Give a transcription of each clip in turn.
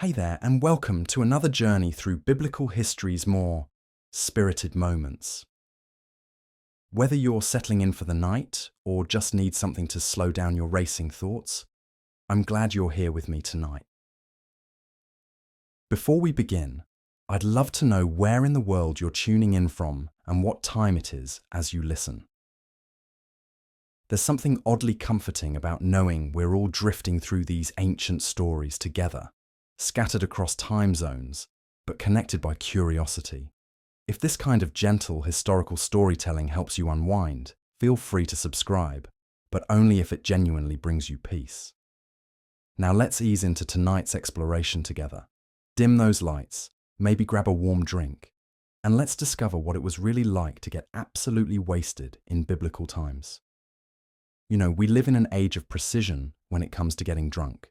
Hey there, and welcome to another journey through biblical history's more spirited moments. Whether you're settling in for the night or just need something to slow down your racing thoughts, I'm glad you're here with me tonight. Before we begin, I'd love to know where in the world you're tuning in from and what time it is as you listen. There's something oddly comforting about knowing we're all drifting through these ancient stories together, scattered across time zones, but connected by curiosity. If this kind of gentle historical storytelling helps you unwind, feel free to subscribe, but only if it genuinely brings you peace. Now let's ease into tonight's exploration together. Dim those lights, maybe grab a warm drink, and let's discover what it was really like to get absolutely wasted in biblical times. You know, we live in an age of precision when it comes to getting drunk.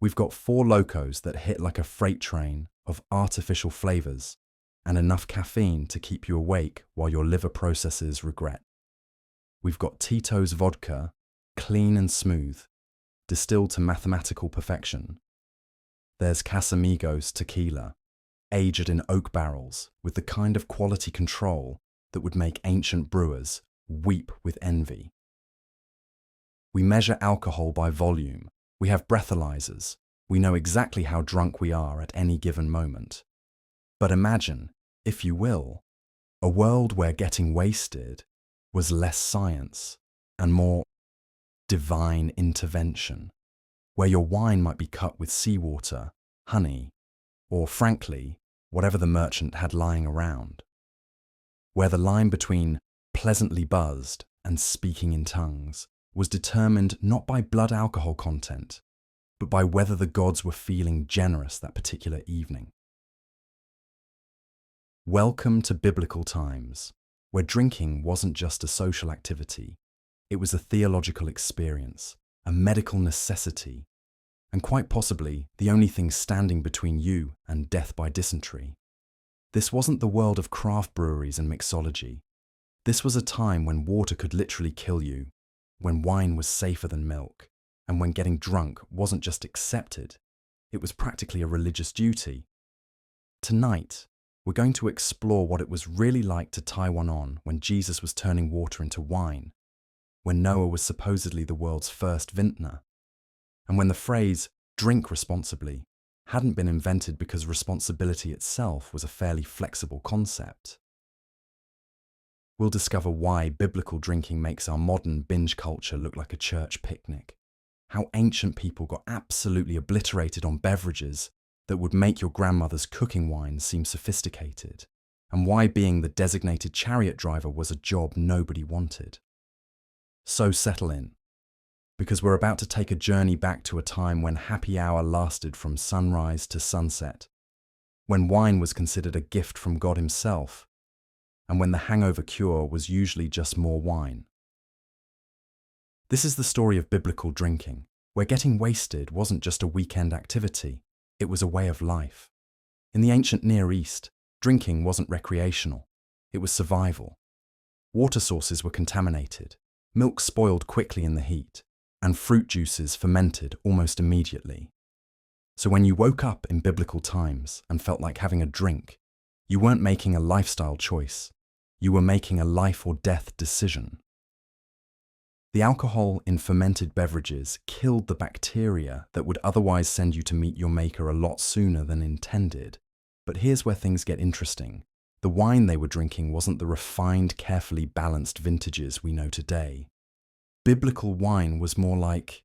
We've got four locos that hit like a freight train of artificial flavors and enough caffeine to keep you awake while your liver processes regret. We've got Tito's vodka, clean and smooth, distilled to mathematical perfection. There's Casamigos tequila, aged in oak barrels with the kind of quality control that would make ancient brewers weep with envy. We measure alcohol by volume. We have breathalyzers. We know exactly how drunk we are at any given moment. But imagine, if you will, a world where getting wasted was less science and more divine intervention, where your wine might be cut with seawater, honey, or frankly, whatever the merchant had lying around, where the line between pleasantly buzzed and speaking in tongues was determined not by blood alcohol content, but by whether the gods were feeling generous that particular evening. Welcome to biblical times, where drinking wasn't just a social activity, it was a theological experience, a medical necessity, and quite possibly the only thing standing between you and death by dysentery. This wasn't the world of craft breweries and mixology. This was a time when water could literally kill you, when wine was safer than milk, and when getting drunk wasn't just accepted, it was practically a religious duty. Tonight, we're going to explore what it was really like to tie one on when Jesus was turning water into wine, when Noah was supposedly the world's first vintner, and when the phrase, drink responsibly, hadn't been invented because responsibility itself was a fairly flexible concept. We'll discover why biblical drinking makes our modern binge culture look like a church picnic, how ancient people got absolutely obliterated on beverages that would make your grandmother's cooking wine seem sophisticated, and why being the designated chariot driver was a job nobody wanted. So settle in, because we're about to take a journey back to a time when happy hour lasted from sunrise to sunset, when wine was considered a gift from God himself, and when the hangover cure was usually just more wine. This is the story of biblical drinking, where getting wasted wasn't just a weekend activity, it was a way of life. In the ancient Near East, drinking wasn't recreational, it was survival. Water sources were contaminated, milk spoiled quickly in the heat, and fruit juices fermented almost immediately. So when you woke up in biblical times and felt like having a drink, you weren't making a lifestyle choice, you were making a life or death decision. The alcohol in fermented beverages killed the bacteria that would otherwise send you to meet your maker a lot sooner than intended. But here's where things get interesting. The wine they were drinking wasn't the refined, carefully balanced vintages we know today. Biblical wine was more like,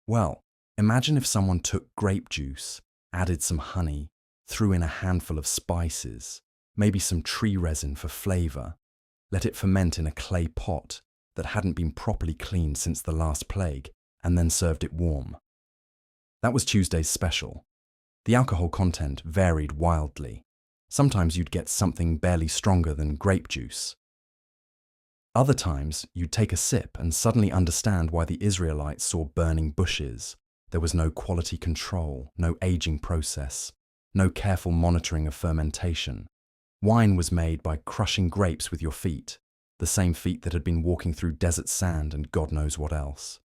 well, imagine if someone took grape juice, added some honey, threw in a handful of spices, maybe some tree resin for flavor, let it ferment in a clay pot that hadn't been properly cleaned since the last plague, and then served it warm. That was Tuesday's special. The alcohol content varied wildly. Sometimes you'd get something barely stronger than grape juice. Other times, you'd take a sip and suddenly understand why the Israelites saw burning bushes. There was no quality control, no aging process, no careful monitoring of fermentation. Wine was made by crushing grapes with your feet, the same feet that had been walking through desert sand and God knows what else,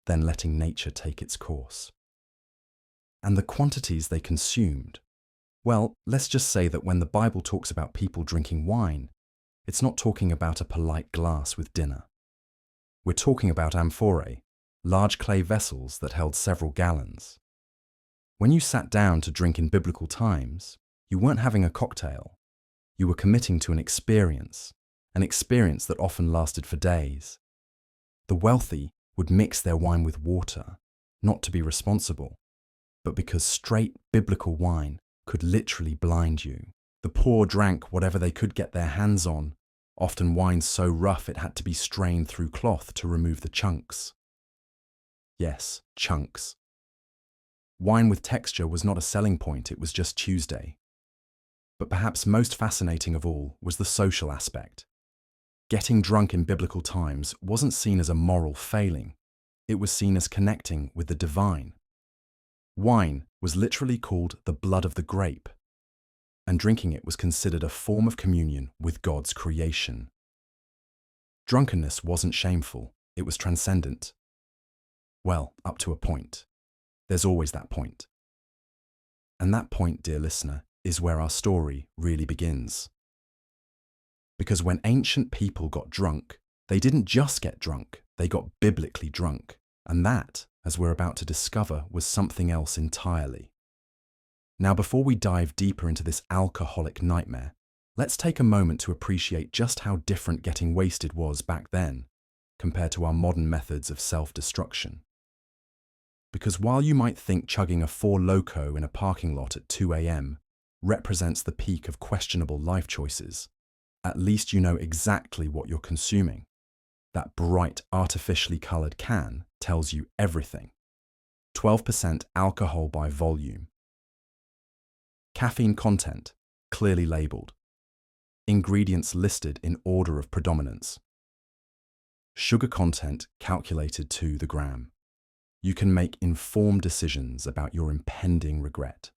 then letting nature take its course. and the quantities they consumed. Well, let's just say that when the Bible talks about people drinking wine, it's not talking about a polite glass with dinner. We're talking about amphorae, large clay vessels that held several gallons. When you sat down to drink in biblical times, you weren't having a cocktail. You were committing to an experience that often lasted for days. The wealthy would mix their wine with water, not to be responsible, but because straight biblical wine could literally blind you. The poor drank whatever they could get their hands on, often wine so rough it had to be strained through cloth to remove the chunks. Yes, chunks. Wine with texture was not a selling point, it was just Tuesday. But perhaps most fascinating of all was the social aspect. Getting drunk in biblical times wasn't seen as a moral failing. It was seen as connecting with the divine. Wine was literally called the blood of the grape, and drinking it was considered a form of communion with God's creation. Drunkenness wasn't shameful, it was transcendent. Well, up to a point. There's always that point. And that point, dear listener, is where our story really begins. Because when ancient people got drunk, they didn't just get drunk, they got biblically drunk. And that, as we're about to discover, was something else entirely. Now, before we dive deeper into this alcoholic nightmare, let's take a moment to appreciate just how different getting wasted was back then, compared to our modern methods of self-destruction. Because while you might think chugging a Four Loko in a parking lot at 2 a.m. represents the peak of questionable life choices, at least you know exactly what you're consuming. That bright, artificially coloured can tells you everything. 12% alcohol by volume. Caffeine content, clearly labelled. Ingredients listed in order of predominance. Sugar content calculated to the gram. You can make informed decisions about your impending regret.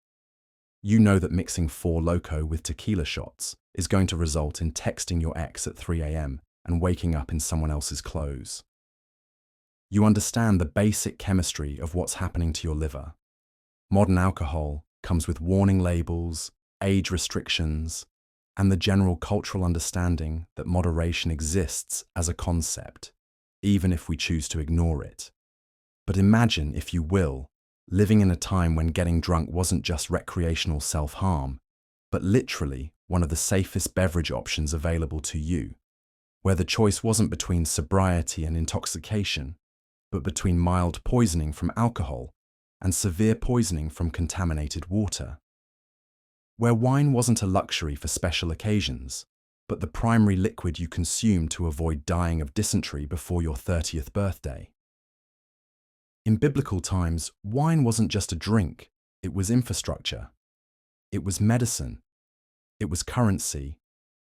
You know that mixing Four Loko with tequila shots is going to result in texting your ex at 3 a.m. and waking up in someone else's clothes. You understand the basic chemistry of what's happening to your liver. Modern alcohol comes with warning labels, age restrictions, and the general cultural understanding that moderation exists as a concept, even if we choose to ignore it. But imagine, if you will, living in a time when getting drunk wasn't just recreational self-harm, but literally one of the safest beverage options available to you, where the choice wasn't between sobriety and intoxication, but between mild poisoning from alcohol and severe poisoning from contaminated water. Where wine wasn't a luxury for special occasions, but the primary liquid you consumed to avoid dying of dysentery before your 30th birthday. In biblical times, wine wasn't just a drink, it was infrastructure. It was medicine. It was currency,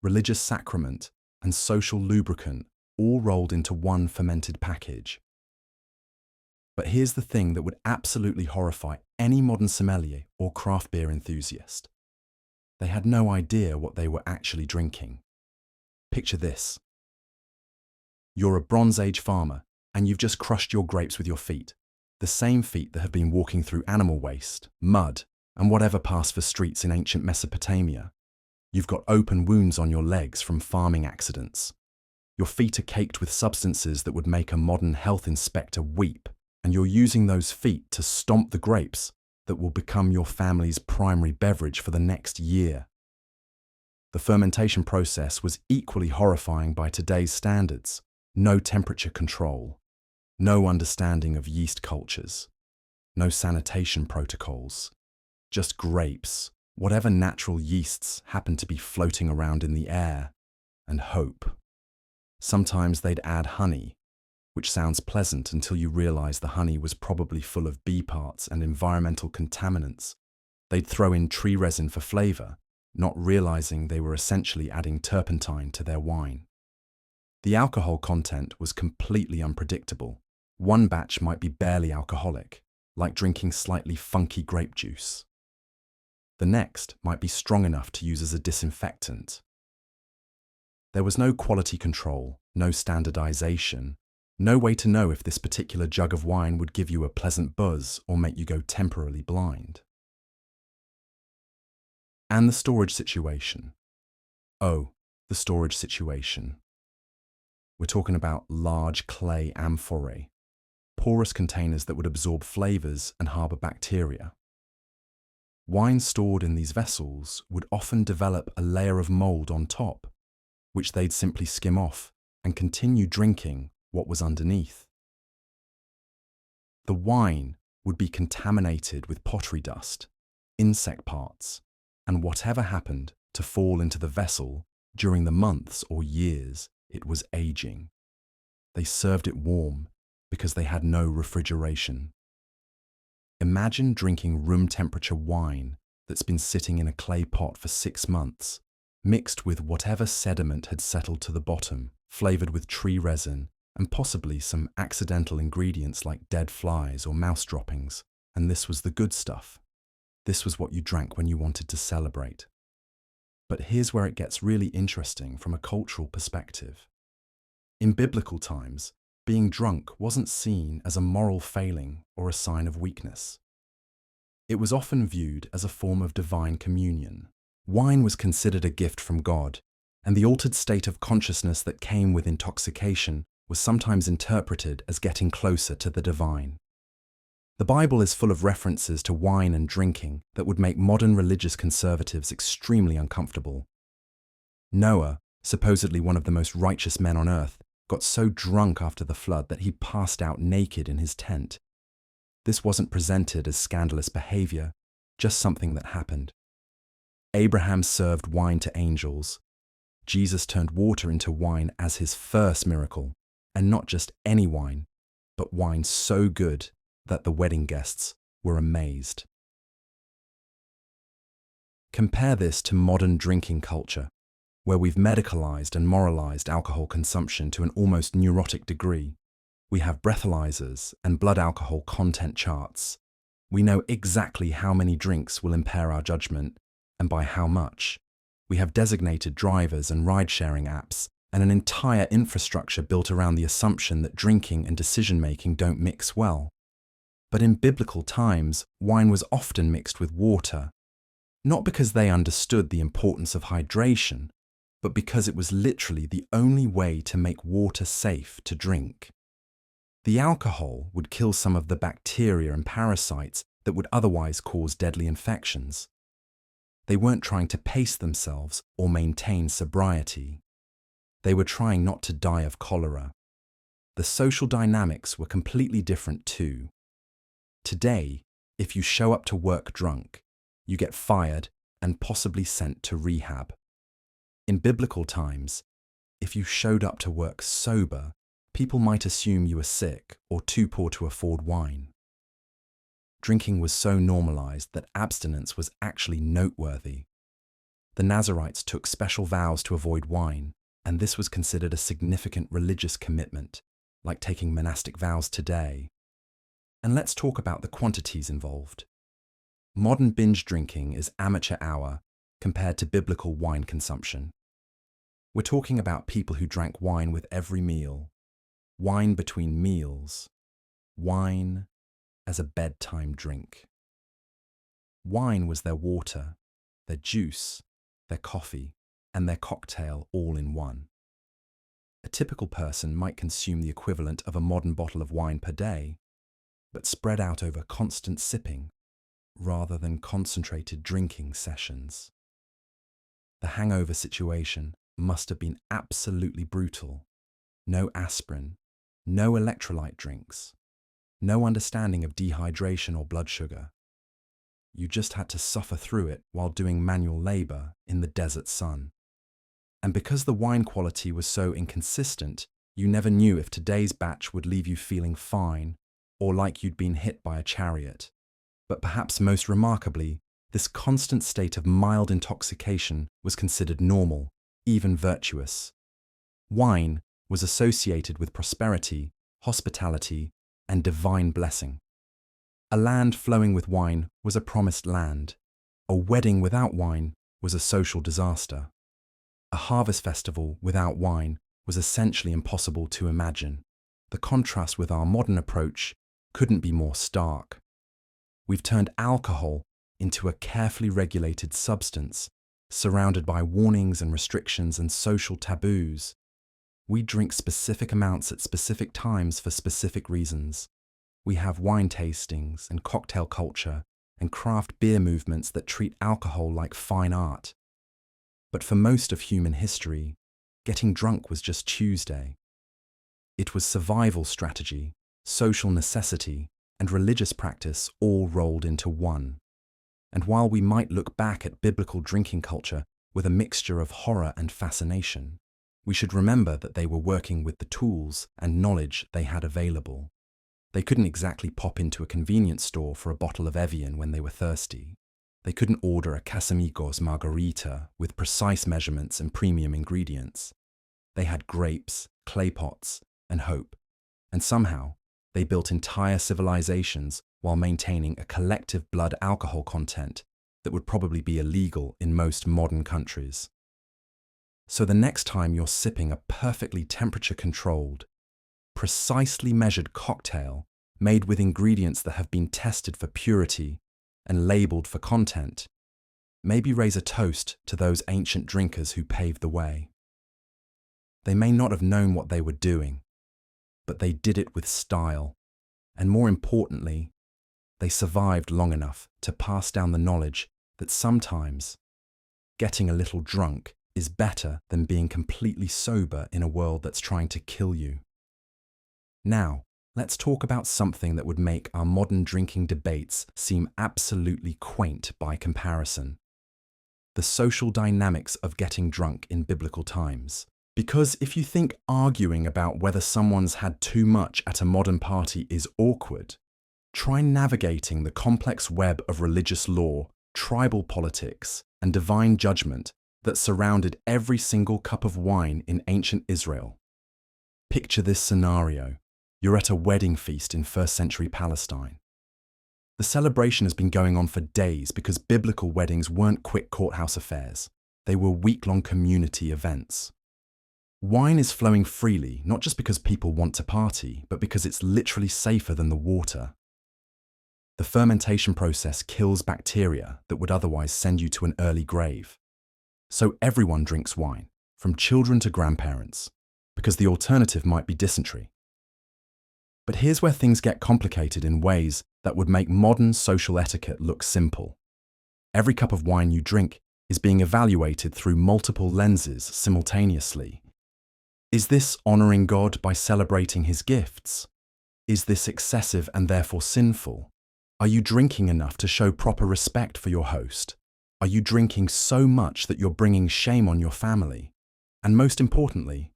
religious sacrament, and social lubricant, all rolled into one fermented package. But here's the thing that would absolutely horrify any modern sommelier or craft beer enthusiast. They had no idea what they were actually drinking. Picture this. You're a Bronze Age farmer, and you've just crushed your grapes with your feet, the same feet that have been walking through animal waste, mud, and whatever passed for streets in ancient Mesopotamia. You've got open wounds on your legs from farming accidents. Your feet are caked with substances that would make a modern health inspector weep, and you're using those feet to stomp the grapes that will become your family's primary beverage for the next year. The fermentation process was equally horrifying by today's standards. No temperature control, no understanding of yeast cultures, no sanitation protocols, just grapes, whatever natural yeasts happened to be floating around in the air, and hope. Sometimes they'd add honey, which sounds pleasant until you realize the honey was probably full of bee parts and environmental contaminants. They'd throw in tree resin for flavor, not realizing they were essentially adding turpentine to their wine. The alcohol content was completely unpredictable. One batch might be barely alcoholic, like drinking slightly funky grape juice. The next might be strong enough to use as a disinfectant. There was no quality control, no standardization, No way to know if this particular jug of wine would give you a pleasant buzz or make you go temporarily blind. And the storage situation. Oh, the storage situation. We're talking about large clay amphorae, porous containers that would absorb flavors and harbor bacteria. Wine stored in these vessels would often develop a layer of mold on top, which they'd simply skim off and continue drinking what was underneath. The wine would be contaminated with pottery dust, insect parts, and whatever happened to fall into the vessel during the months or years it was aging. They served it warm because they had no refrigeration. Imagine drinking room temperature wine that's been sitting in a clay pot for 6 months, mixed with whatever sediment had settled to the bottom, flavored with tree resin, and possibly some accidental ingredients like dead flies or mouse droppings. And this was the good stuff. This was what you drank when you wanted to celebrate. But here's where it gets really interesting from a cultural perspective. In biblical times, being drunk wasn't seen as a moral failing or a sign of weakness. It was often viewed as a form of divine communion. Wine was considered a gift from God, and the altered state of consciousness that came with intoxication was sometimes interpreted as getting closer to the divine. The Bible is full of references to wine and drinking that would make modern religious conservatives extremely uncomfortable. Noah, supposedly one of the most righteous men on earth, got so drunk after the flood that he passed out naked in his tent. This wasn't presented as scandalous behavior, just something that happened. Abraham served wine to angels. Jesus turned water into wine as his first miracle, and not just any wine, but wine so good that the wedding guests were amazed. Compare this to modern drinking culture, where we've medicalized and moralized alcohol consumption to an almost neurotic degree. We have breathalyzers and blood alcohol content charts. We know exactly how many drinks will impair our judgment and by how much. We have designated drivers and ride-sharing apps and an entire infrastructure built around the assumption that drinking and decision-making don't mix well. But in biblical times, wine was often mixed with water, not because they understood the importance of hydration, but because it was literally the only way to make water safe to drink. The alcohol would kill some of the bacteria and parasites that would otherwise cause deadly infections. They weren't trying to pace themselves or maintain sobriety. They were trying not to die of cholera. The social dynamics were completely different too. Today, if you show up to work drunk, you get fired and possibly sent to rehab. In biblical times, if you showed up to work sober, people might assume you were sick or too poor to afford wine. Drinking was so normalized that abstinence was actually noteworthy. The Nazarites took special vows to avoid wine, and this was considered a significant religious commitment, like taking monastic vows today. And let's talk about the quantities involved. Modern binge drinking is amateur hour compared to biblical wine consumption. We're talking about people who drank wine with every meal, wine between meals, wine as a bedtime drink. Wine was their water, their juice, their coffee, and their cocktail all in one. A typical person might consume the equivalent of a modern bottle of wine per day, but spread out over constant sipping rather than concentrated drinking sessions. The hangover situation must have been absolutely brutal. No aspirin, no electrolyte drinks, no understanding of dehydration or blood sugar. You just had to suffer through it while doing manual labor in the desert sun. And because the wine quality was so inconsistent, you never knew if today's batch would leave you feeling fine or like you'd been hit by a chariot. But perhaps most remarkably, this constant state of mild intoxication was considered normal, even virtuous. Wine was associated with prosperity, hospitality, and divine blessing. A land flowing with wine was a promised land. A wedding without wine was a social disaster. A harvest festival without wine was essentially impossible to imagine. the contrast with our modern approach couldn't be more stark. We've turned alcohol into a carefully regulated substance, surrounded by warnings and restrictions and social taboos. We drink specific amounts at specific times for specific reasons. We have wine tastings and cocktail culture and craft beer movements that treat alcohol like fine art. But for most of human history, getting drunk was just Tuesday. It was survival strategy, social necessity, and religious practice all rolled into one. And while we might look back at biblical drinking culture with a mixture of horror and fascination, we should remember that they were working with the tools and knowledge they had available. They couldn't exactly pop into a convenience store for a bottle of Evian when they were thirsty. They couldn't order a Casamigos margarita with precise measurements and premium ingredients. They had grapes, clay pots, and hope. And somehow, they built entire civilizations while maintaining a collective blood alcohol content that would probably be illegal in most modern countries. So the next time you're sipping a perfectly temperature-controlled, precisely measured cocktail made with ingredients that have been tested for purity and labeled for content, maybe raise a toast to those ancient drinkers who paved the way. They may not have known what they were doing, but they did it with style, and more importantly, they survived long enough to pass down the knowledge that sometimes getting a little drunk is better than being completely sober in a world that's trying to kill you. Now, let's talk about something that would make our modern drinking debates seem absolutely quaint by comparison: the social dynamics of getting drunk in biblical times. Because if you think arguing about whether someone's had too much at a modern party is awkward, try navigating the complex web of religious law, tribal politics, and divine judgment that surrounded every single cup of wine in ancient Israel. Picture this scenario. You're at a wedding feast in first-century Palestine. The celebration has been going on for days because biblical weddings weren't quick courthouse affairs. They were week-long community events. Wine is flowing freely, not just because people want to party, but because it's literally safer than the water. The fermentation process kills bacteria that would otherwise send you to an early grave. So everyone drinks wine, from children to grandparents, because the alternative might be dysentery. But here's where things get complicated in ways that would make modern social etiquette look simple. Every cup of wine you drink is being evaluated through multiple lenses simultaneously. Is this honoring God by celebrating his gifts? Is this excessive and therefore sinful? Are you drinking enough to show proper respect for your host? Are you drinking so much that you're bringing shame on your family? And most importantly,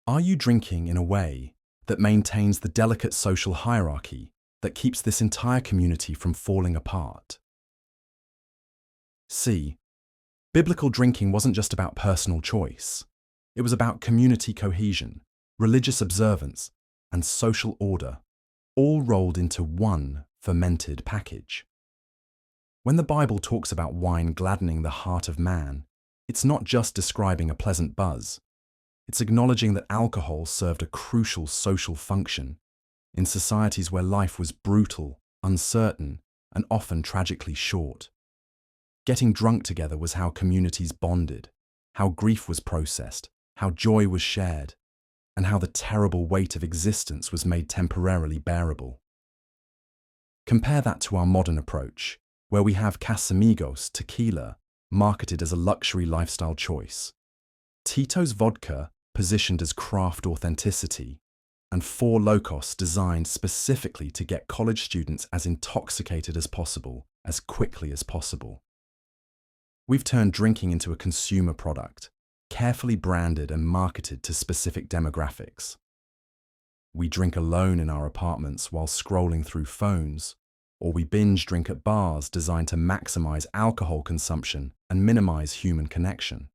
are you drinking in a way that maintains the delicate social hierarchy that keeps this entire community from falling apart? See, biblical drinking wasn't just about personal choice. It was about community cohesion, religious observance, and social order, all rolled into one fermented package. When the Bible talks about wine gladdening the heart of man, it's not just describing a pleasant buzz. It's acknowledging that alcohol served a crucial social function in societies where life was brutal, uncertain, and often tragically short. Getting drunk together was how communities bonded, how grief was processed, how joy was shared, and how the terrible weight of existence was made temporarily bearable. Compare that to our modern approach, where we have Casamigos tequila marketed as a luxury lifestyle choice, Tito's vodka positioned as craft authenticity, and Four Locos designed specifically to get college students as intoxicated as possible, as quickly as possible. We've turned drinking into a consumer product, carefully branded and marketed to specific demographics. We drink alone in our apartments while scrolling through phones, or we binge drink at bars designed to maximize alcohol consumption and minimize human connection.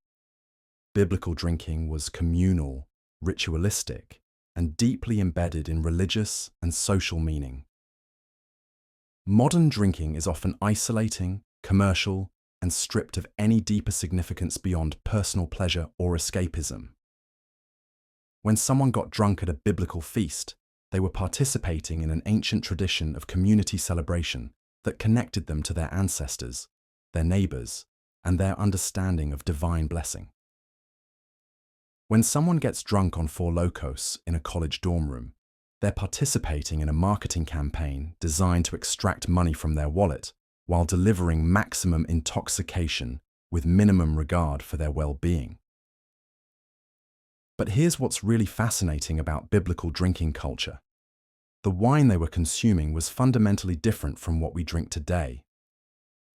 Biblical drinking was communal, ritualistic, and deeply embedded in religious and social meaning. Modern drinking is often isolating, commercial, and stripped of any deeper significance beyond personal pleasure or escapism. When someone got drunk at a biblical feast, they were participating in an ancient tradition of community celebration that connected them to their ancestors, their neighbors, and their understanding of divine blessing. When someone gets drunk on Four Locos in a college dorm room, they're participating in a marketing campaign designed to extract money from their wallet while delivering maximum intoxication with minimum regard for their well-being. But here's what's really fascinating about biblical drinking culture. The wine they were consuming was fundamentally different from what we drink today.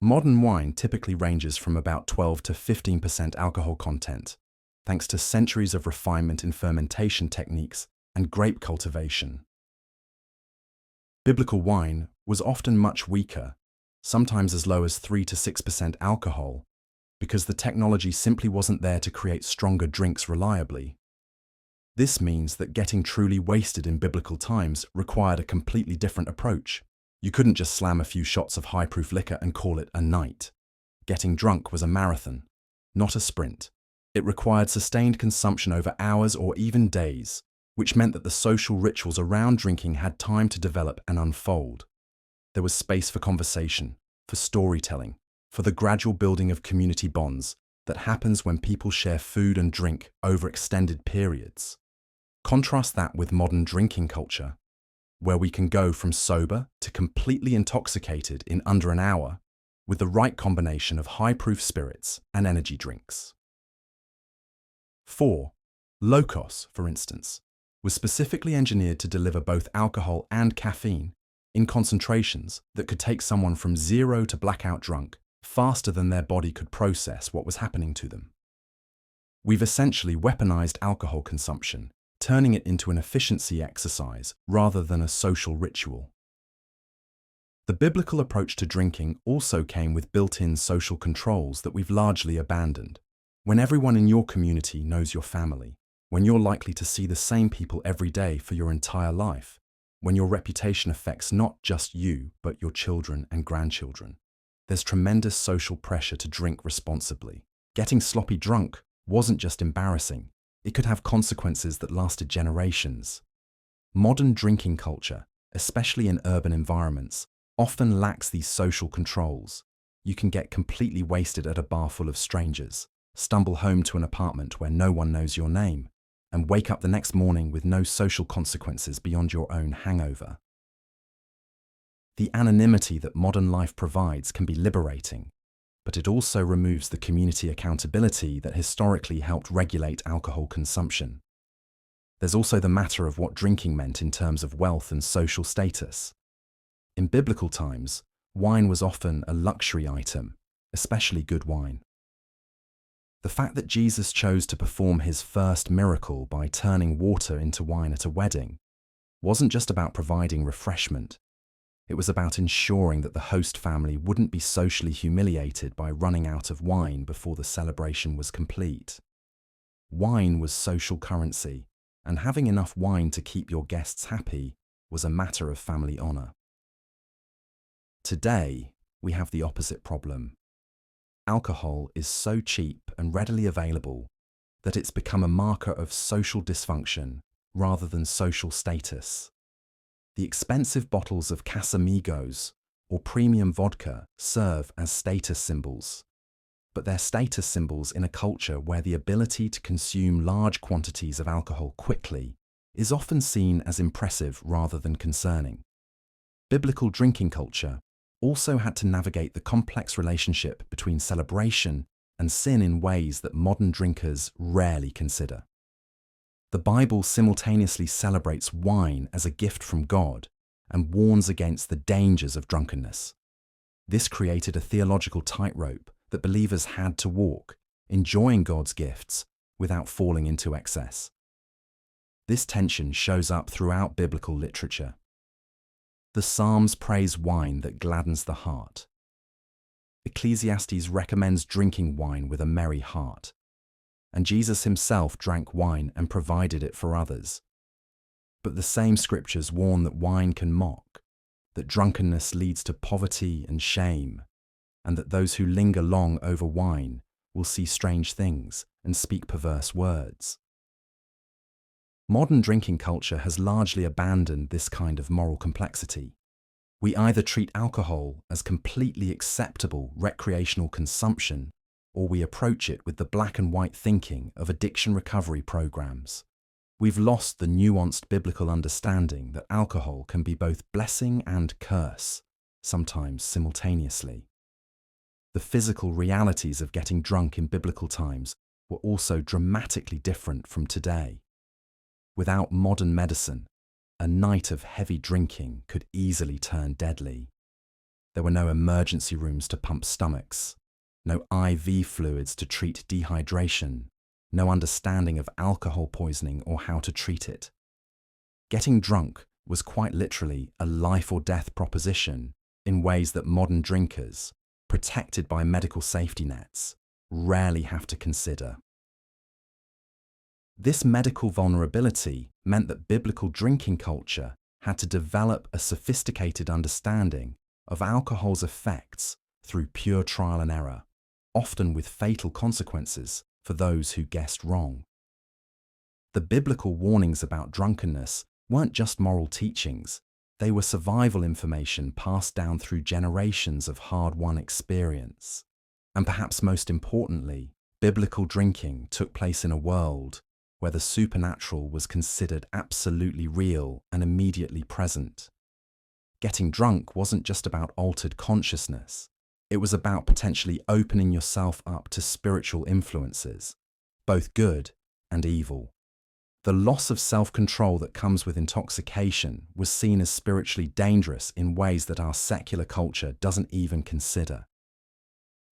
Modern wine typically ranges from about 12 to 15% alcohol content, thanks to centuries of refinement in fermentation techniques and grape cultivation. Biblical wine was often much weaker, sometimes as low as 3 to 6% alcohol, because the technology simply wasn't there to create stronger drinks reliably. This means that getting truly wasted in biblical times required a completely different approach. You couldn't just slam a few shots of high-proof liquor and call it a night. Getting drunk was a marathon, not a sprint. It required sustained consumption over hours or even days, which meant that the social rituals around drinking had time to develop and unfold. There was space for conversation, for storytelling, for the gradual building of community bonds that happens when people share food and drink over extended periods. Contrast that with modern drinking culture, where we can go from sober to completely intoxicated in under an hour with the right combination of high-proof spirits and energy drinks. 4. Locos, for instance, was specifically engineered to deliver both alcohol and caffeine in concentrations that could take someone from zero to blackout drunk faster than their body could process what was happening to them. We've essentially weaponized alcohol consumption, turning it into an efficiency exercise rather than a social ritual. The biblical approach to drinking also came with built-in social controls that we've largely abandoned. When everyone in your community knows your family, when you're likely to see the same people every day for your entire life, when your reputation affects not just you, but your children and grandchildren, there's tremendous social pressure to drink responsibly. Getting sloppy drunk wasn't just embarrassing. It could have consequences that lasted generations. Modern drinking culture, especially in urban environments, often lacks these social controls. You can get completely wasted at a bar full of strangers, stumble home to an apartment where no one knows your name, and wake up the next morning with no social consequences beyond your own hangover. The anonymity that modern life provides can be liberating, but it also removes the community accountability that historically helped regulate alcohol consumption. There's also the matter of what drinking meant in terms of wealth and social status. In biblical times, wine was often a luxury item, especially good wine. The fact that Jesus chose to perform his first miracle by turning water into wine at a wedding wasn't just about providing refreshment. It was about ensuring that the host family wouldn't be socially humiliated by running out of wine before the celebration was complete. Wine was social currency, and having enough wine to keep your guests happy was a matter of family honor. Today, we have the opposite problem. Alcohol is so cheap and readily available that it's become a marker of social dysfunction rather than social status. The expensive bottles of Casamigos or premium vodka serve as status symbols, but they're status symbols in a culture where the ability to consume large quantities of alcohol quickly is often seen as impressive rather than concerning. Biblical drinking culture also had to navigate the complex relationship between celebration and sin in ways that modern drinkers rarely consider. The Bible simultaneously celebrates wine as a gift from God and warns against the dangers of drunkenness. This created a theological tightrope that believers had to walk, enjoying God's gifts without falling into excess. This tension shows up throughout biblical literature. The Psalms praise wine that gladdens the heart. Ecclesiastes recommends drinking wine with a merry heart. And Jesus himself drank wine and provided it for others. But the same scriptures warn that wine can mock, that drunkenness leads to poverty and shame, and that those who linger long over wine will see strange things and speak perverse words. Modern drinking culture has largely abandoned this kind of moral complexity. We either treat alcohol as completely acceptable recreational consumption, or we approach it with the black and white thinking of addiction recovery programs. We've lost the nuanced biblical understanding that alcohol can be both blessing and curse, sometimes simultaneously. The physical realities of getting drunk in biblical times were also dramatically different from today. Without modern medicine, a night of heavy drinking could easily turn deadly. There were no emergency rooms to pump stomachs, no IV fluids to treat dehydration, no understanding of alcohol poisoning or how to treat it. Getting drunk was quite literally a life or death proposition in ways that modern drinkers, protected by medical safety nets, rarely have to consider. This medical vulnerability meant that biblical drinking culture had to develop a sophisticated understanding of alcohol's effects through pure trial and error, often with fatal consequences for those who guessed wrong. The biblical warnings about drunkenness weren't just moral teachings, they were survival information passed down through generations of hard-won experience. And perhaps most importantly, biblical drinking took place in a world where the supernatural was considered absolutely real and immediately present. Getting drunk wasn't just about altered consciousness, it was about potentially opening yourself up to spiritual influences, both good and evil. The loss of self-control that comes with intoxication was seen as spiritually dangerous in ways that our secular culture doesn't even consider.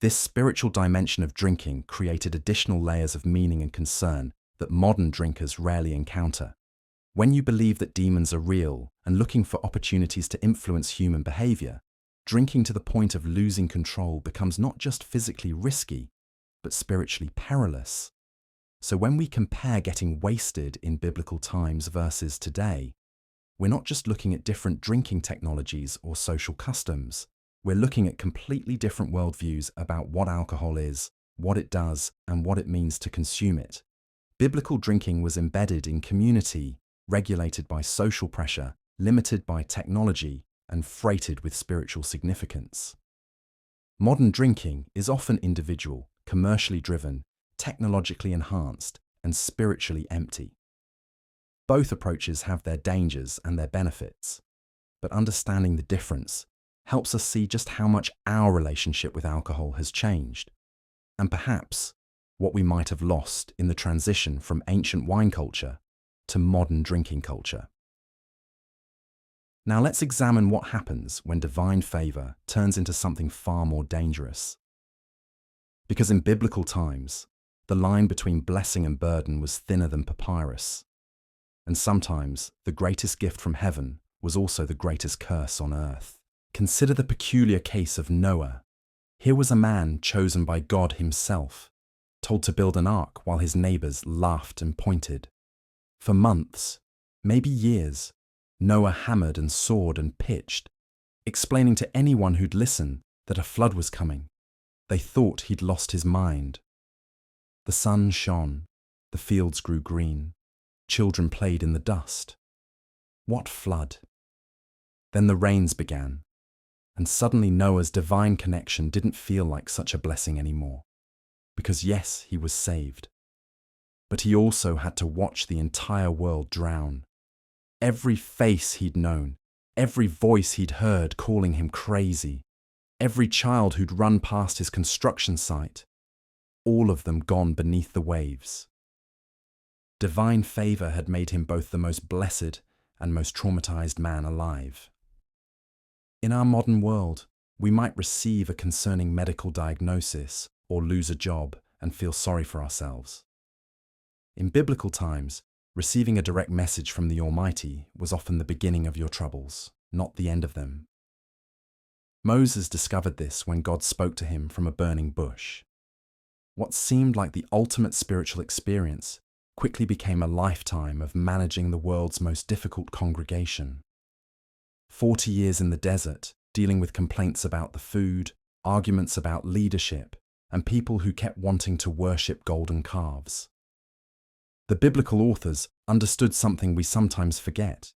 This spiritual dimension of drinking created additional layers of meaning and concern that modern drinkers rarely encounter. When you believe that demons are real and looking for opportunities to influence human behavior, drinking to the point of losing control becomes not just physically risky, but spiritually perilous. So when we compare getting wasted in biblical times versus today, we're not just looking at different drinking technologies or social customs, we're looking at completely different worldviews about what alcohol is, what it does, and what it means to consume it. Biblical drinking was embedded in community, regulated by social pressure, limited by technology, and freighted with spiritual significance. Modern drinking is often individual, commercially driven, technologically enhanced, and spiritually empty. Both approaches have their dangers and their benefits, but understanding the difference helps us see just how much our relationship with alcohol has changed, and perhaps what we might have lost in the transition from ancient wine culture to modern drinking culture. Now let's examine what happens when divine favor turns into something far more dangerous. Because in biblical times, the line between blessing and burden was thinner than papyrus, and sometimes the greatest gift from heaven was also the greatest curse on earth. Consider the peculiar case of Noah. Here was a man chosen by God himself, told to build an ark while his neighbors laughed and pointed. For months, maybe years, Noah hammered and sawed and pitched, explaining to anyone who'd listen that a flood was coming. They thought he'd lost his mind. The sun shone, the fields grew green, children played in the dust. What flood? Then the rains began, and suddenly Noah's divine connection didn't feel like such a blessing anymore. Because yes, he was saved, but he also had to watch the entire world drown. Every face he'd known, every voice he'd heard calling him crazy, every child who'd run past his construction site, all of them gone beneath the waves. Divine favor had made him both the most blessed and most traumatized man alive. In our modern world, we might receive a concerning medical diagnosis or lose a job and feel sorry for ourselves. In biblical times, receiving a direct message from the Almighty was often the beginning of your troubles, not the end of them. Moses discovered this when God spoke to him from a burning bush. What seemed like the ultimate spiritual experience quickly became a lifetime of managing the world's most difficult congregation. 40 years in the desert, dealing with complaints about the food, arguments about leadership, and people who kept wanting to worship golden calves. The biblical authors understood something we sometimes forget.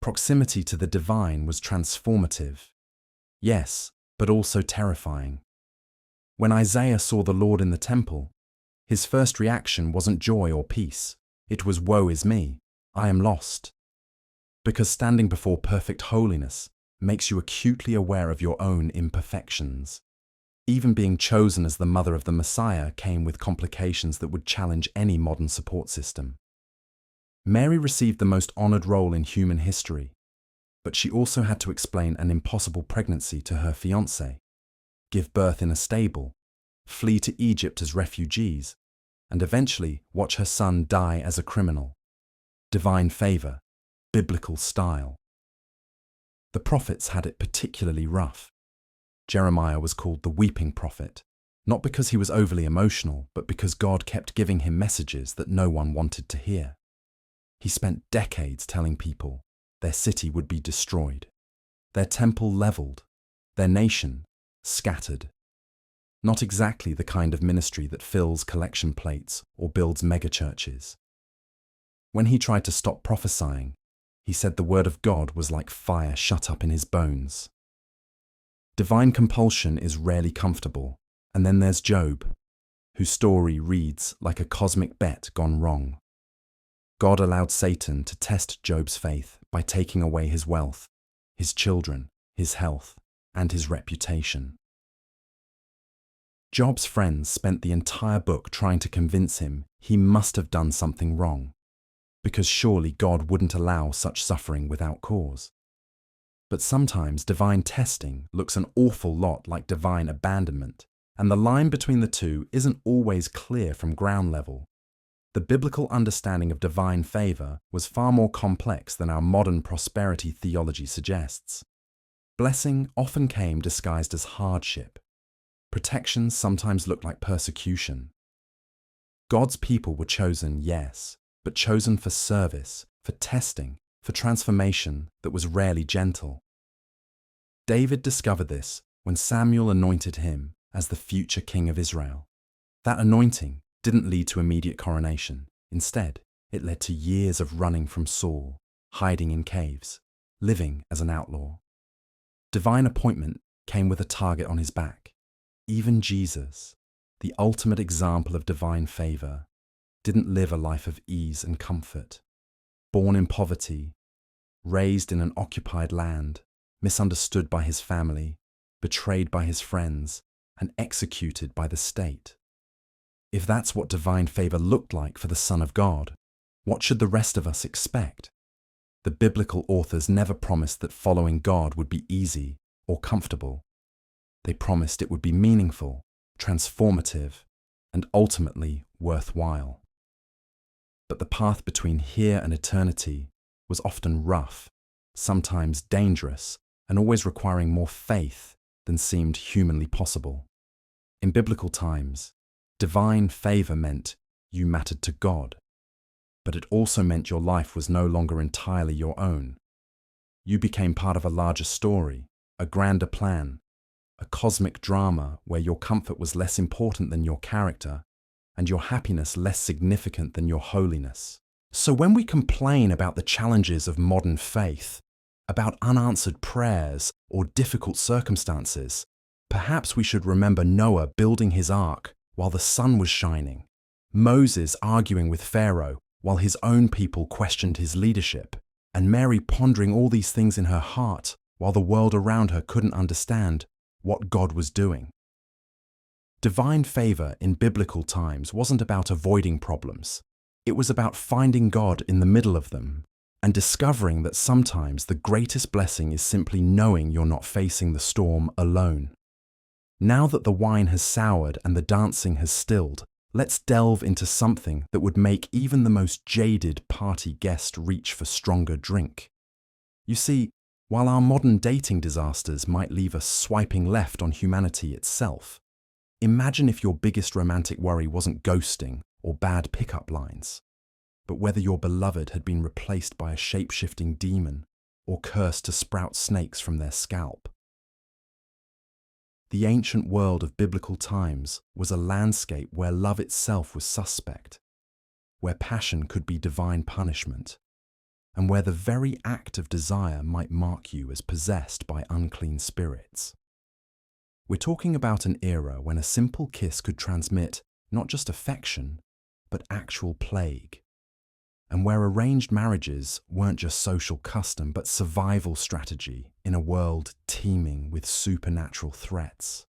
Proximity to the divine was transformative. Yes, but also terrifying. When Isaiah saw the Lord in the temple, his first reaction wasn't joy or peace. It was, "Woe is me, I am lost." Because standing before perfect holiness makes you acutely aware of your own imperfections. Even being chosen as the mother of the Messiah came with complications that would challenge any modern support system. Mary received the most honored role in human history, but she also had to explain an impossible pregnancy to her fiancé, give birth in a stable, flee to Egypt as refugees, and eventually watch her son die as a criminal. Divine favor, biblical style. The prophets had it particularly rough. Jeremiah was called the weeping prophet, not because he was overly emotional, but because God kept giving him messages that no one wanted to hear. He spent decades telling people their city would be destroyed, their temple leveled, their nation scattered. Not exactly the kind of ministry that fills collection plates or builds megachurches. When he tried to stop prophesying, he said the word of God was like fire shut up in his bones. Divine compulsion is rarely comfortable, and then there's Job, whose story reads like a cosmic bet gone wrong. God allowed Satan to test Job's faith by taking away his wealth, his children, his health, and his reputation. Job's friends spent the entire book trying to convince him he must have done something wrong, because surely God wouldn't allow such suffering without cause. But sometimes divine testing looks an awful lot like divine abandonment, and the line between the two isn't always clear from ground level. The biblical understanding of divine favor was far more complex than our modern prosperity theology suggests. Blessing often came disguised as hardship. Protection sometimes looked like persecution. God's people were chosen, yes, but chosen for service, for testing, for transformation that was rarely gentle. David discovered this when Samuel anointed him as the future king of Israel. That anointing didn't lead to immediate coronation. Instead, it led to years of running from Saul, hiding in caves, living as an outlaw. Divine appointment came with a target on his back. Even Jesus, the ultimate example of divine favor, didn't live a life of ease and comfort. Born in poverty, raised in an occupied land, misunderstood by his family, betrayed by his friends, and executed by the state. If that's what divine favor looked like for the Son of God, what should the rest of us expect? The biblical authors never promised that following God would be easy or comfortable. They promised it would be meaningful, transformative, and ultimately worthwhile. But the path between here and eternity was often rough, sometimes dangerous, and always requiring more faith than seemed humanly possible. In biblical times, divine favor meant you mattered to God, but it also meant your life was no longer entirely your own. You became part of a larger story, a grander plan, a cosmic drama where your comfort was less important than your character and your happiness less significant than your holiness. So when we complain about the challenges of modern faith, about unanswered prayers or difficult circumstances, perhaps we should remember Noah building his ark while the sun was shining, Moses arguing with Pharaoh while his own people questioned his leadership, and Mary pondering all these things in her heart while the world around her couldn't understand what God was doing. Divine favor in biblical times wasn't about avoiding problems. It was about finding God in the middle of them and discovering that sometimes the greatest blessing is simply knowing you're not facing the storm alone. Now that the wine has soured and the dancing has stilled, let's delve into something that would make even the most jaded party guest reach for stronger drink. You see, while our modern dating disasters might leave us swiping left on humanity itself, imagine if your biggest romantic worry wasn't ghosting or bad pickup lines, but whether your beloved had been replaced by a shape-shifting demon or cursed to sprout snakes from their scalp. The ancient world of biblical times was a landscape where love itself was suspect. where passion could be divine punishment, and where the very act of desire might mark you as possessed by unclean spirits. We're talking about an era when a simple kiss could transmit not just affection, but actual plague, and where arranged marriages weren't just social custom, but survival strategy in a world teeming with supernatural threats.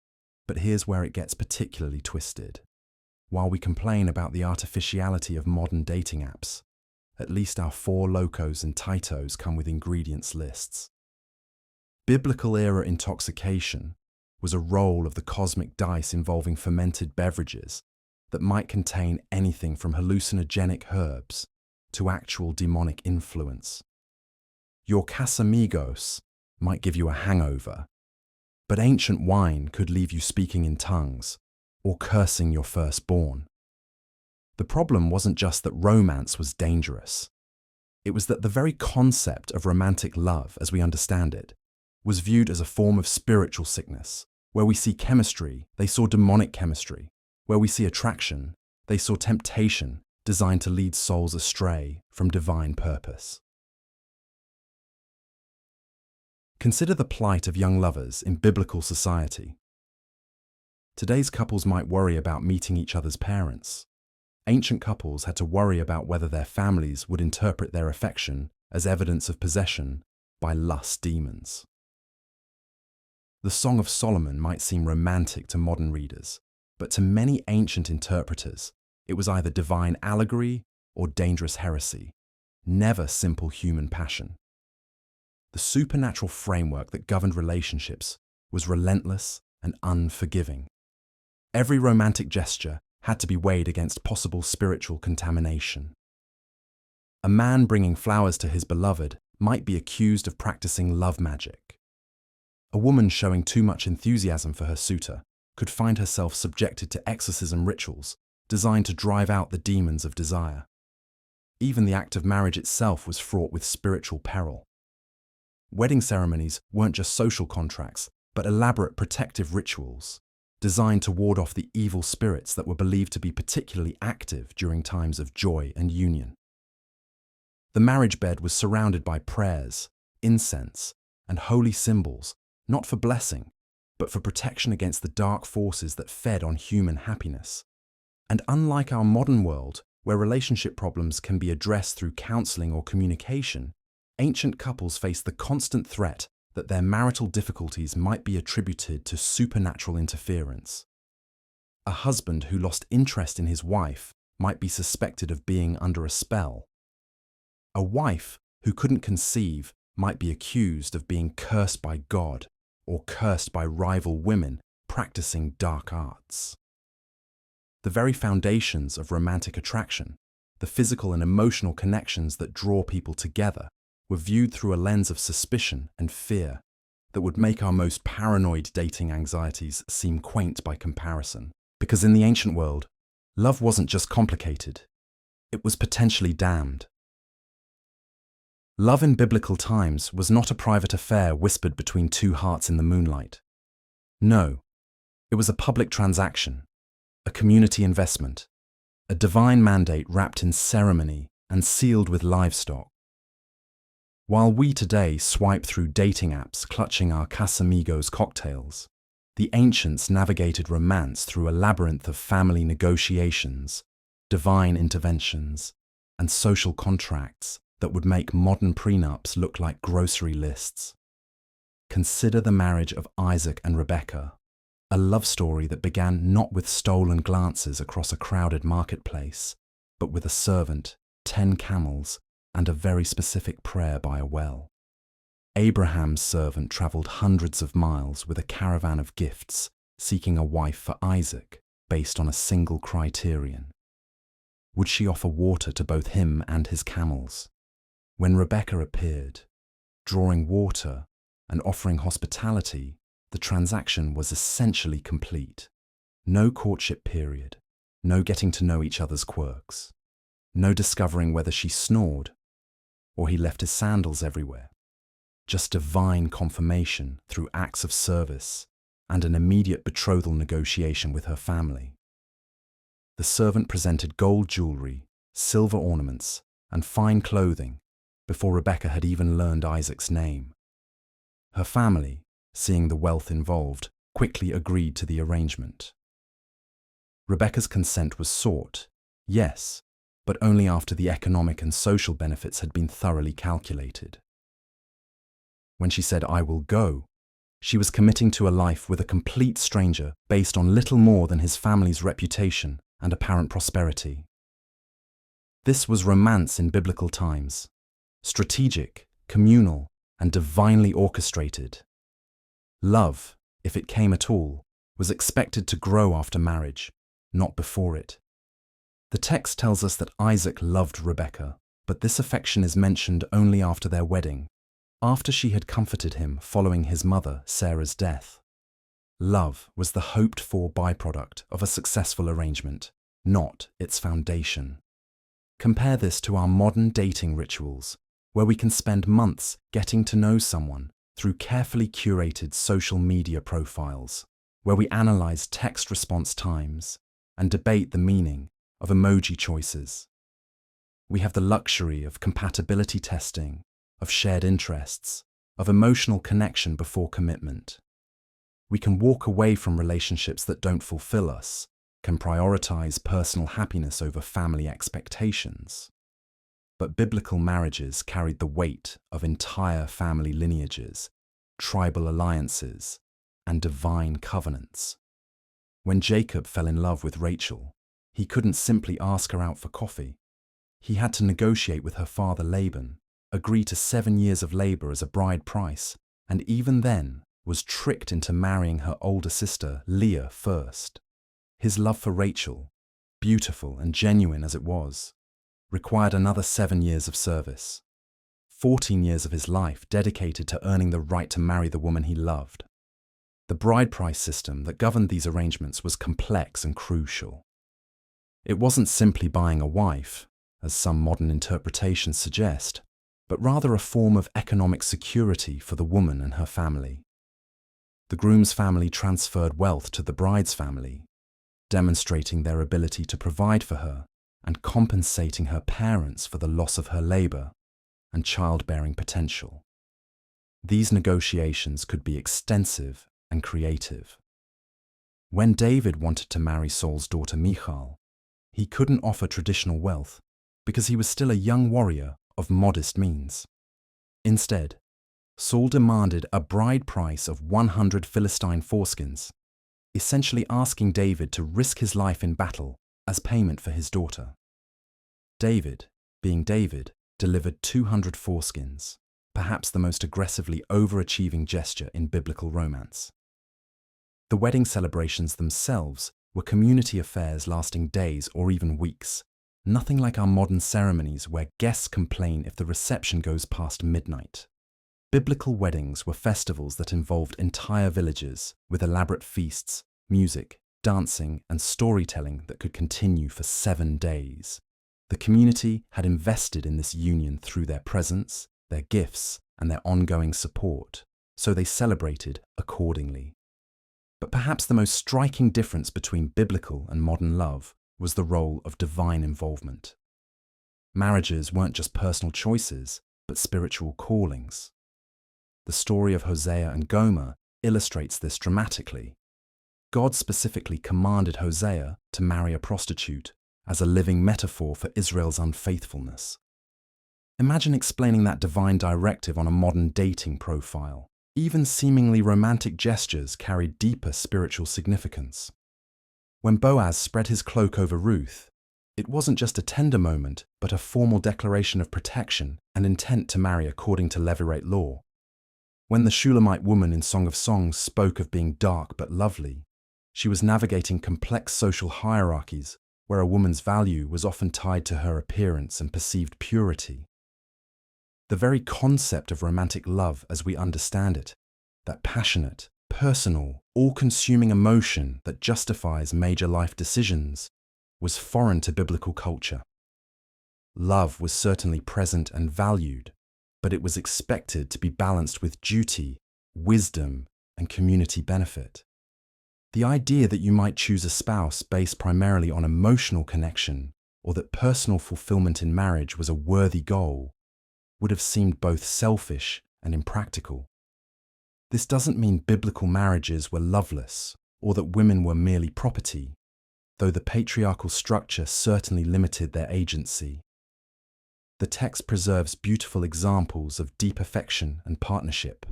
But here's where it gets particularly twisted. While we complain about the artificiality of modern dating apps, at least our Four Locos and Titos come with ingredients lists. Biblical era intoxication was a roll of the cosmic dice involving fermented beverages that might contain anything from hallucinogenic herbs to actual demonic influence. Your Casamigos might give you a hangover, but ancient wine could leave you speaking in tongues or cursing your firstborn. The problem wasn't just that romance was dangerous. It was that the very concept of romantic love, as we understand it, was viewed as a form of spiritual sickness. Where we see chemistry, they saw demonic chemistry. Where we see attraction, they saw temptation designed to lead souls astray from divine purpose. Consider the plight of young lovers in biblical society. Today's couples might worry about meeting each other's parents. Ancient couples had to worry about whether their families would interpret their affection as evidence of possession by lust demons. The Song of Solomon might seem romantic to modern readers, but to many ancient interpreters, it was either divine allegory or dangerous heresy, never simple human passion. The supernatural framework that governed relationships was relentless and unforgiving. Every romantic gesture had to be weighed against possible spiritual contamination. A man bringing flowers to his beloved might be accused of practicing love magic. A woman showing too much enthusiasm for her suitor could find herself subjected to exorcism rituals designed to drive out the demons of desire. Even the act of marriage itself was fraught with spiritual peril. Wedding ceremonies weren't just social contracts, but elaborate protective rituals designed to ward off the evil spirits that were believed to be particularly active during times of joy and union. The marriage bed was surrounded by prayers, incense, and holy symbols, not for blessing, but for protection against the dark forces that fed on human happiness. And unlike our modern world, where relationship problems can be addressed through counseling or communication, ancient couples faced the constant threat that their marital difficulties might be attributed to supernatural interference. A husband who lost interest in his wife might be suspected of being under a spell. A wife who couldn't conceive might be accused of being cursed by God or cursed by rival women practicing dark arts. The very foundations of romantic attraction, the physical and emotional connections that draw people together, were viewed through a lens of suspicion and fear that would make our most paranoid dating anxieties seem quaint by comparison. Because in the ancient world, love wasn't just complicated, it was potentially damned. Love in biblical times was not a private affair whispered between two hearts in the moonlight. No, it was a public transaction, a community investment, a divine mandate wrapped in ceremony and sealed with livestock. While we today swipe through dating apps clutching our Casamigos cocktails, the ancients navigated romance through a labyrinth of family negotiations, divine interventions, and social contracts that would make modern prenups look like grocery lists. Consider the marriage of Isaac and Rebekah, a love story that began not with stolen glances across a crowded marketplace, but with a servant, 10 camels, and a very specific prayer by a well. Abraham's servant travelled hundreds of miles with a caravan of gifts, seeking a wife for Isaac based on a single criterion. Would she offer water to both him and his camels? When Rebekah appeared, drawing water and offering hospitality, the transaction was essentially complete. No courtship period, no getting to know each other's quirks, no discovering whether she snored or he left his sandals everywhere. Just divine confirmation through acts of service and an immediate betrothal negotiation with her family. The servant presented gold jewelry, silver ornaments, and fine clothing before Rebekah had even learned Isaac's name. Her family, seeing the wealth involved, quickly agreed to the arrangement. Rebekah's consent was sought, yes, but only after the economic and social benefits had been thoroughly calculated. When she said, "I will go," she was committing to a life with a complete stranger based on little more than his family's reputation and apparent prosperity. This was romance in biblical times, strategic, communal, and divinely orchestrated. Love, if it came at all, was expected to grow after marriage, not before it. The text tells us that Isaac loved Rebekah, but this affection is mentioned only after their wedding, after she had comforted him following his mother Sarah's death. Love was the hoped-for byproduct of a successful arrangement, not its foundation. Compare this to our modern dating rituals, where we can spend months getting to know someone through carefully curated social media profiles, where we analyze text response times and debate the meaning of emoji choices. We have the luxury of compatibility testing, of shared interests, of emotional connection before commitment. We can walk away from relationships that don't fulfill us, can prioritize personal happiness over family expectations. But biblical marriages carried the weight of entire family lineages, tribal alliances, and divine covenants. When Jacob fell in love with Rachel, he couldn't simply ask her out for coffee. He had to negotiate with her father Laban, agree to 7 years of labor as a bride price, and even then was tricked into marrying her older sister Leah first. His love for Rachel, beautiful and genuine as it was, required another 7 years of service, 14 years of his life dedicated to earning the right to marry the woman he loved. The bride price system that governed these arrangements was complex and crucial. It wasn't simply buying a wife, as some modern interpretations suggest, but rather a form of economic security for the woman and her family. The groom's family transferred wealth to the bride's family, demonstrating their ability to provide for her and compensating her parents for the loss of her labor and childbearing potential. These negotiations could be extensive and creative. When David wanted to marry Saul's daughter Michal, he couldn't offer traditional wealth because he was still a young warrior of modest means. Instead, Saul demanded a bride price of 100 Philistine foreskins, essentially asking David to risk his life in battle as payment for his daughter. David, being David, delivered 200 foreskins, perhaps the most aggressively overachieving gesture in biblical romance. The wedding celebrations themselves were community affairs lasting days or even weeks, nothing like our modern ceremonies where guests complain if the reception goes past midnight. Biblical weddings were festivals that involved entire villages with elaborate feasts, music, dancing, and storytelling that could continue for 7 days. The community had invested in this union through their presence, their gifts, and their ongoing support, so they celebrated accordingly. But perhaps the most striking difference between biblical and modern love was the role of divine involvement. Marriages weren't just personal choices, but spiritual callings. The story of Hosea and Gomer illustrates this dramatically. God specifically commanded Hosea to marry a prostitute as a living metaphor for Israel's unfaithfulness. Imagine explaining that divine directive on a modern dating profile. Even seemingly romantic gestures carried deeper spiritual significance. When Boaz spread his cloak over Ruth, it wasn't just a tender moment, but a formal declaration of protection and intent to marry according to Levirate law. When the Shulamite woman in Song of Songs spoke of being dark but lovely, she was navigating complex social hierarchies where a woman's value was often tied to her appearance and perceived purity. The very concept of romantic love as we understand it, that passionate, personal, all-consuming emotion that justifies major life decisions, was foreign to biblical culture. Love was certainly present and valued, but it was expected to be balanced with duty, wisdom, and community benefit. The idea that you might choose a spouse based primarily on emotional connection or that personal fulfillment in marriage was a worthy goal, would have seemed both selfish and impractical. This doesn't mean biblical marriages were loveless or that women were merely property, though the patriarchal structure certainly limited their agency. The text preserves beautiful examples of deep affection and partnership.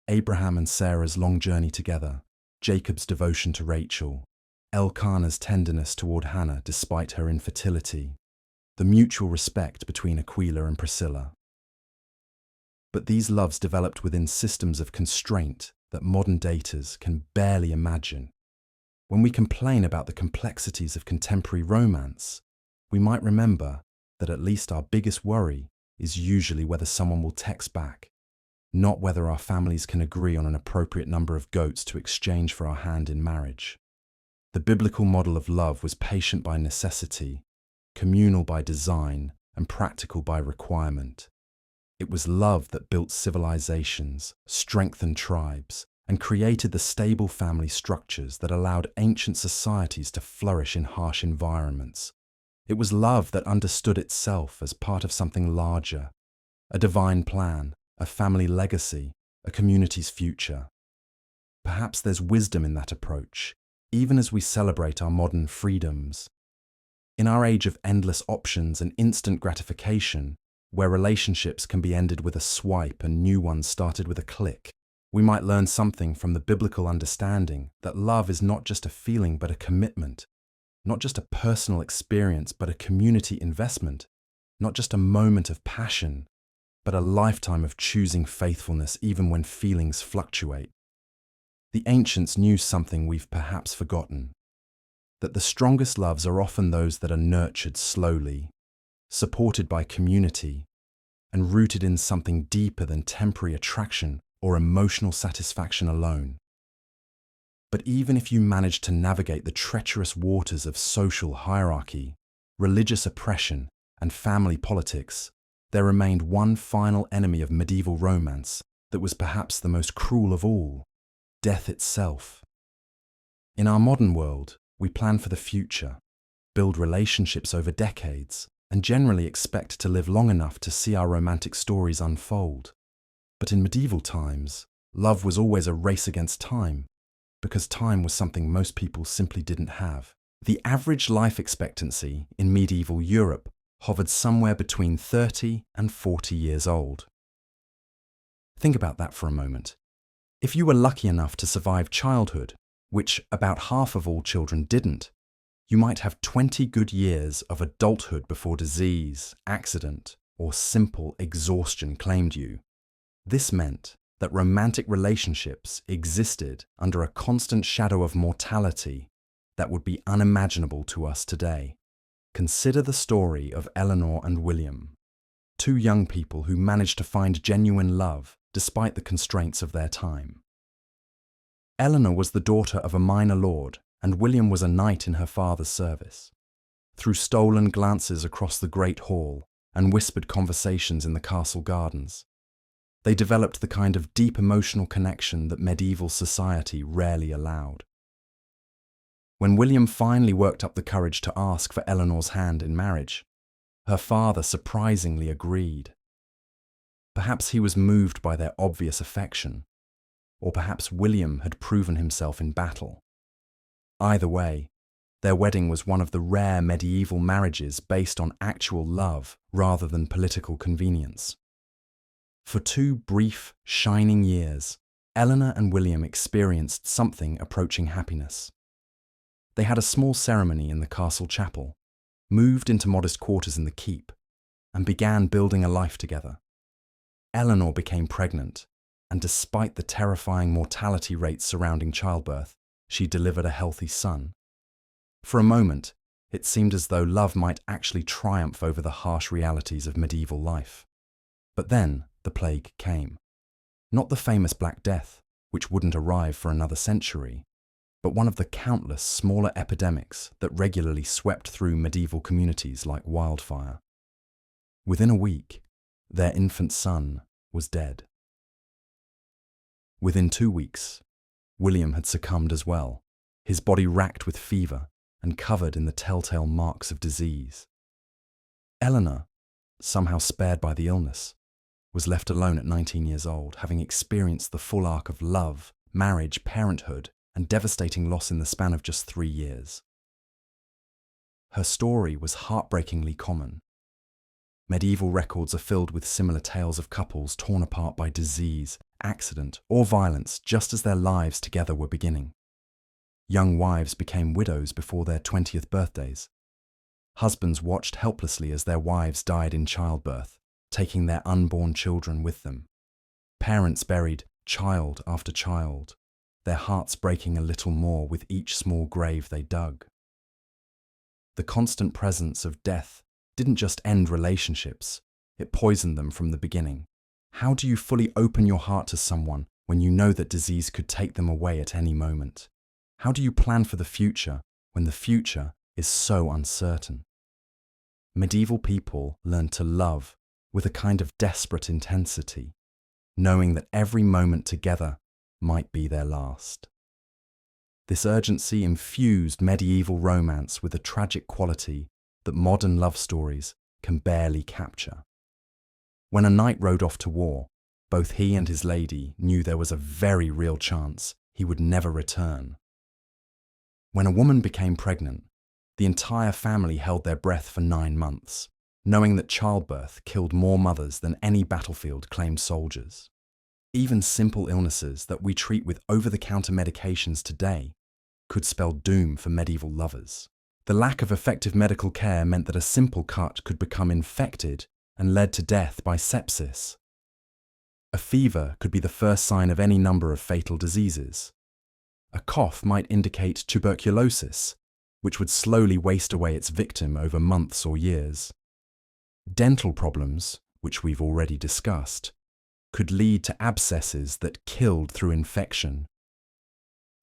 Abraham and Sarah's long journey together, Jacob's devotion to Rachel, Elkanah's tenderness toward Hannah despite her infertility, the mutual respect between Aquila and Priscilla. But these loves developed within systems of constraint that modern daters can barely imagine. When we complain about the complexities of contemporary romance, we might remember that at least our biggest worry is usually whether someone will text back, not whether our families can agree on an appropriate number of goats to exchange for our hand in marriage. The biblical model of love was patient by necessity, communal by design, and practical by requirement. It was love that built civilizations, strengthened tribes, and created the stable family structures that allowed ancient societies to flourish in harsh environments. It was love that understood itself as part of something larger, a divine plan, a family legacy, a community's future. Perhaps there's wisdom in that approach, even as we celebrate our modern freedoms. In our age of endless options and instant gratification, where relationships can be ended with a swipe and new ones started with a click, we might learn something from the biblical understanding that love is not just a feeling but a commitment, not just a personal experience but a community investment, not just a moment of passion, but a lifetime of choosing faithfulness even when feelings fluctuate. The ancients knew something we've perhaps forgotten, that the strongest loves are often those that are nurtured slowly, supported by community, and rooted in something deeper than temporary attraction or emotional satisfaction alone. But even if you manage to navigate the treacherous waters of social hierarchy, religious oppression, and family politics, there remained one final enemy of medieval romance that was perhaps the most cruel of all: death itself. In our modern world, we plan for the future, build relationships over decades, and generally expect to live long enough to see our romantic stories unfold. But in medieval times, love was always a race against time, because time was something most people simply didn't have. The average life expectancy in medieval Europe hovered somewhere between 30 and 40 years old. Think about that for a moment. If you were lucky enough to survive childhood, which about half of all children didn't, you might have 20 good years of adulthood before disease, accident, or simple exhaustion claimed you. This meant that romantic relationships existed under a constant shadow of mortality that would be unimaginable to us today. Consider the story of Eleanor and William, two young people who managed to find genuine love despite the constraints of their time. Eleanor was the daughter of a minor lord, and William was a knight in her father's service. Through stolen glances across the great hall and whispered conversations in the castle gardens, they developed the kind of deep emotional connection that medieval society rarely allowed. When William finally worked up the courage to ask for Eleanor's hand in marriage, her father surprisingly agreed. Perhaps he was moved by their obvious affection, or perhaps William had proven himself in battle. Either way, their wedding was one of the rare medieval marriages based on actual love rather than political convenience. For 2 brief, shining years, Eleanor and William experienced something approaching happiness. They had a small ceremony in the castle chapel, moved into modest quarters in the keep, and began building a life together. Eleanor became pregnant, and despite the terrifying mortality rates surrounding childbirth, she delivered a healthy son. For a moment, it seemed as though love might actually triumph over the harsh realities of medieval life. But then the plague came. Not the famous Black Death, which wouldn't arrive for another century, but one of the countless smaller epidemics that regularly swept through medieval communities like wildfire. Within a week, their infant son was dead. Within 2 weeks, William had succumbed as well, his body racked with fever and covered in the telltale marks of disease. Eleanor, somehow spared by the illness, was left alone at 19 years old, having experienced the full arc of love, marriage, parenthood, and devastating loss in the span of just 3 years. Her story was heartbreakingly common. Medieval records are filled with similar tales of couples torn apart by disease, accident, or violence just as their lives together were beginning. Young wives became widows before their 20th birthdays. Husbands watched helplessly as their wives died in childbirth, taking their unborn children with them. Parents buried child after child, their hearts breaking a little more with each small grave they dug. The constant presence of death didn't just end relationships, it poisoned them from the beginning. How do you fully open your heart to someone when you know that disease could take them away at any moment? How do you plan for the future when the future is so uncertain? Medieval people learned to love with a kind of desperate intensity, knowing that every moment together might be their last. This urgency infused medieval romance with a tragic quality that modern love stories can barely capture. When a knight rode off to war, both he and his lady knew there was a very real chance he would never return. When a woman became pregnant, the entire family held their breath for 9 months, knowing that childbirth killed more mothers than any battlefield claimed soldiers. Even simple illnesses that we treat with over-the-counter medications today could spell doom for medieval lovers. The lack of effective medical care meant that a simple cut could become infected and led to death by sepsis. A fever could be the first sign of any number of fatal diseases. A cough might indicate tuberculosis, which would slowly waste away its victim over months or years. Dental problems, which we've already discussed, could lead to abscesses that killed through infection.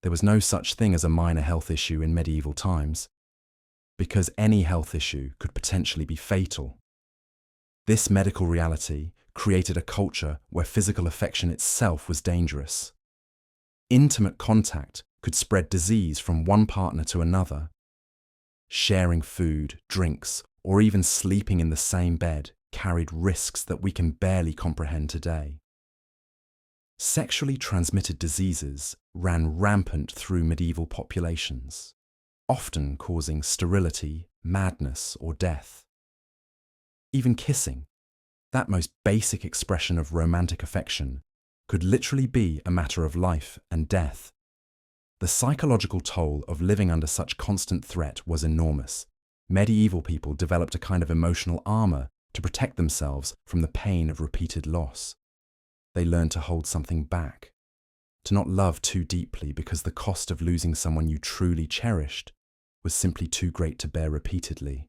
There was no such thing as a minor health issue in medieval times, because any health issue could potentially be fatal. This medical reality created a culture where physical affection itself was dangerous. Intimate contact could spread disease from one partner to another. Sharing food, drinks, or even sleeping in the same bed carried risks that we can barely comprehend today. Sexually transmitted diseases ran rampant through medieval populations, often causing sterility, madness, or death. Even kissing, that most basic expression of romantic affection, could literally be a matter of life and death. The psychological toll of living under such constant threat was enormous. Medieval people developed a kind of emotional armor to protect themselves from the pain of repeated loss. They learned to hold something back, to not love too deeply because the cost of losing someone you truly cherished was simply too great to bear repeatedly.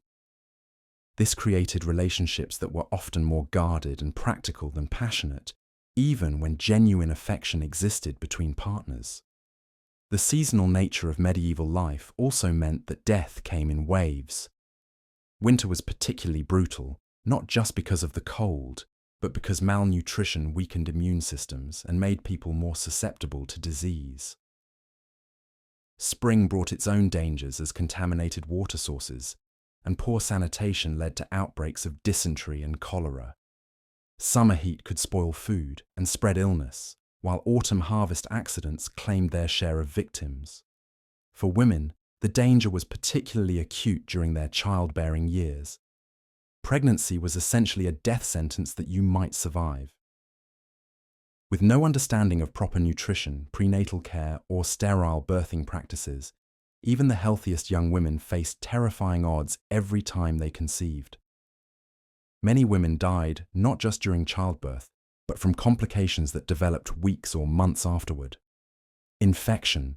This created relationships that were often more guarded and practical than passionate, even when genuine affection existed between partners. The seasonal nature of medieval life also meant that death came in waves. Winter was particularly brutal, not just because of the cold, but because malnutrition weakened immune systems and made people more susceptible to disease. Spring brought its own dangers as contaminated water sources, and poor sanitation led to outbreaks of dysentery and cholera. Summer heat could spoil food and spread illness, while autumn harvest accidents claimed their share of victims. For women, the danger was particularly acute during their childbearing years. Pregnancy was essentially a death sentence that you might survive. With no understanding of proper nutrition, prenatal care, or sterile birthing practices, even the healthiest young women faced terrifying odds every time they conceived. Many women died not just during childbirth, but from complications that developed weeks or months afterward. Infection,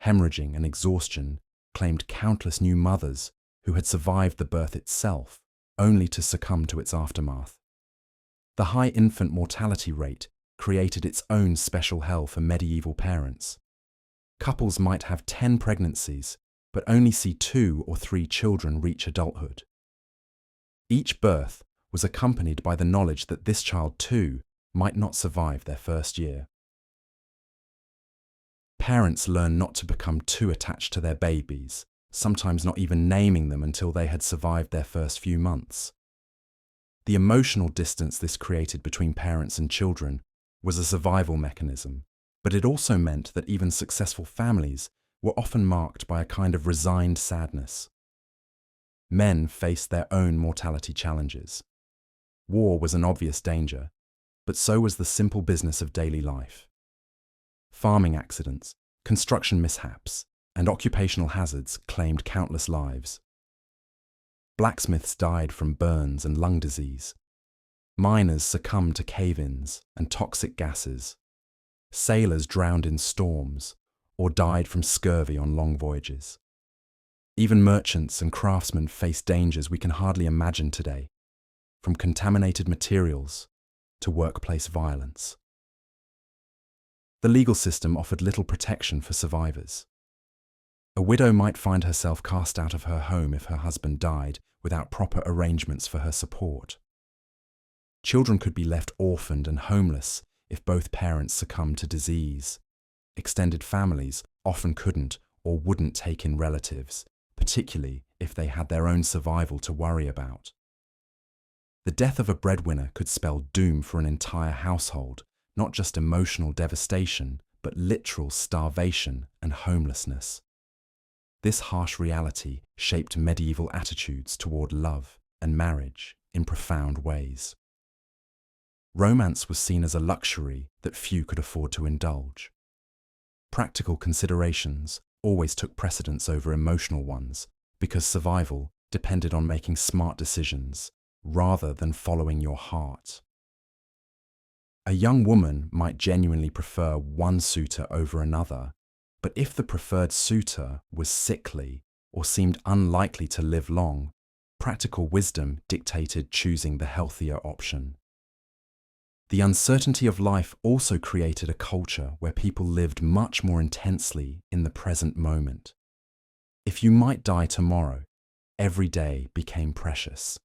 hemorrhaging, and exhaustion claimed countless new mothers who had survived the birth itself, only to succumb to its aftermath. The high infant mortality rate created its own special hell for medieval parents. Couples might have 10 pregnancies, but only see 2 or 3 children reach adulthood. Each birth was accompanied by the knowledge that this child too might not survive their first year. Parents learned not to become too attached to their babies, sometimes not even naming them until they had survived their first few months. The emotional distance this created between parents and children was a survival mechanism, but it also meant that even successful families were often marked by a kind of resigned sadness. Men faced their own mortality challenges. War was an obvious danger, but so was the simple business of daily life. Farming accidents, construction mishaps, and occupational hazards claimed countless lives. Blacksmiths died from burns and lung disease. Miners succumbed to cave-ins and toxic gases. Sailors drowned in storms or died from scurvy on long voyages. Even merchants and craftsmen faced dangers we can hardly imagine today, from contaminated materials to workplace violence. The legal system offered little protection for survivors. A widow might find herself cast out of her home if her husband died without proper arrangements for her support. Children could be left orphaned and homeless if both parents succumbed to disease. Extended families often couldn't or wouldn't take in relatives, particularly if they had their own survival to worry about. The death of a breadwinner could spell doom for an entire household, not just emotional devastation, but literal starvation and homelessness. This harsh reality shaped medieval attitudes toward love and marriage in profound ways. Romance was seen as a luxury that few could afford to indulge. Practical considerations always took precedence over emotional ones because survival depended on making smart decisions rather than following your heart. A young woman might genuinely prefer one suitor over another, but if the preferred suitor was sickly or seemed unlikely to live long, practical wisdom dictated choosing the healthier option. The uncertainty of life also created a culture where people lived much more intensely in the present moment. If you might die tomorrow, every day became precious.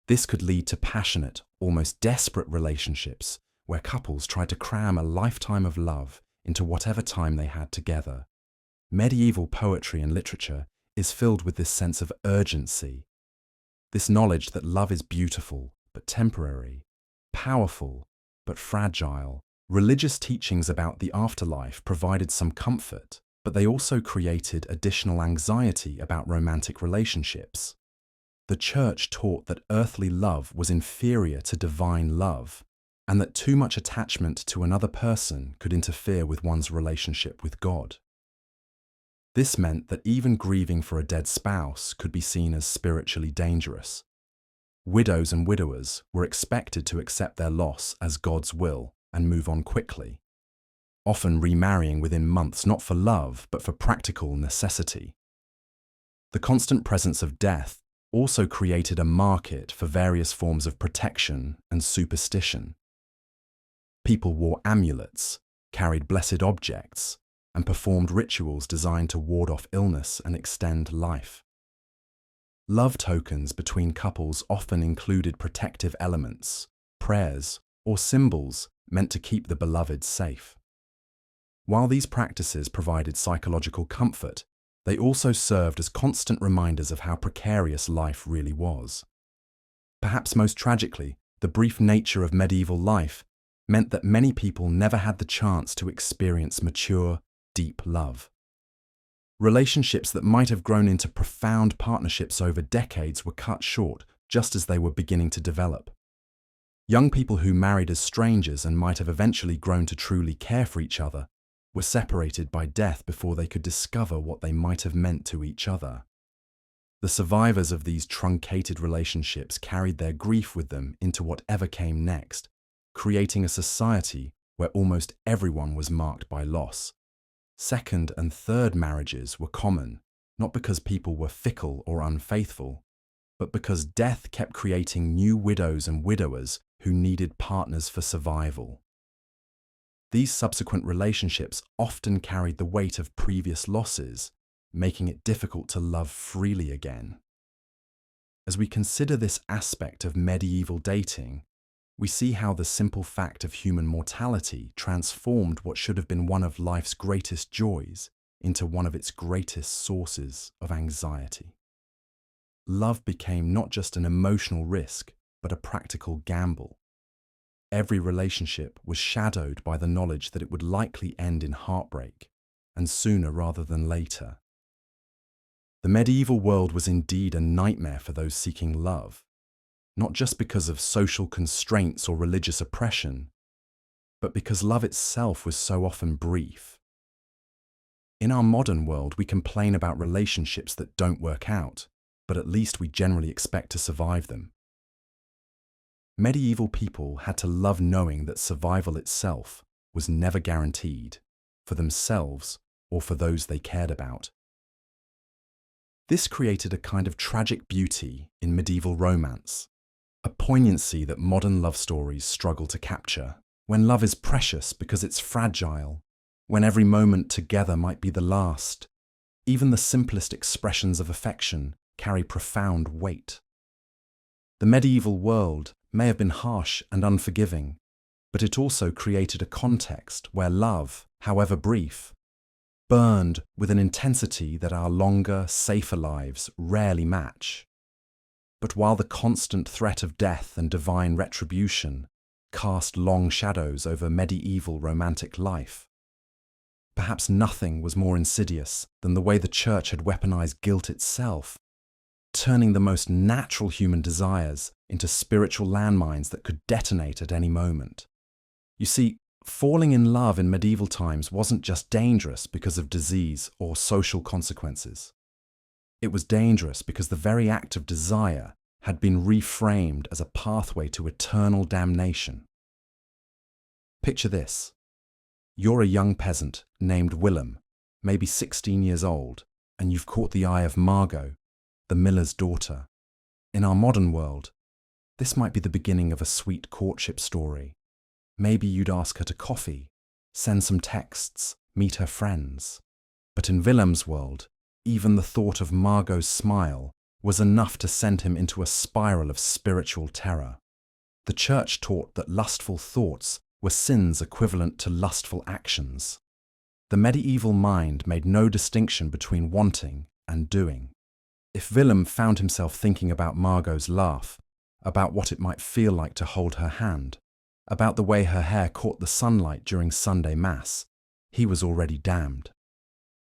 This could lead to passionate, almost desperate relationships where couples tried to cram a lifetime of love into whatever time they had together. Medieval poetry and literature is filled with this sense of urgency, this knowledge that love is beautiful but temporary, powerful but fragile. Religious teachings about the afterlife provided some comfort, but they also created additional anxiety about romantic relationships. The Church taught that earthly love was inferior to divine love, and that too much attachment to another person could interfere with one's relationship with God. This meant that even grieving for a dead spouse could be seen as spiritually dangerous. Widows and widowers were expected to accept their loss as God's will and move on quickly, often remarrying within months not for love but for practical necessity. The constant presence of death also created a market for various forms of protection and superstition. People wore amulets, carried blessed objects, and performed rituals designed to ward off illness and extend life. Love tokens between couples often included protective elements, prayers, or symbols meant to keep the beloved safe. While these practices provided psychological comfort, they also served as constant reminders of how precarious life really was. Perhaps most tragically, the brief nature of medieval life meant that many people never had the chance to experience mature, deep love. Relationships that might have grown into profound partnerships over decades were cut short just as they were beginning to develop. Young people who married as strangers and might have eventually grown to truly care for each other were separated by death before they could discover what they might have meant to each other. The survivors of these truncated relationships carried their grief with them into whatever came next, creating a society where almost everyone was marked by loss. Second and third marriages were common, not because people were fickle or unfaithful, but because death kept creating new widows and widowers who needed partners for survival. These subsequent relationships often carried the weight of previous losses, making it difficult to love freely again. As we consider this aspect of medieval dating, we see how the simple fact of human mortality transformed what should have been one of life's greatest joys into one of its greatest sources of anxiety. Love became not just an emotional risk, but a practical gamble. Every relationship was shadowed by the knowledge that it would likely end in heartbreak, and sooner rather than later. The medieval world was indeed a nightmare for those seeking love, not just because of social constraints or religious oppression, but because love itself was so often brief. In our modern world, we complain about relationships that don't work out, but at least we generally expect to survive them. Medieval people had to love knowing that survival itself was never guaranteed, for themselves or for those they cared about. This created a kind of tragic beauty in medieval romance, a poignancy that modern love stories struggle to capture, when love is precious because it's fragile, when every moment together might be the last. Even the simplest expressions of affection carry profound weight. The medieval world may have been harsh and unforgiving, but it also created a context where love, however brief, burned with an intensity that our longer, safer lives rarely match. But while the constant threat of death and divine retribution cast long shadows over medieval romantic life, perhaps nothing was more insidious than the way the church had weaponized guilt itself, turning the most natural human desires into spiritual landmines that could detonate at any moment. You see, falling in love in medieval times wasn't just dangerous because of disease or social consequences. It was dangerous because the very act of desire had been reframed as a pathway to eternal damnation. Picture this. You're a young peasant named Willem, maybe 16 years old, and you've caught the eye of Margot, the miller's daughter. In our modern world, this might be the beginning of a sweet courtship story. Maybe you'd ask her to coffee, send some texts, meet her friends. But in Willem's world, even the thought of Margot's smile was enough to send him into a spiral of spiritual terror. The church taught that lustful thoughts were sins equivalent to lustful actions. The medieval mind made no distinction between wanting and doing. If Willem found himself thinking about Margot's laugh, about what it might feel like to hold her hand, about the way her hair caught the sunlight during Sunday Mass, he was already damned.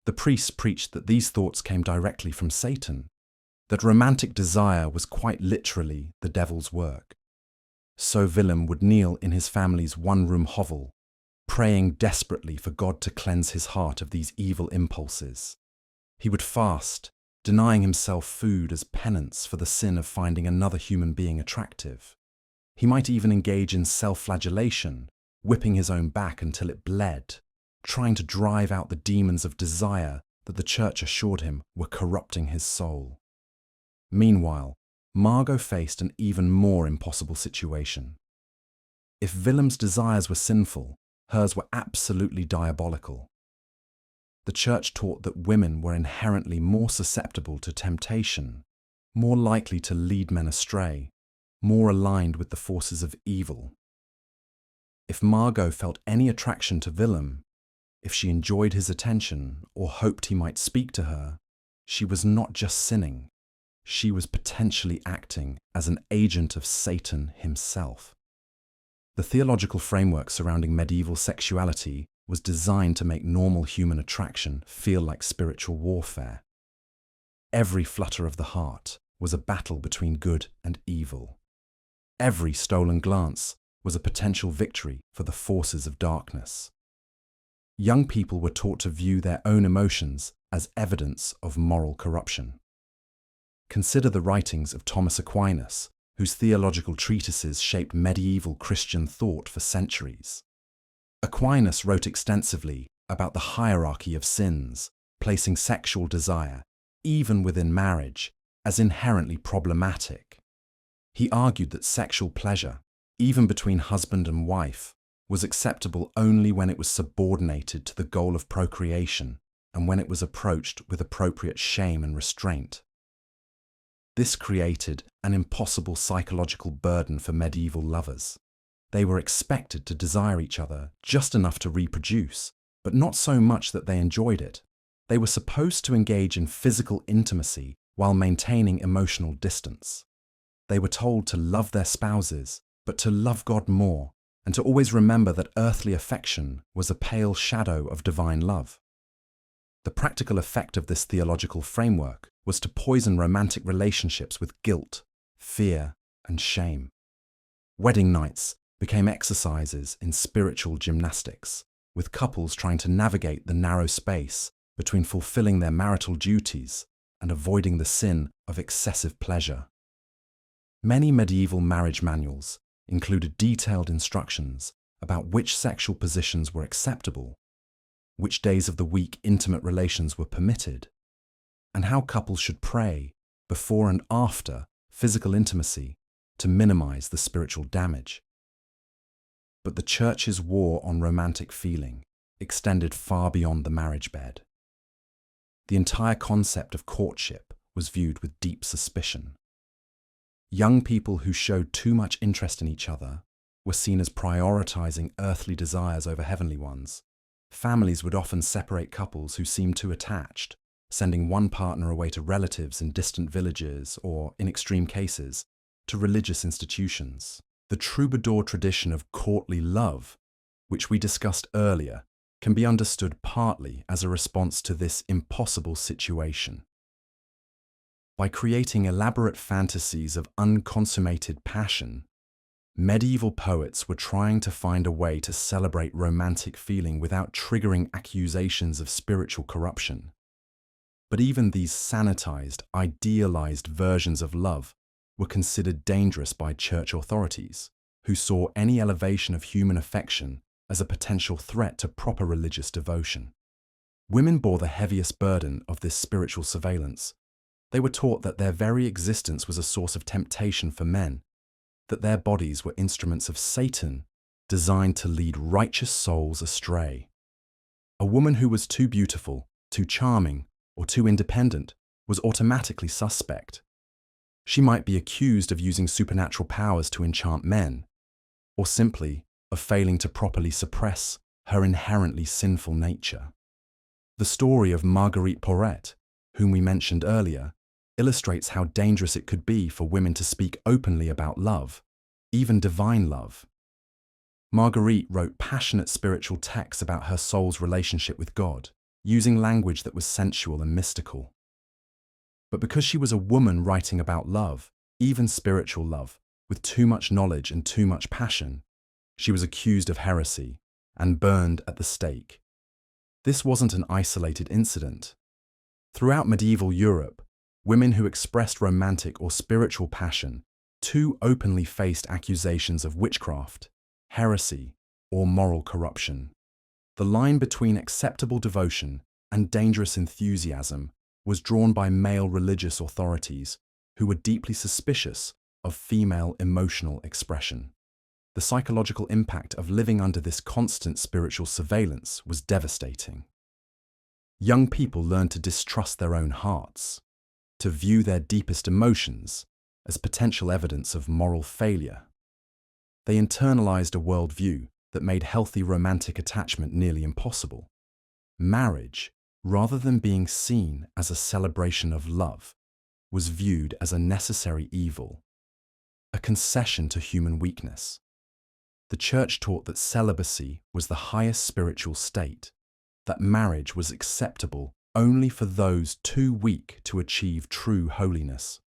The priests preached that these thoughts came directly from Satan, that romantic desire was quite literally the devil's work. So Willem would kneel in his family's one-room hovel, praying desperately for God to cleanse his heart of these evil impulses. He would fast, denying himself food as penance for the sin of finding another human being attractive. He might even engage in self-flagellation, whipping his own back until it bled, trying to drive out the demons of desire that the church assured him were corrupting his soul. Meanwhile, Margot faced an even more impossible situation. If Willem's desires were sinful, hers were absolutely diabolical. The church taught that women were inherently more susceptible to temptation, more likely to lead men astray, more aligned with the forces of evil. If Margot felt any attraction to Willem, if she enjoyed his attention or hoped he might speak to her, she was not just sinning, she was potentially acting as an agent of Satan himself. The theological framework surrounding medieval sexuality was designed to make normal human attraction feel like spiritual warfare. Every flutter of the heart was a battle between good and evil. Every stolen glance was a potential victory for the forces of darkness. Young people were taught to view their own emotions as evidence of moral corruption. Consider the writings of Thomas Aquinas, whose theological treatises shaped medieval Christian thought for centuries. Aquinas wrote extensively about the hierarchy of sins, placing sexual desire, even within marriage, as inherently problematic. He argued that sexual pleasure, even between husband and wife, was acceptable only when it was subordinated to the goal of procreation and when it was approached with appropriate shame and restraint. This created an impossible psychological burden for medieval lovers. They were expected to desire each other just enough to reproduce, but not so much that they enjoyed it. They were supposed to engage in physical intimacy while maintaining emotional distance. they were told to love their spouses, but to love God more, and to always remember that earthly affection was a pale shadow of divine love. The practical effect of this theological framework was to poison romantic relationships with guilt, fear, and shame. Wedding nights became exercises in spiritual gymnastics, with couples trying to navigate the narrow space between fulfilling their marital duties and avoiding the sin of excessive pleasure. Many medieval marriage manuals included detailed instructions about which sexual positions were acceptable, which days of the week intimate relations were permitted, and how couples should pray before and after physical intimacy to minimize the spiritual damage. But the Church's war on romantic feeling extended far beyond the marriage bed. The entire concept of courtship was viewed with deep suspicion. Young people who showed too much interest in each other were seen as prioritizing earthly desires over heavenly ones. Families would often separate couples who seemed too attached, sending one partner away to relatives in distant villages or, in extreme cases, to religious institutions. The troubadour tradition of courtly love, which we discussed earlier, can be understood partly as a response to this impossible situation. By creating elaborate fantasies of unconsummated passion, medieval poets were trying to find a way to celebrate romantic feeling without triggering accusations of spiritual corruption. But even these sanitized, idealized versions of love were considered dangerous by church authorities, who saw any elevation of human affection as a potential threat to proper religious devotion. Women bore the heaviest burden of this spiritual surveillance. They were taught that their very existence was a source of temptation for men, that their bodies were instruments of Satan designed to lead righteous souls astray. A woman who was too beautiful, too charming, or too independent was automatically suspect. She might be accused of using supernatural powers to enchant men, or simply of failing to properly suppress her inherently sinful nature. The story of Marguerite Porete, whom we mentioned earlier, illustrates how dangerous it could be for women to speak openly about love, even divine love. Marguerite wrote passionate spiritual texts about her soul's relationship with God, using language that was sensual and mystical. But because she was a woman writing about love, even spiritual love, with too much knowledge and too much passion, she was accused of heresy and burned at the stake. This wasn't an isolated incident. Throughout medieval Europe, women who expressed romantic or spiritual passion too openly faced accusations of witchcraft, heresy, or moral corruption. The line between acceptable devotion and dangerous enthusiasm was drawn by male religious authorities who were deeply suspicious of female emotional expression. The psychological impact of living under this constant spiritual surveillance was devastating. Young people learned to distrust their own hearts, to view their deepest emotions as potential evidence of moral failure. They internalized a worldview that made healthy romantic attachment nearly impossible. Marriage, rather than being seen as a celebration of love, was viewed as a necessary evil, a concession to human weakness. The Church taught that celibacy was the highest spiritual state, that marriage was acceptable only for those too weak to achieve true holiness.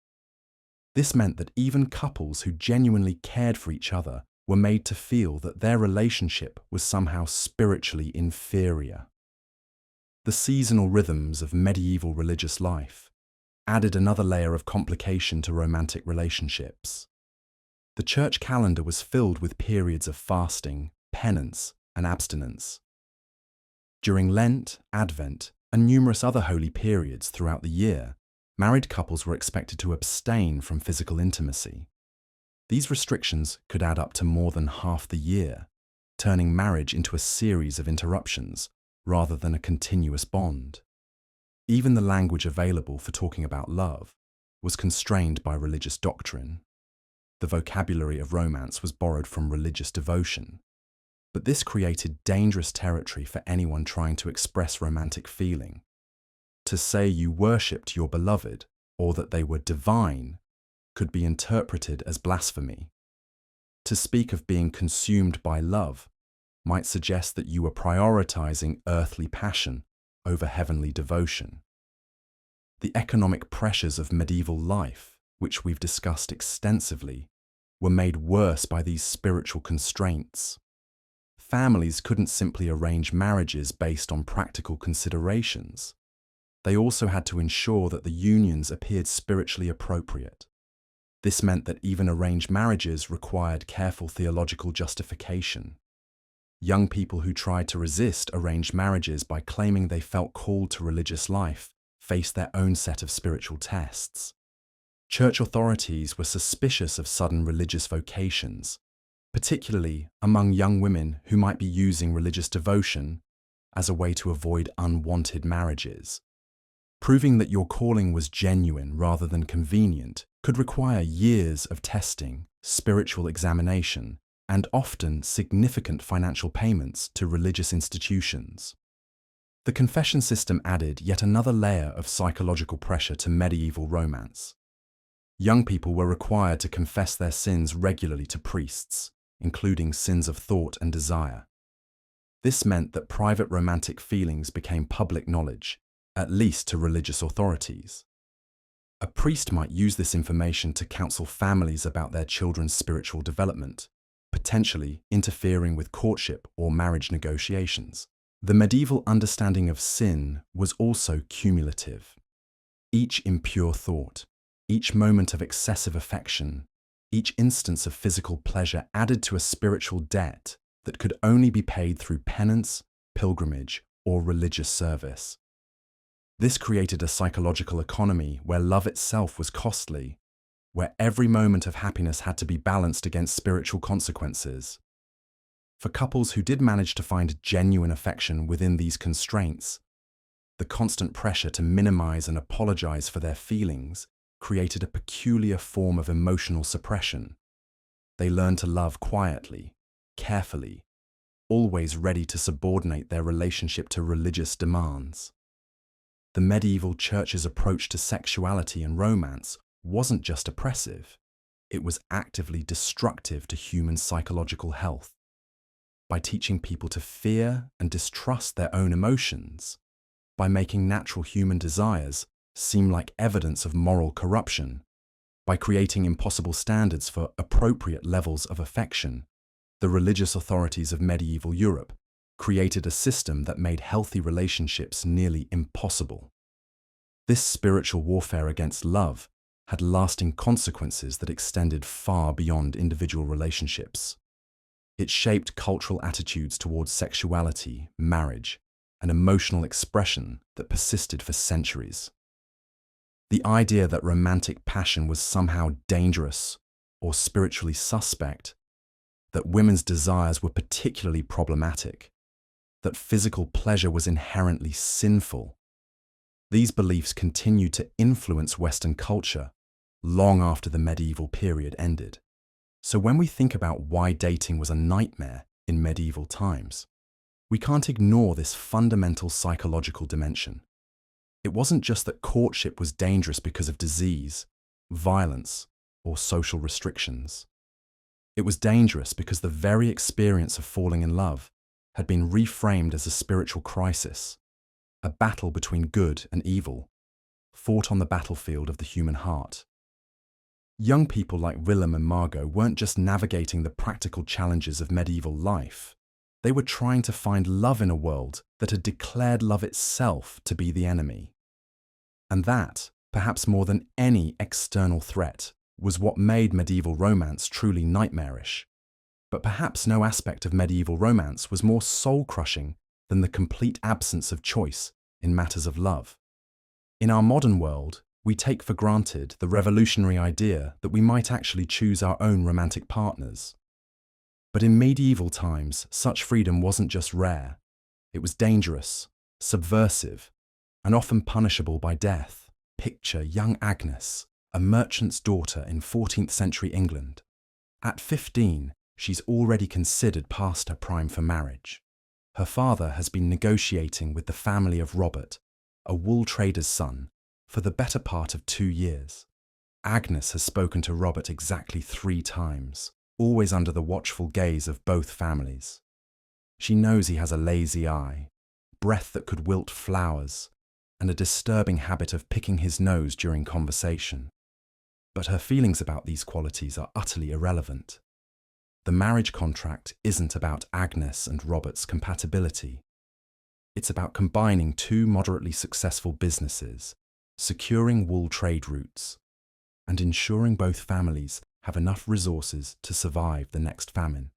This meant that even couples who genuinely cared for each other were made to feel that their relationship was somehow spiritually inferior. The seasonal rhythms of medieval religious life added another layer of complication to romantic relationships. The church calendar was filled with periods of fasting, penance, and abstinence. During Lent, Advent, and numerous other holy periods throughout the year, married couples were expected to abstain from physical intimacy. These restrictions could add up to more than half the year, turning marriage into a series of interruptions rather than a continuous bond. Even the language available for talking about love was constrained by religious doctrine. The vocabulary of romance was borrowed from religious devotion, but this created dangerous territory for anyone trying to express romantic feeling. To say you worshipped your beloved or that they were divine could be interpreted as blasphemy. To speak of being consumed by love might suggest that you were prioritizing earthly passion over heavenly devotion. The economic pressures of medieval life, which we've discussed extensively, were made worse by these spiritual constraints. Families couldn't simply arrange marriages based on practical considerations. They also had to ensure that the unions appeared spiritually appropriate. This meant that even arranged marriages required careful theological justification. Young people who tried to resist arranged marriages by claiming they felt called to religious life faced their own set of spiritual tests. Church authorities were suspicious of sudden religious vocations, particularly among young women who might be using religious devotion as a way to avoid unwanted marriages. Proving that your calling was genuine rather than convenient could require years of testing, spiritual examination, and often significant financial payments to religious institutions. The confession system added yet another layer of psychological pressure to medieval romance. Young people were required to confess their sins regularly to priests, including sins of thought and desire. This meant that private romantic feelings became public knowledge, at least to religious authorities. A priest might use this information to counsel families about their children's spiritual development, potentially interfering with courtship or marriage negotiations. The medieval understanding of sin was also cumulative. Each impure thought, each moment of excessive affection, each instance of physical pleasure added to a spiritual debt that could only be paid through penance, pilgrimage, or religious service. This created a psychological economy where love itself was costly, where every moment of happiness had to be balanced against spiritual consequences. For couples who did manage to find genuine affection within these constraints, the constant pressure to minimize and apologize for their feelings created a peculiar form of emotional suppression. They learned to love quietly, carefully, always ready to subordinate their relationship to religious demands. The medieval church's approach to sexuality and romance wasn't just oppressive, it was actively destructive to human psychological health. By teaching people to fear and distrust their own emotions, by making natural human desires seem like evidence of moral corruption, by creating impossible standards for appropriate levels of affection, the religious authorities of medieval Europe created a system that made healthy relationships nearly impossible. This spiritual warfare against love had lasting consequences that extended far beyond individual relationships. It shaped cultural attitudes towards sexuality, marriage, and emotional expression that persisted for centuries. The idea that romantic passion was somehow dangerous or spiritually suspect, that women's desires were particularly problematic, that physical pleasure was inherently sinful. These beliefs continued to influence Western culture long after the medieval period ended. So when we think about why dating was a nightmare in medieval times, we can't ignore this fundamental psychological dimension. It wasn't just that courtship was dangerous because of disease, violence, or social restrictions. It was dangerous because the very experience of falling in love had been reframed as a spiritual crisis, a battle between good and evil, fought on the battlefield of the human heart. Young people like Willem and Margot weren't just navigating the practical challenges of medieval life. They were trying to find love in a world that had declared love itself to be the enemy. And that, perhaps more than any external threat, was what made medieval romance truly nightmarish. But perhaps no aspect of medieval romance was more soul-crushing than the complete absence of choice in matters of love. In our modern world, we take for granted the revolutionary idea that we might actually choose our own romantic partners. But in medieval times, such freedom wasn't just rare. It was dangerous, subversive, and often punishable by death. Picture young Agnes, a merchant's daughter in 14th century England. At 15, she's already considered past her prime for marriage. Her father has been negotiating with the family of Robert, a wool trader's son, for the better part of 2 years. Agnes has spoken to Robert exactly 3 times, always under the watchful gaze of both families. She knows he has a lazy eye, breath that could wilt flowers, and a disturbing habit of picking his nose during conversation. But her feelings about these qualities are utterly irrelevant. The marriage contract isn't about Agnes and Robert's compatibility. It's about combining 2 moderately successful businesses, securing wool trade routes, and ensuring both families have enough resources to survive the next famine.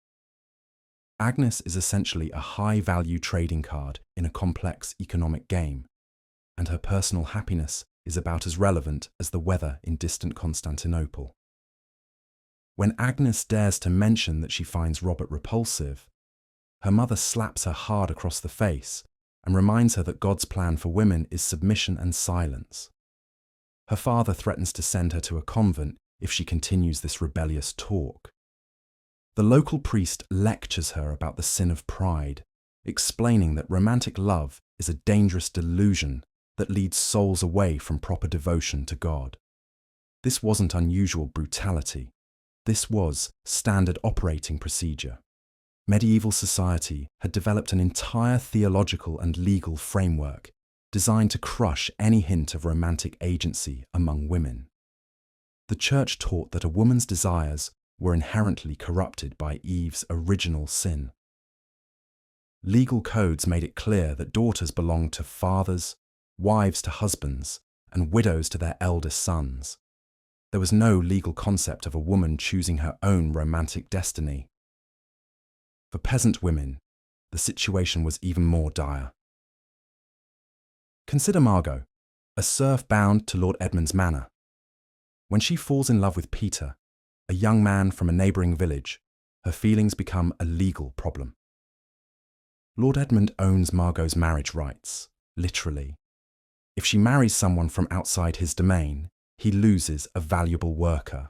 Agnes is essentially a high-value trading card in a complex economic game, and her personal happiness is about as relevant as the weather in distant Constantinople. When Agnes dares to mention that she finds Robert repulsive, her mother slaps her hard across the face and reminds her that God's plan for women is submission and silence. Her father threatens to send her to a convent if she continues this rebellious talk. The local priest lectures her about the sin of pride, explaining that romantic love is a dangerous delusion that leads souls away from proper devotion to God. This wasn't unusual brutality. This was standard operating procedure. Medieval society had developed an entire theological and legal framework designed to crush any hint of romantic agency among women. The church taught that a woman's desires were inherently corrupted by Eve's original sin. Legal codes made it clear that daughters belonged to fathers, wives to husbands, and widows to their eldest sons. There was no legal concept of a woman choosing her own romantic destiny. For peasant women, the situation was even more dire. Consider Margot, a serf bound to Lord Edmund's manor. When she falls in love with Peter, a young man from a neighbouring village, her feelings become a legal problem. Lord Edmund owns Margot's marriage rights, literally. If she marries someone from outside his domain, he loses a valuable worker.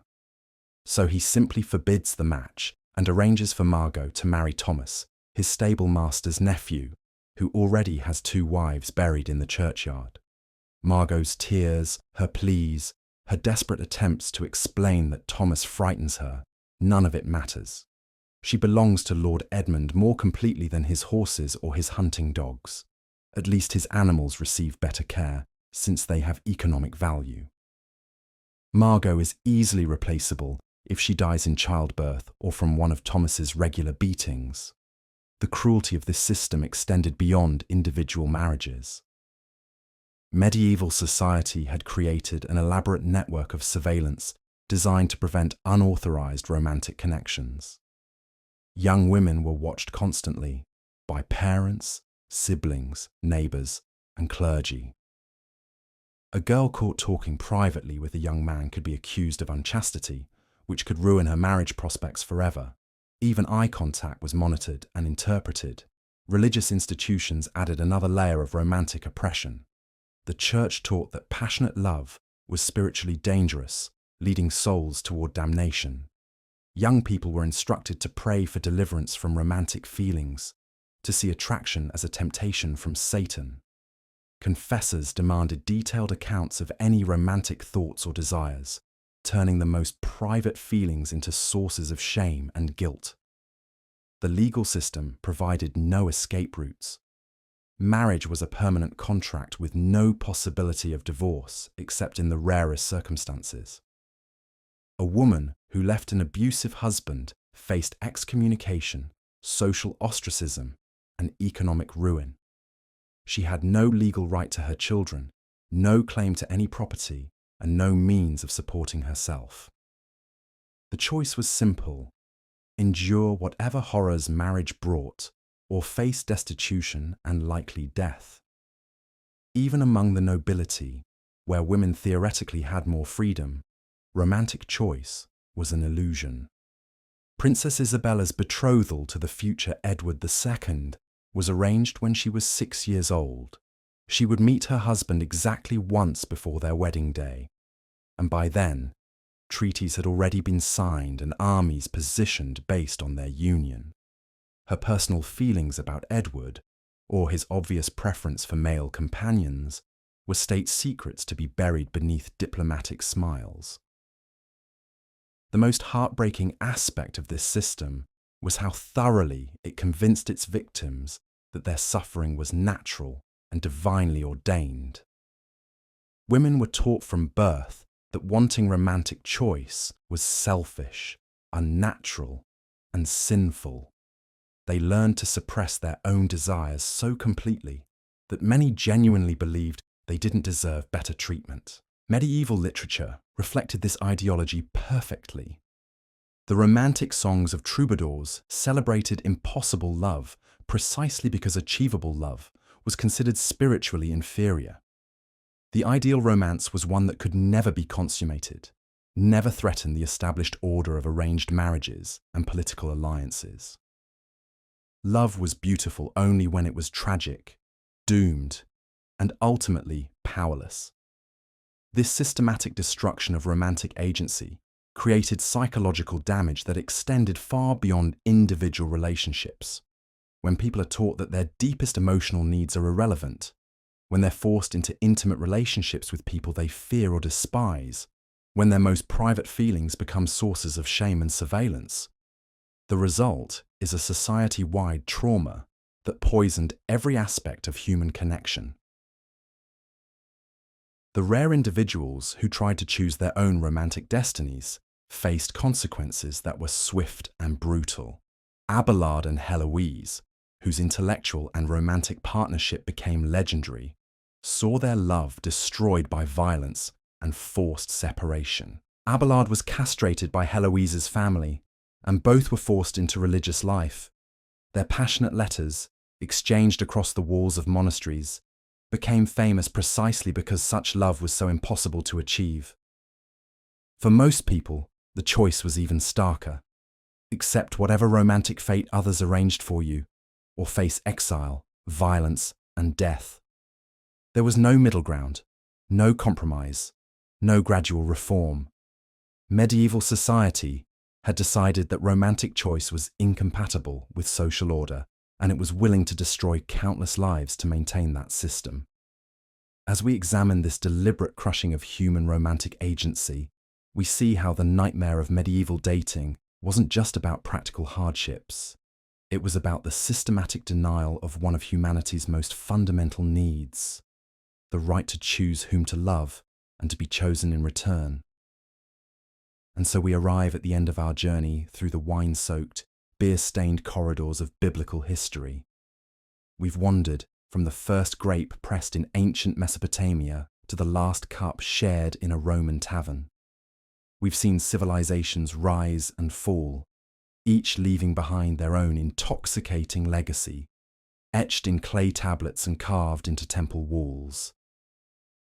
So he simply forbids the match and arranges for Margot to marry Thomas, his stable master's nephew, who already has 2 wives buried in the churchyard. Margot's tears, her pleas, her desperate attempts to explain that Thomas frightens her, none of it matters. She belongs to Lord Edmund more completely than his horses or his hunting dogs. At least his animals receive better care, since they have economic value. Margot is easily replaceable if she dies in childbirth or from one of Thomas's regular beatings. The cruelty of this system extended beyond individual marriages. Medieval society had created an elaborate network of surveillance designed to prevent unauthorized romantic connections. Young women were watched constantly by parents, siblings, neighbors, and clergy. A girl caught talking privately with a young man could be accused of unchastity, which could ruin her marriage prospects forever. Even eye contact was monitored and interpreted. Religious institutions added another layer of romantic oppression. The church taught that passionate love was spiritually dangerous, leading souls toward damnation. Young people were instructed to pray for deliverance from romantic feelings, to see attraction as a temptation from Satan. Confessors demanded detailed accounts of any romantic thoughts or desires, turning the most private feelings into sources of shame and guilt. The legal system provided no escape routes. Marriage was a permanent contract with no possibility of divorce except in the rarest circumstances. A woman who left an abusive husband faced excommunication, social ostracism, and economic ruin. She had no legal right to her children, no claim to any property, and no means of supporting herself. The choice was simple: endure whatever horrors marriage brought, or face destitution and likely death. Even among the nobility, where women theoretically had more freedom, romantic choice was an illusion. Princess Isabella's betrothal to the future Edward II was arranged when she was 6 years old. She would meet her husband exactly once before their wedding day, and by then, treaties had already been signed and armies positioned based on their union. Her personal feelings about Edward, or his obvious preference for male companions, were state secrets to be buried beneath diplomatic smiles. The most heartbreaking aspect of this system was how thoroughly it convinced its victims that their suffering was natural and divinely ordained. Women were taught from birth that wanting romantic choice was selfish, unnatural, and sinful. They learned to suppress their own desires so completely that many genuinely believed they didn't deserve better treatment. Medieval literature reflected this ideology perfectly. The romantic songs of troubadours celebrated impossible love precisely because achievable love was considered spiritually inferior. The ideal romance was one that could never be consummated, never threaten the established order of arranged marriages and political alliances. Love was beautiful only when it was tragic, doomed, and ultimately powerless. This systematic destruction of romantic agency created psychological damage that extended far beyond individual relationships. When people are taught that their deepest emotional needs are irrelevant, when they're forced into intimate relationships with people they fear or despise, when their most private feelings become sources of shame and surveillance, the result is a society-wide trauma that poisoned every aspect of human connection. The rare individuals who tried to choose their own romantic destinies faced consequences that were swift and brutal. Abelard and Heloise, whose intellectual and romantic partnership became legendary, saw their love destroyed by violence and forced separation. Abelard was castrated by Heloise's family, and both were forced into religious life. Their passionate letters, exchanged across the walls of monasteries, became famous precisely because such love was so impossible to achieve. For most people, the choice was even starker. Accept whatever romantic fate others arranged for you, or face exile, violence, and death. There was no middle ground, no compromise, no gradual reform. Medieval society had decided that romantic choice was incompatible with social order, and it was willing to destroy countless lives to maintain that system. As we examine this deliberate crushing of human romantic agency, we see how the nightmare of medieval dating wasn't just about practical hardships. It was about the systematic denial of one of humanity's most fundamental needs, the right to choose whom to love and to be chosen in return. And so we arrive at the end of our journey through the wine-soaked, beer-stained corridors of biblical history. We've wandered from the first grape pressed in ancient Mesopotamia to the last cup shared in a Roman tavern. We've seen civilizations rise and fall, each leaving behind their own intoxicating legacy, etched in clay tablets and carved into temple walls.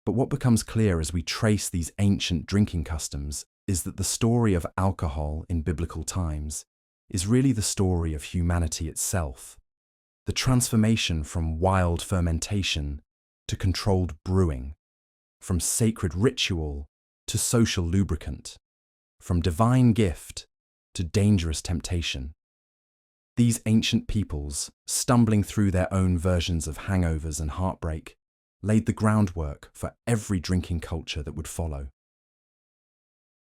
But what becomes clear as we trace these ancient drinking customs is that the story of alcohol in biblical times is really the story of humanity itself. The transformation from wild fermentation to controlled brewing, from sacred ritual to social lubricant, from divine gift to dangerous temptation. These ancient peoples, stumbling through their own versions of hangovers and heartbreak, laid the groundwork for every drinking culture that would follow.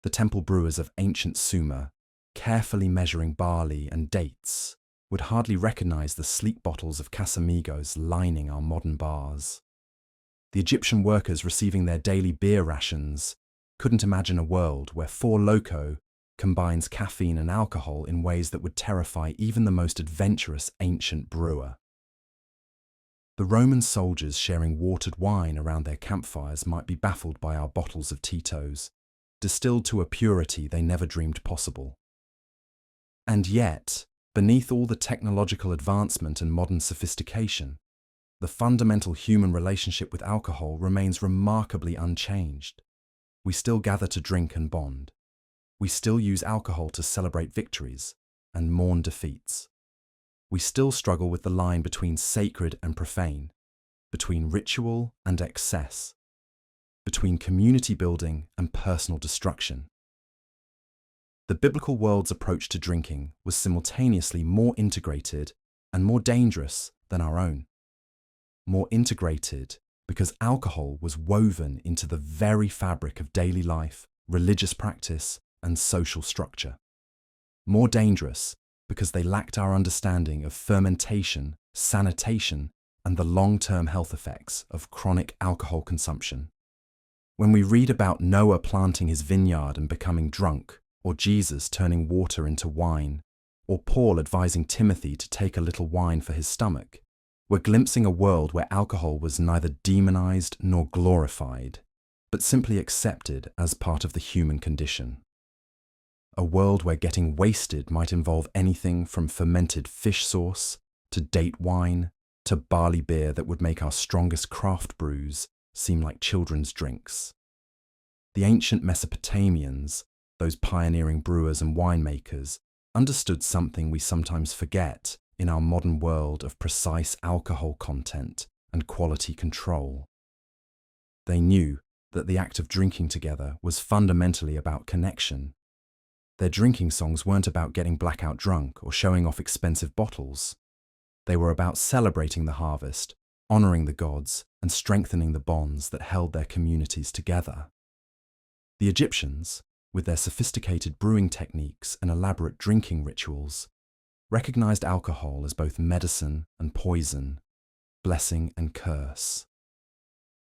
The temple brewers of ancient Sumer, carefully measuring barley and dates, would hardly recognize the sleek bottles of Casamigos lining our modern bars. The Egyptian workers receiving their daily beer rations couldn't imagine a world where Four Loko combines caffeine and alcohol in ways that would terrify even the most adventurous ancient brewer. The Roman soldiers sharing watered wine around their campfires might be baffled by our bottles of Tito's, distilled to a purity they never dreamed possible. And yet, beneath all the technological advancement and modern sophistication, the fundamental human relationship with alcohol remains remarkably unchanged. We still gather to drink and bond. We still use alcohol to celebrate victories and mourn defeats. We still struggle with the line between sacred and profane, between ritual and excess, between community building and personal destruction. The biblical world's approach to drinking was simultaneously more integrated and more dangerous than our own. More integrated because alcohol was woven into the very fabric of daily life, religious practice, and social structure. More dangerous because they lacked our understanding of fermentation, sanitation, and the long-term health effects of chronic alcohol consumption. When we read about Noah planting his vineyard and becoming drunk, or Jesus turning water into wine, or Paul advising Timothy to take a little wine for his stomach, we're glimpsing a world where alcohol was neither demonized nor glorified, but simply accepted as part of the human condition. A world where getting wasted might involve anything from fermented fish sauce to date wine to barley beer that would make our strongest craft brews seem like children's drinks. The ancient Mesopotamians, those pioneering brewers and winemakers, understood something we sometimes forget in our modern world of precise alcohol content and quality control. They knew that the act of drinking together was fundamentally about connection. Their drinking songs weren't about getting blackout drunk or showing off expensive bottles. They were about celebrating the harvest, honoring the gods, and strengthening the bonds that held their communities together. The Egyptians, with their sophisticated brewing techniques and elaborate drinking rituals, recognized alcohol as both medicine and poison, blessing and curse.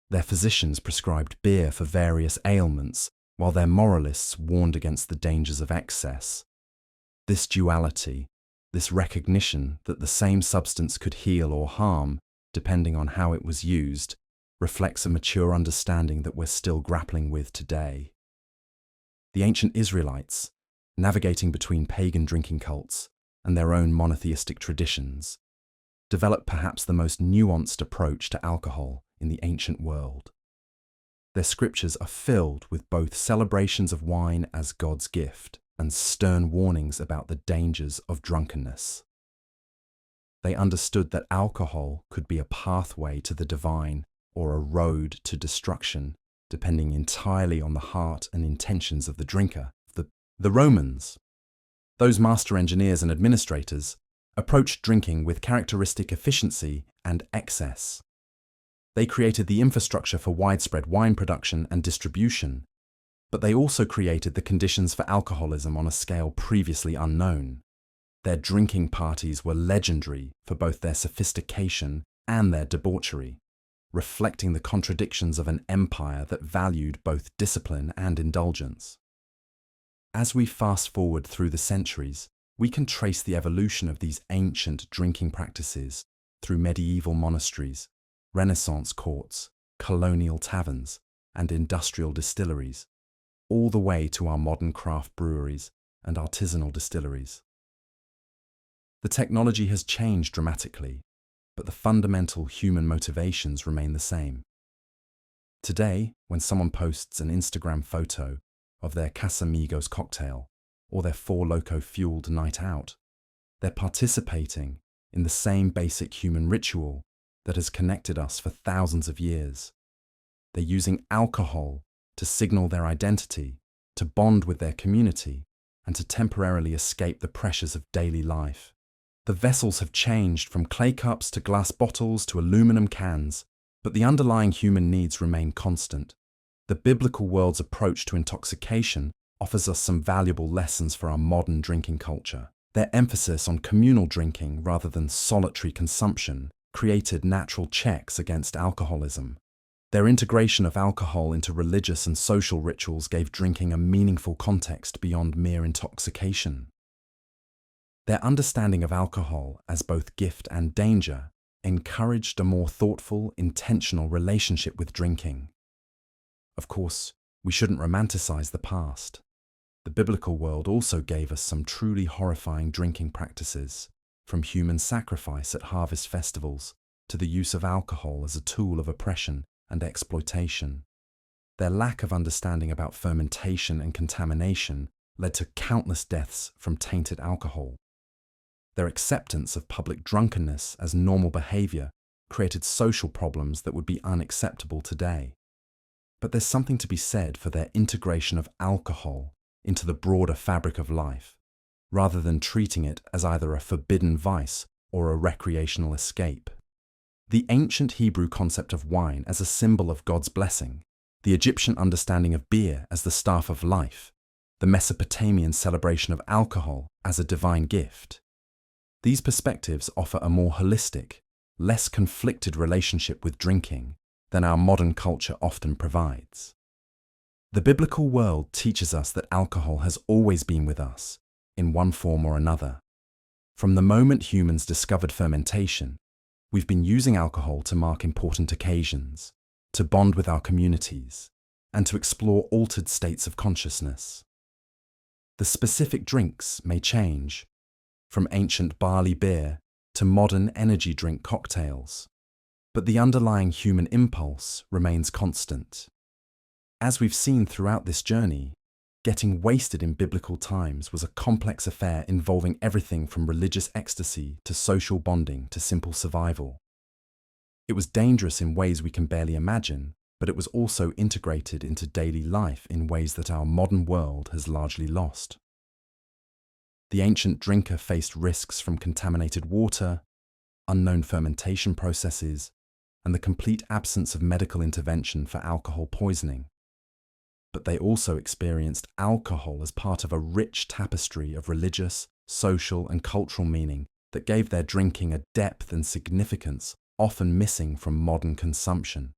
Their physicians prescribed beer for various ailments, while their moralists warned against the dangers of excess. This duality, this recognition that the same substance could heal or harm, depending on how it was used, reflects a mature understanding that we're still grappling with today. The ancient Israelites, navigating between pagan drinking cults and their own monotheistic traditions, developed perhaps the most nuanced approach to alcohol in the ancient world. Their scriptures are filled with both celebrations of wine as God's gift and stern warnings about the dangers of drunkenness. They understood that alcohol could be a pathway to the divine or a road to destruction, depending entirely on the heart and intentions of the drinker. The Romans, those master engineers and administrators, approached drinking with characteristic efficiency and excess. They created the infrastructure for widespread wine production and distribution, but they also created the conditions for alcoholism on a scale previously unknown. Their drinking parties were legendary for both their sophistication and their debauchery, reflecting the contradictions of an empire that valued both discipline and indulgence. As we fast forward through the centuries, we can trace the evolution of these ancient drinking practices through medieval monasteries, Renaissance courts, colonial taverns, and industrial distilleries, all the way to our modern craft breweries and artisanal distilleries. The technology has changed dramatically, but the fundamental human motivations remain the same. Today, when someone posts an Instagram photo of their Casamigos cocktail or their Four Loko fueled night out, they're participating in the same basic human ritual that has connected us for thousands of years. They're using alcohol to signal their identity, to bond with their community, and to temporarily escape the pressures of daily life. The vessels have changed from clay cups to glass bottles to aluminum cans, but the underlying human needs remain constant. The biblical world's approach to intoxication offers us some valuable lessons for our modern drinking culture. Their emphasis on communal drinking rather than solitary consumption created natural checks against alcoholism. Their integration of alcohol into religious and social rituals gave drinking a meaningful context beyond mere intoxication. Their understanding of alcohol as both gift and danger encouraged a more thoughtful, intentional relationship with drinking. Of course, we shouldn't romanticize the past. The biblical world also gave us some truly horrifying drinking practices, from human sacrifice at harvest festivals to the use of alcohol as a tool of oppression and exploitation. Their lack of understanding about fermentation and contamination led to countless deaths from tainted alcohol. Their acceptance of public drunkenness as normal behavior created social problems that would be unacceptable today. But there's something to be said for their integration of alcohol into the broader fabric of life, rather than treating it as either a forbidden vice or a recreational escape. The ancient Hebrew concept of wine as a symbol of God's blessing, the Egyptian understanding of beer as the staff of life, the Mesopotamian celebration of alcohol as a divine gift. These perspectives offer a more holistic, less conflicted relationship with drinking than our modern culture often provides. The biblical world teaches us that alcohol has always been with us, in one form or another. From the moment humans discovered fermentation, we've been using alcohol to mark important occasions, to bond with our communities, and to explore altered states of consciousness. The specific drinks may change, from ancient barley beer to modern energy drink cocktails, but the underlying human impulse remains constant. As we've seen throughout this journey, getting wasted in biblical times was a complex affair involving everything from religious ecstasy to social bonding to simple survival. It was dangerous in ways we can barely imagine, but it was also integrated into daily life in ways that our modern world has largely lost. The ancient drinker faced risks from contaminated water, unknown fermentation processes, and the complete absence of medical intervention for alcohol poisoning. But they also experienced alcohol as part of a rich tapestry of religious, social, and cultural meaning that gave their drinking a depth and significance often missing from modern consumption.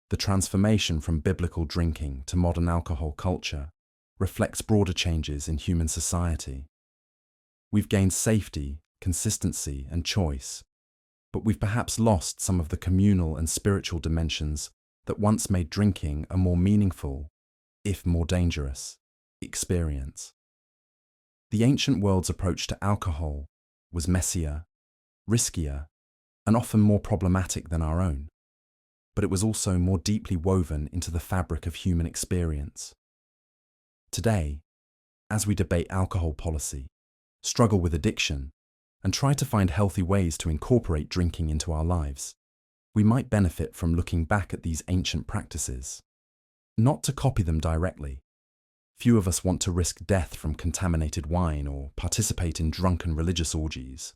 The transformation from biblical drinking to modern alcohol culture reflects broader changes in human society. We've gained safety, consistency, and choice, but we've perhaps lost some of the communal and spiritual dimensions that once made drinking a more meaningful, if more dangerous, experience. The ancient world's approach to alcohol was messier, riskier, and often more problematic than our own, but it was also more deeply woven into the fabric of human experience. Today, as we debate alcohol policy, struggle with addiction, and try to find healthy ways to incorporate drinking into our lives, we might benefit from looking back at these ancient practices. Not to copy them directly. Few of us want to risk death from contaminated wine or participate in drunken religious orgies,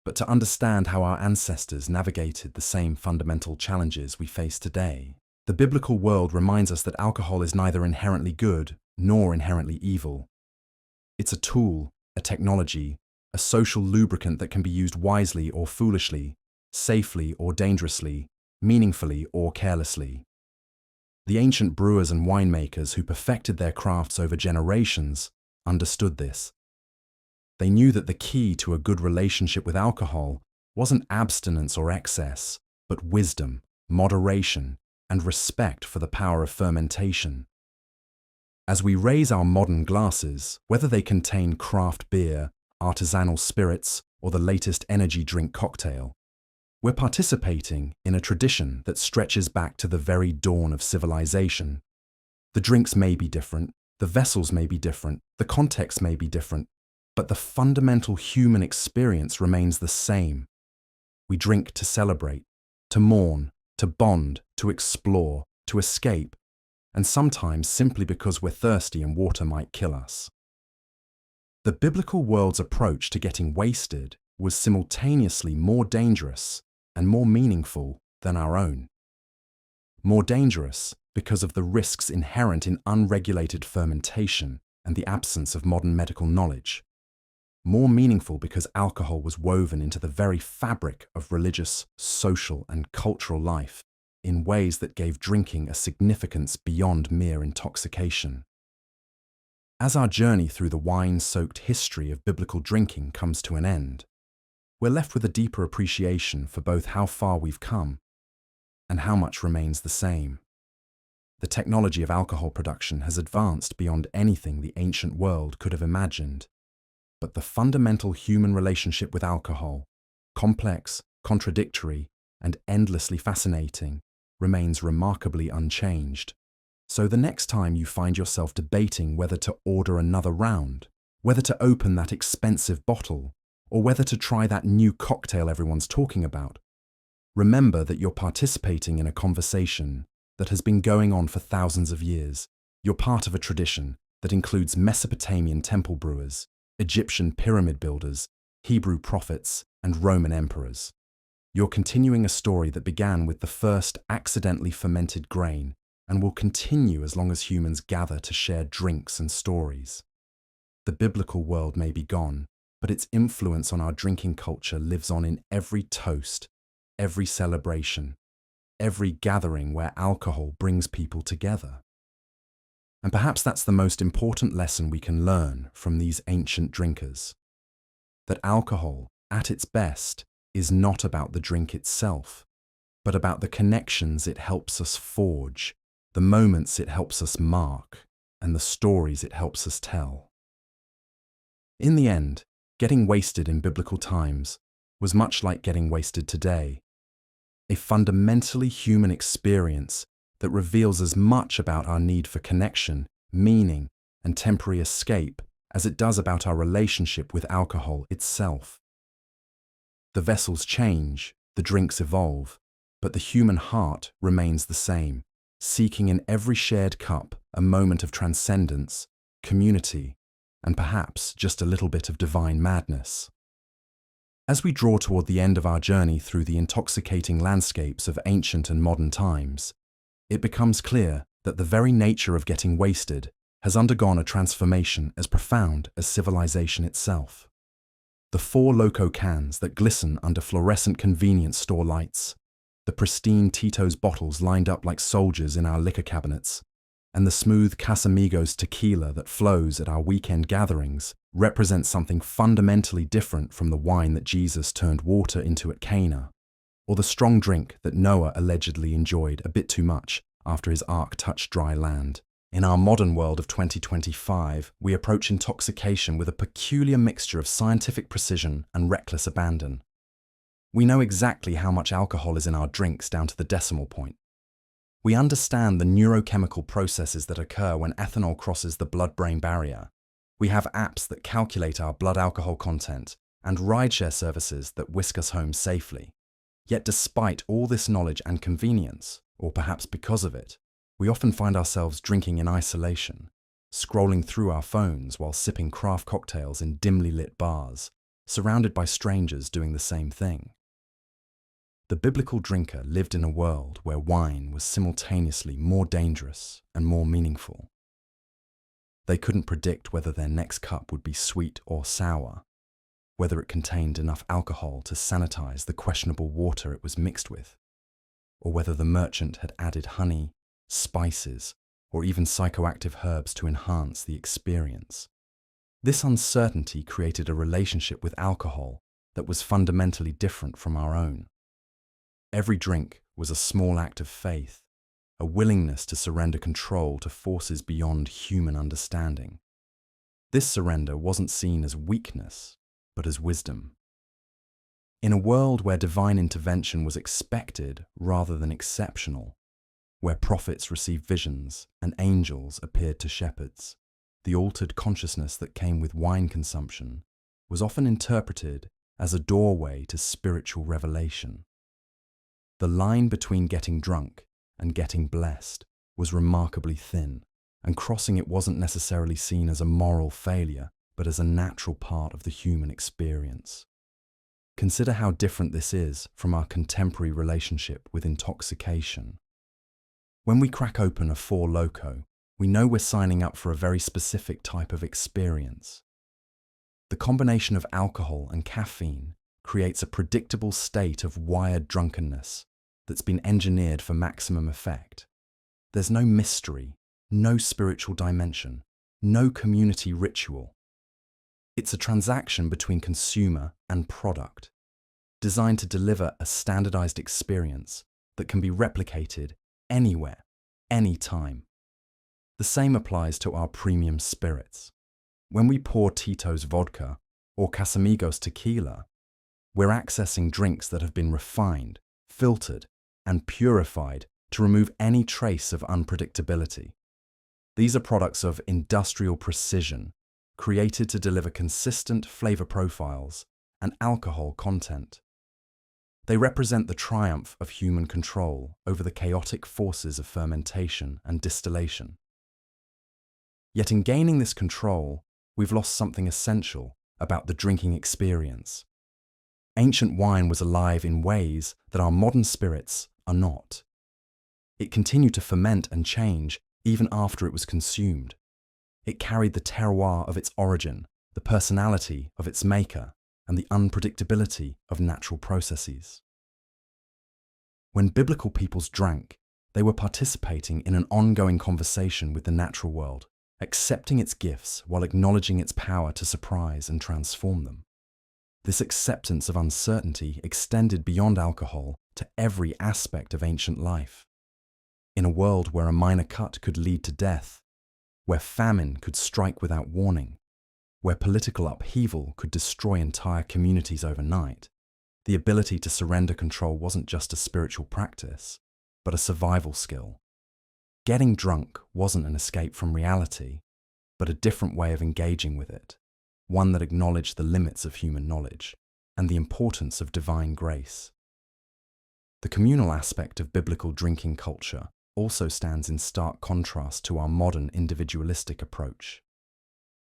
but to understand how our ancestors navigated the same fundamental challenges we face today. The biblical world reminds us that alcohol is neither inherently good nor inherently evil. It's a tool, a technology, a social lubricant that can be used wisely or foolishly, safely or dangerously, meaningfully or carelessly. The ancient brewers and winemakers who perfected their crafts over generations understood this. They knew that the key to a good relationship with alcohol wasn't abstinence or excess, but wisdom, moderation, and respect for the power of fermentation. As we raise our modern glasses, whether they contain craft beer, artisanal spirits, or the latest energy drink cocktail, we're participating in a tradition that stretches back to the very dawn of civilization. The drinks may be different, the vessels may be different, the context may be different, but the fundamental human experience remains the same. We drink to celebrate, to mourn, to bond, to explore, to escape, and sometimes simply because we're thirsty and water might kill us. The biblical world's approach to getting wasted was simultaneously more dangerous and more meaningful than our own. More dangerous because of the risks inherent in unregulated fermentation and the absence of modern medical knowledge. More meaningful because alcohol was woven into the very fabric of religious, social, and cultural life in ways that gave drinking a significance beyond mere intoxication. As our journey through the wine-soaked history of biblical drinking comes to an end, we're left with a deeper appreciation for both how far we've come and how much remains the same. The technology of alcohol production has advanced beyond anything the ancient world could have imagined, but the fundamental human relationship with alcohol, complex, contradictory, and endlessly fascinating, remains remarkably unchanged. So the next time you find yourself debating whether to order another round, whether to open that expensive bottle, or whether to try that new cocktail everyone's talking about, remember that you're participating in a conversation that has been going on for thousands of years. You're part of a tradition that includes Mesopotamian temple brewers, Egyptian pyramid builders, Hebrew prophets, and Roman emperors. You're continuing a story that began with the first accidentally fermented grain and will continue as long as humans gather to share drinks and stories. The biblical world may be gone, but its influence on our drinking culture lives on in every toast, every celebration, every gathering where alcohol brings people together. And perhaps that's the most important lesson we can learn from these ancient drinkers. That alcohol, at its best, is not about the drink itself, but about the connections it helps us forge, the moments it helps us mark, and the stories it helps us tell. In the end, getting wasted in biblical times was much like getting wasted today, a fundamentally human experience that reveals as much about our need for connection, meaning, and temporary escape as it does about our relationship with alcohol itself. The vessels change, the drinks evolve, but the human heart remains the same, seeking in every shared cup a moment of transcendence, community, and perhaps just a little bit of divine madness. As we draw toward the end of our journey through the intoxicating landscapes of ancient and modern times, it becomes clear that the very nature of getting wasted has undergone a transformation as profound as civilization itself. The Four Loko cans that glisten under fluorescent convenience store lights, the pristine Tito's bottles lined up like soldiers in our liquor cabinets, and the smooth Casamigos tequila that flows at our weekend gatherings represent something fundamentally different from the wine that Jesus turned water into at Cana, or the strong drink that Noah allegedly enjoyed a bit too much after his ark touched dry land. In our modern world of 2025, we approach intoxication with a peculiar mixture of scientific precision and reckless abandon. We know exactly how much alcohol is in our drinks down to the decimal point. We understand the neurochemical processes that occur when ethanol crosses the blood-brain barrier. We have apps that calculate our blood alcohol content and rideshare services that whisk us home safely. Yet despite all this knowledge and convenience, or perhaps because of it, we often find ourselves drinking in isolation, scrolling through our phones while sipping craft cocktails in dimly lit bars, surrounded by strangers doing the same thing. The biblical drinker lived in a world where wine was simultaneously more dangerous and more meaningful. They couldn't predict whether their next cup would be sweet or sour, whether it contained enough alcohol to sanitize the questionable water it was mixed with, or whether the merchant had added honey, spices, or even psychoactive herbs to enhance the experience. This uncertainty created a relationship with alcohol that was fundamentally different from our own. Every drink was a small act of faith, a willingness to surrender control to forces beyond human understanding. This surrender wasn't seen as weakness, but as wisdom. In a world where divine intervention was expected rather than exceptional, where prophets received visions and angels appeared to shepherds, the altered consciousness that came with wine consumption was often interpreted as a doorway to spiritual revelation. The line between getting drunk and getting blessed was remarkably thin, and crossing it wasn't necessarily seen as a moral failure, but as a natural part of the human experience. Consider how different this is from our contemporary relationship with intoxication. When we crack open a Four Loko, we know we're signing up for a very specific type of experience. The combination of alcohol and caffeine creates a predictable state of wired drunkenness that's been engineered for maximum effect. There's no mystery, no spiritual dimension, no community ritual. It's a transaction between consumer and product, designed to deliver a standardized experience that can be replicated anywhere, anytime. The same applies to our premium spirits. When we pour Tito's vodka or Casamigos tequila, we're accessing drinks that have been refined, filtered, and purified to remove any trace of unpredictability. These are products of industrial precision, created to deliver consistent flavor profiles and alcohol content. They represent the triumph of human control over the chaotic forces of fermentation and distillation. Yet in gaining this control, we've lost something essential about the drinking experience. Ancient wine was alive in ways that our modern spirits are not. It continued to ferment and change even after it was consumed. It carried the terroir of its origin, the personality of its maker, and the unpredictability of natural processes. When biblical peoples drank, they were participating in an ongoing conversation with the natural world, accepting its gifts while acknowledging its power to surprise and transform them. This acceptance of uncertainty extended beyond alcohol to every aspect of ancient life. In a world where a minor cut could lead to death, where famine could strike without warning, where political upheaval could destroy entire communities overnight, the ability to surrender control wasn't just a spiritual practice, but a survival skill. Getting drunk wasn't an escape from reality, but a different way of engaging with it, one that acknowledged the limits of human knowledge and the importance of divine grace. The communal aspect of biblical drinking culture also stands in stark contrast to our modern individualistic approach.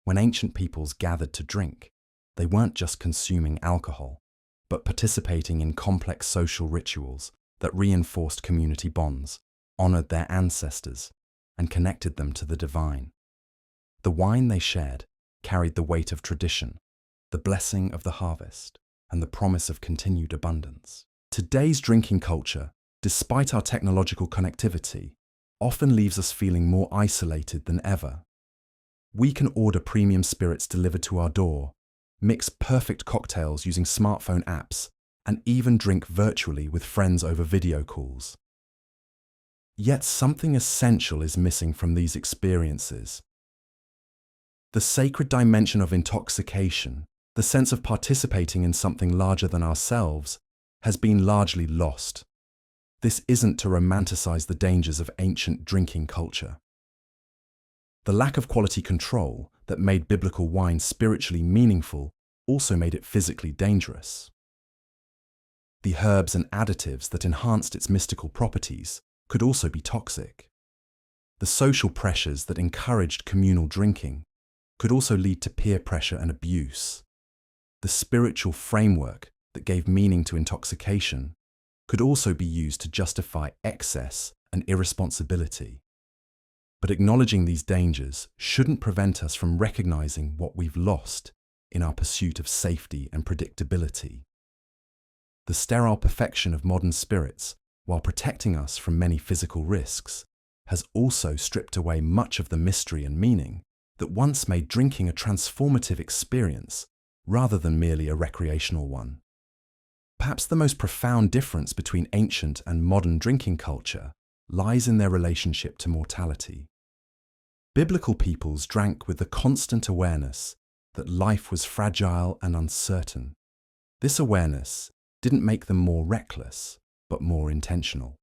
When ancient peoples gathered to drink, they weren't just consuming alcohol, but participating in complex social rituals that reinforced community bonds, honored their ancestors, and connected them to the divine. The wine they shared carried the weight of tradition, the blessing of the harvest, and the promise of continued abundance. Today's drinking culture, despite our technological connectivity, often leaves us feeling more isolated than ever. We can order premium spirits delivered to our door, mix perfect cocktails using smartphone apps, and even drink virtually with friends over video calls. Yet something essential is missing from these experiences. The sacred dimension of intoxication, the sense of participating in something larger than ourselves, has been largely lost. This isn't to romanticize the dangers of ancient drinking culture. The lack of quality control that made biblical wine spiritually meaningful also made it physically dangerous. The herbs and additives that enhanced its mystical properties could also be toxic. The social pressures that encouraged communal drinking could also lead to peer pressure and abuse. The spiritual framework that gave meaning to intoxication could also be used to justify excess and irresponsibility. But acknowledging these dangers shouldn't prevent us from recognizing what we've lost in our pursuit of safety and predictability. The sterile perfection of modern spirits, while protecting us from many physical risks, has also stripped away much of the mystery and meaning that once made drinking a transformative experience rather than merely a recreational one. Perhaps the most profound difference between ancient and modern drinking culture lies in their relationship to mortality. Biblical peoples drank with the constant awareness that life was fragile and uncertain. This awareness didn't make them more reckless, but more intentional.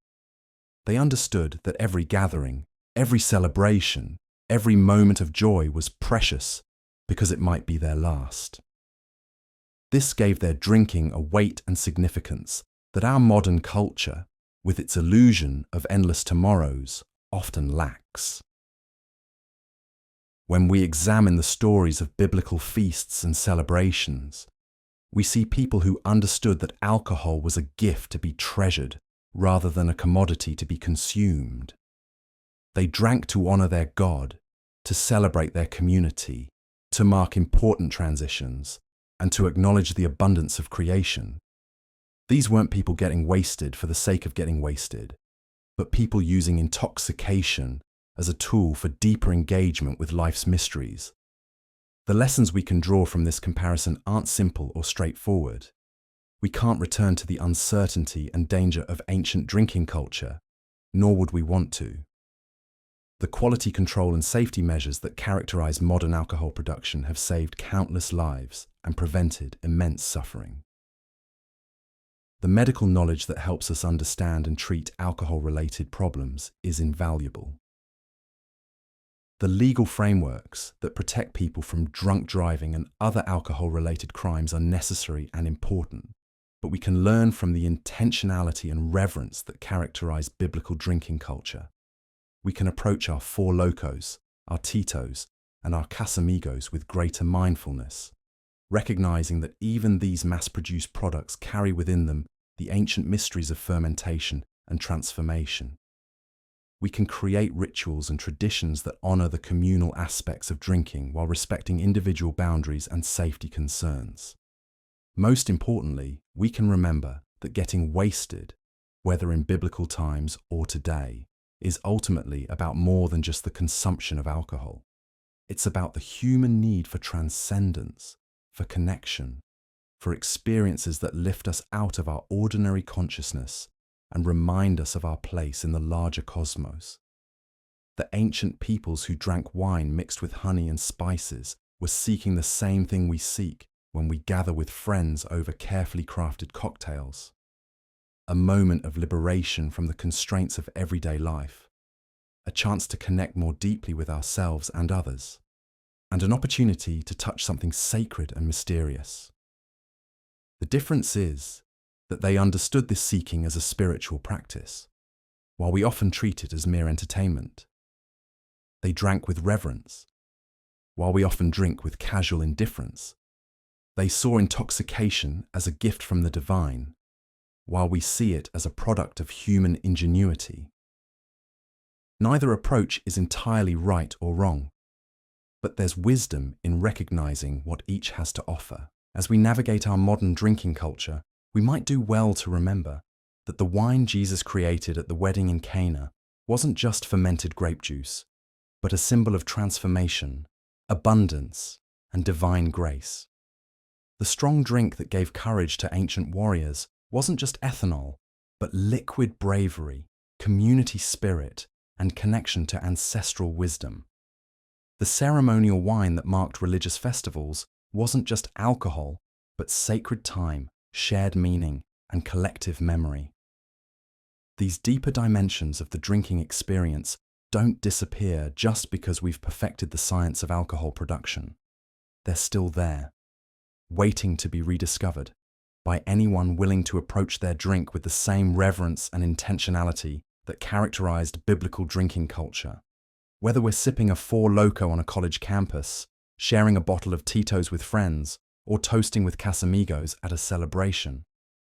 They understood that every gathering, every celebration, every moment of joy was precious because it might be their last. This gave their drinking a weight and significance that our modern culture, with its illusion of endless tomorrows, often lacks. When we examine the stories of biblical feasts and celebrations, we see people who understood that alcohol was a gift to be treasured rather than a commodity to be consumed. They drank to honor their God, to celebrate their community, to mark important transitions, and to acknowledge the abundance of creation. These weren't people getting wasted for the sake of getting wasted, but people using intoxication as a tool for deeper engagement with life's mysteries. The lessons we can draw from this comparison aren't simple or straightforward. We can't return to the uncertainty and danger of ancient drinking culture, nor would we want to. The quality control and safety measures that characterize modern alcohol production have saved countless lives and prevented immense suffering. The medical knowledge that helps us understand and treat alcohol-related problems is invaluable. The legal frameworks that protect people from drunk driving and other alcohol-related crimes are necessary and important, but we can learn from the intentionality and reverence that characterize biblical drinking culture. We can approach our Four Locos, our Titos, and our Casamigos with greater mindfulness, recognizing that even these mass-produced products carry within them the ancient mysteries of fermentation and transformation. we can create rituals and traditions that honor the communal aspects of drinking while respecting individual boundaries and safety concerns. Most importantly, we can remember that getting wasted, whether in biblical times or today, is ultimately about more than just the consumption of alcohol. It's about the human need for transcendence, for connection, for experiences that lift us out of our ordinary consciousness and remind us of our place in the larger cosmos. The ancient peoples who drank wine mixed with honey and spices were seeking the same thing we seek when we gather with friends over carefully crafted cocktails. A moment of liberation from the constraints of everyday life, a chance to connect more deeply with ourselves and others, and an opportunity to touch something sacred and mysterious. The difference is that they understood this seeking as a spiritual practice, while we often treat it as mere entertainment. They drank with reverence, while we often drink with casual indifference. They saw intoxication as a gift from the divine, while we see it as a product of human ingenuity. Neither approach is entirely right or wrong, but there's wisdom in recognizing what each has to offer. As we navigate our modern drinking culture, we might do well to remember that the wine Jesus created at the wedding in Cana wasn't just fermented grape juice, but a symbol of transformation, abundance, and divine grace. The strong drink that gave courage to ancient warriors wasn't just ethanol, but liquid bravery, community spirit, and connection to ancestral wisdom. The ceremonial wine that marked religious festivals wasn't just alcohol, but sacred time, shared meaning, and collective memory. These deeper dimensions of the drinking experience don't disappear just because we've perfected the science of alcohol production. They're still there, waiting to be rediscovered by anyone willing to approach their drink with the same reverence and intentionality that characterized biblical drinking culture. Whether we're sipping a Four Loko on a college campus, sharing a bottle of Tito's with friends, or toasting with Casamigos at a celebration,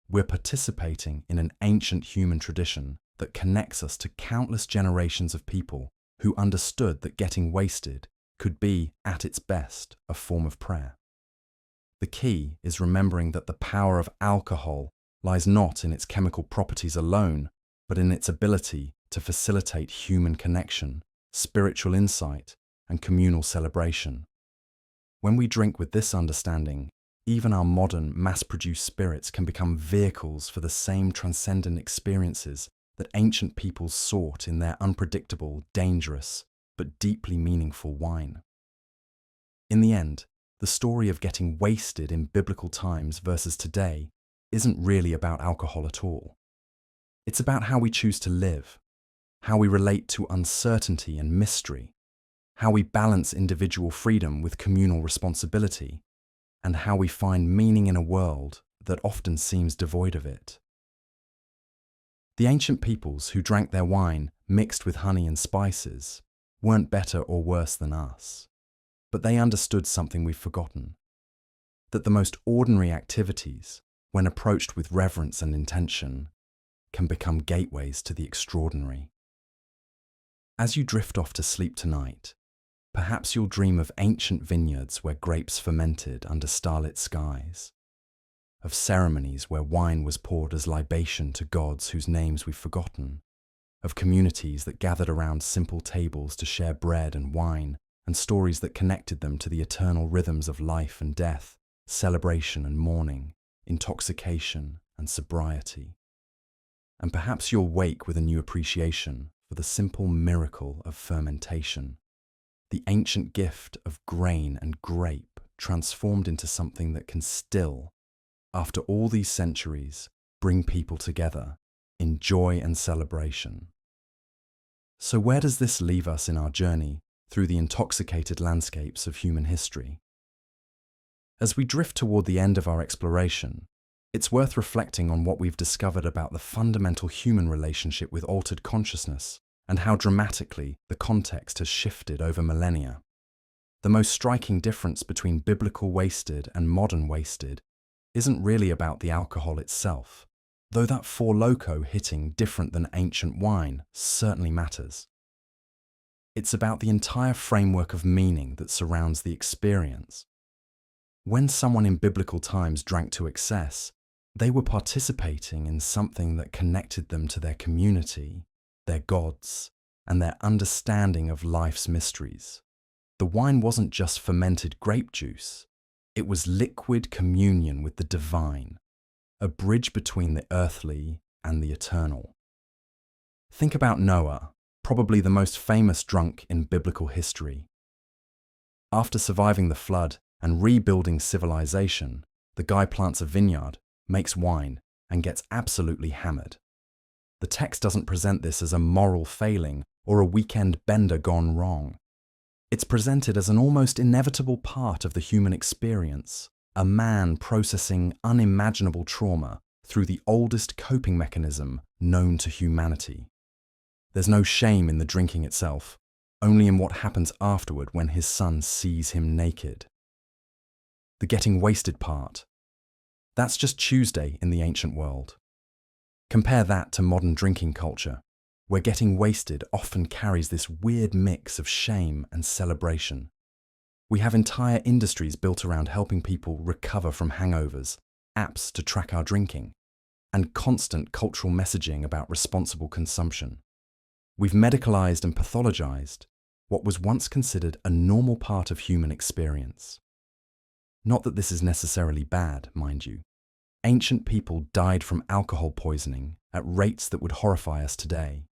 we're participating in an ancient human tradition that connects us to countless generations of people who understood that getting wasted could be, at its best, a form of prayer. The key is remembering that the power of alcohol lies not in its chemical properties alone, but in its ability to facilitate human connection, spiritual insight, and communal celebration. When we drink with this understanding, even our modern, mass-produced spirits can become vehicles for the same transcendent experiences that ancient peoples sought in their unpredictable, dangerous, but deeply meaningful wine. In the end, the story of getting wasted in biblical times versus today isn't really about alcohol at all. It's about how we choose to live, how we relate to uncertainty and mystery, how we balance individual freedom with communal responsibility, and how we find meaning in a world that often seems devoid of it. The ancient peoples who drank their wine mixed with honey and spices weren't better or worse than us, but they understood something we've forgotten: that the most ordinary activities, when approached with reverence and intention, can become gateways to the extraordinary. As you drift off to sleep tonight, perhaps you'll dream of ancient vineyards where grapes fermented under starlit skies, of ceremonies where wine was poured as libation to gods whose names we've forgotten, of communities that gathered around simple tables to share bread and wine, and stories that connected them to the eternal rhythms of life and death, celebration and mourning, intoxication and sobriety. And perhaps you'll wake with a new appreciation for the simple miracle of fermentation, the ancient gift of grain and grape transformed into something that can still, after all these centuries, bring people together in joy and celebration. So where does this leave us in our journey through the intoxicated landscapes of human history? As we drift toward the end of our exploration, it's worth reflecting on what we've discovered about the fundamental human relationship with altered consciousness and how dramatically the context has shifted over millennia. The most striking difference between biblical wasted and modern wasted isn't really about the alcohol itself, though that Four Loko hitting different than ancient wine certainly matters. It's about the entire framework of meaning that surrounds the experience. When someone in biblical times drank to excess, they were participating in something that connected them to their community, their gods, and their understanding of life's mysteries. The wine wasn't just fermented grape juice, it was liquid communion with the divine, a bridge between the earthly and the eternal. Think about Noah, probably the most famous drunk in biblical history. After surviving the flood and rebuilding civilization, the guy plants a vineyard, makes wine, and gets absolutely hammered. The text doesn't present this as a moral failing or a weekend bender gone wrong. It's presented as an almost inevitable part of the human experience, a man processing unimaginable trauma through the oldest coping mechanism known to humanity. There's no shame in the drinking itself, only in what happens afterward when his son sees him naked. The getting wasted part. That's just Tuesday in the ancient world. Compare that to modern drinking culture, where getting wasted often carries this weird mix of shame and celebration. We have entire industries built around helping people recover from hangovers, apps to track our drinking, and constant cultural messaging about responsible consumption. We've medicalized and pathologized what was once considered a normal part of human experience. Not that this is necessarily bad, mind you. Ancient people died from alcohol poisoning at rates that would horrify us today.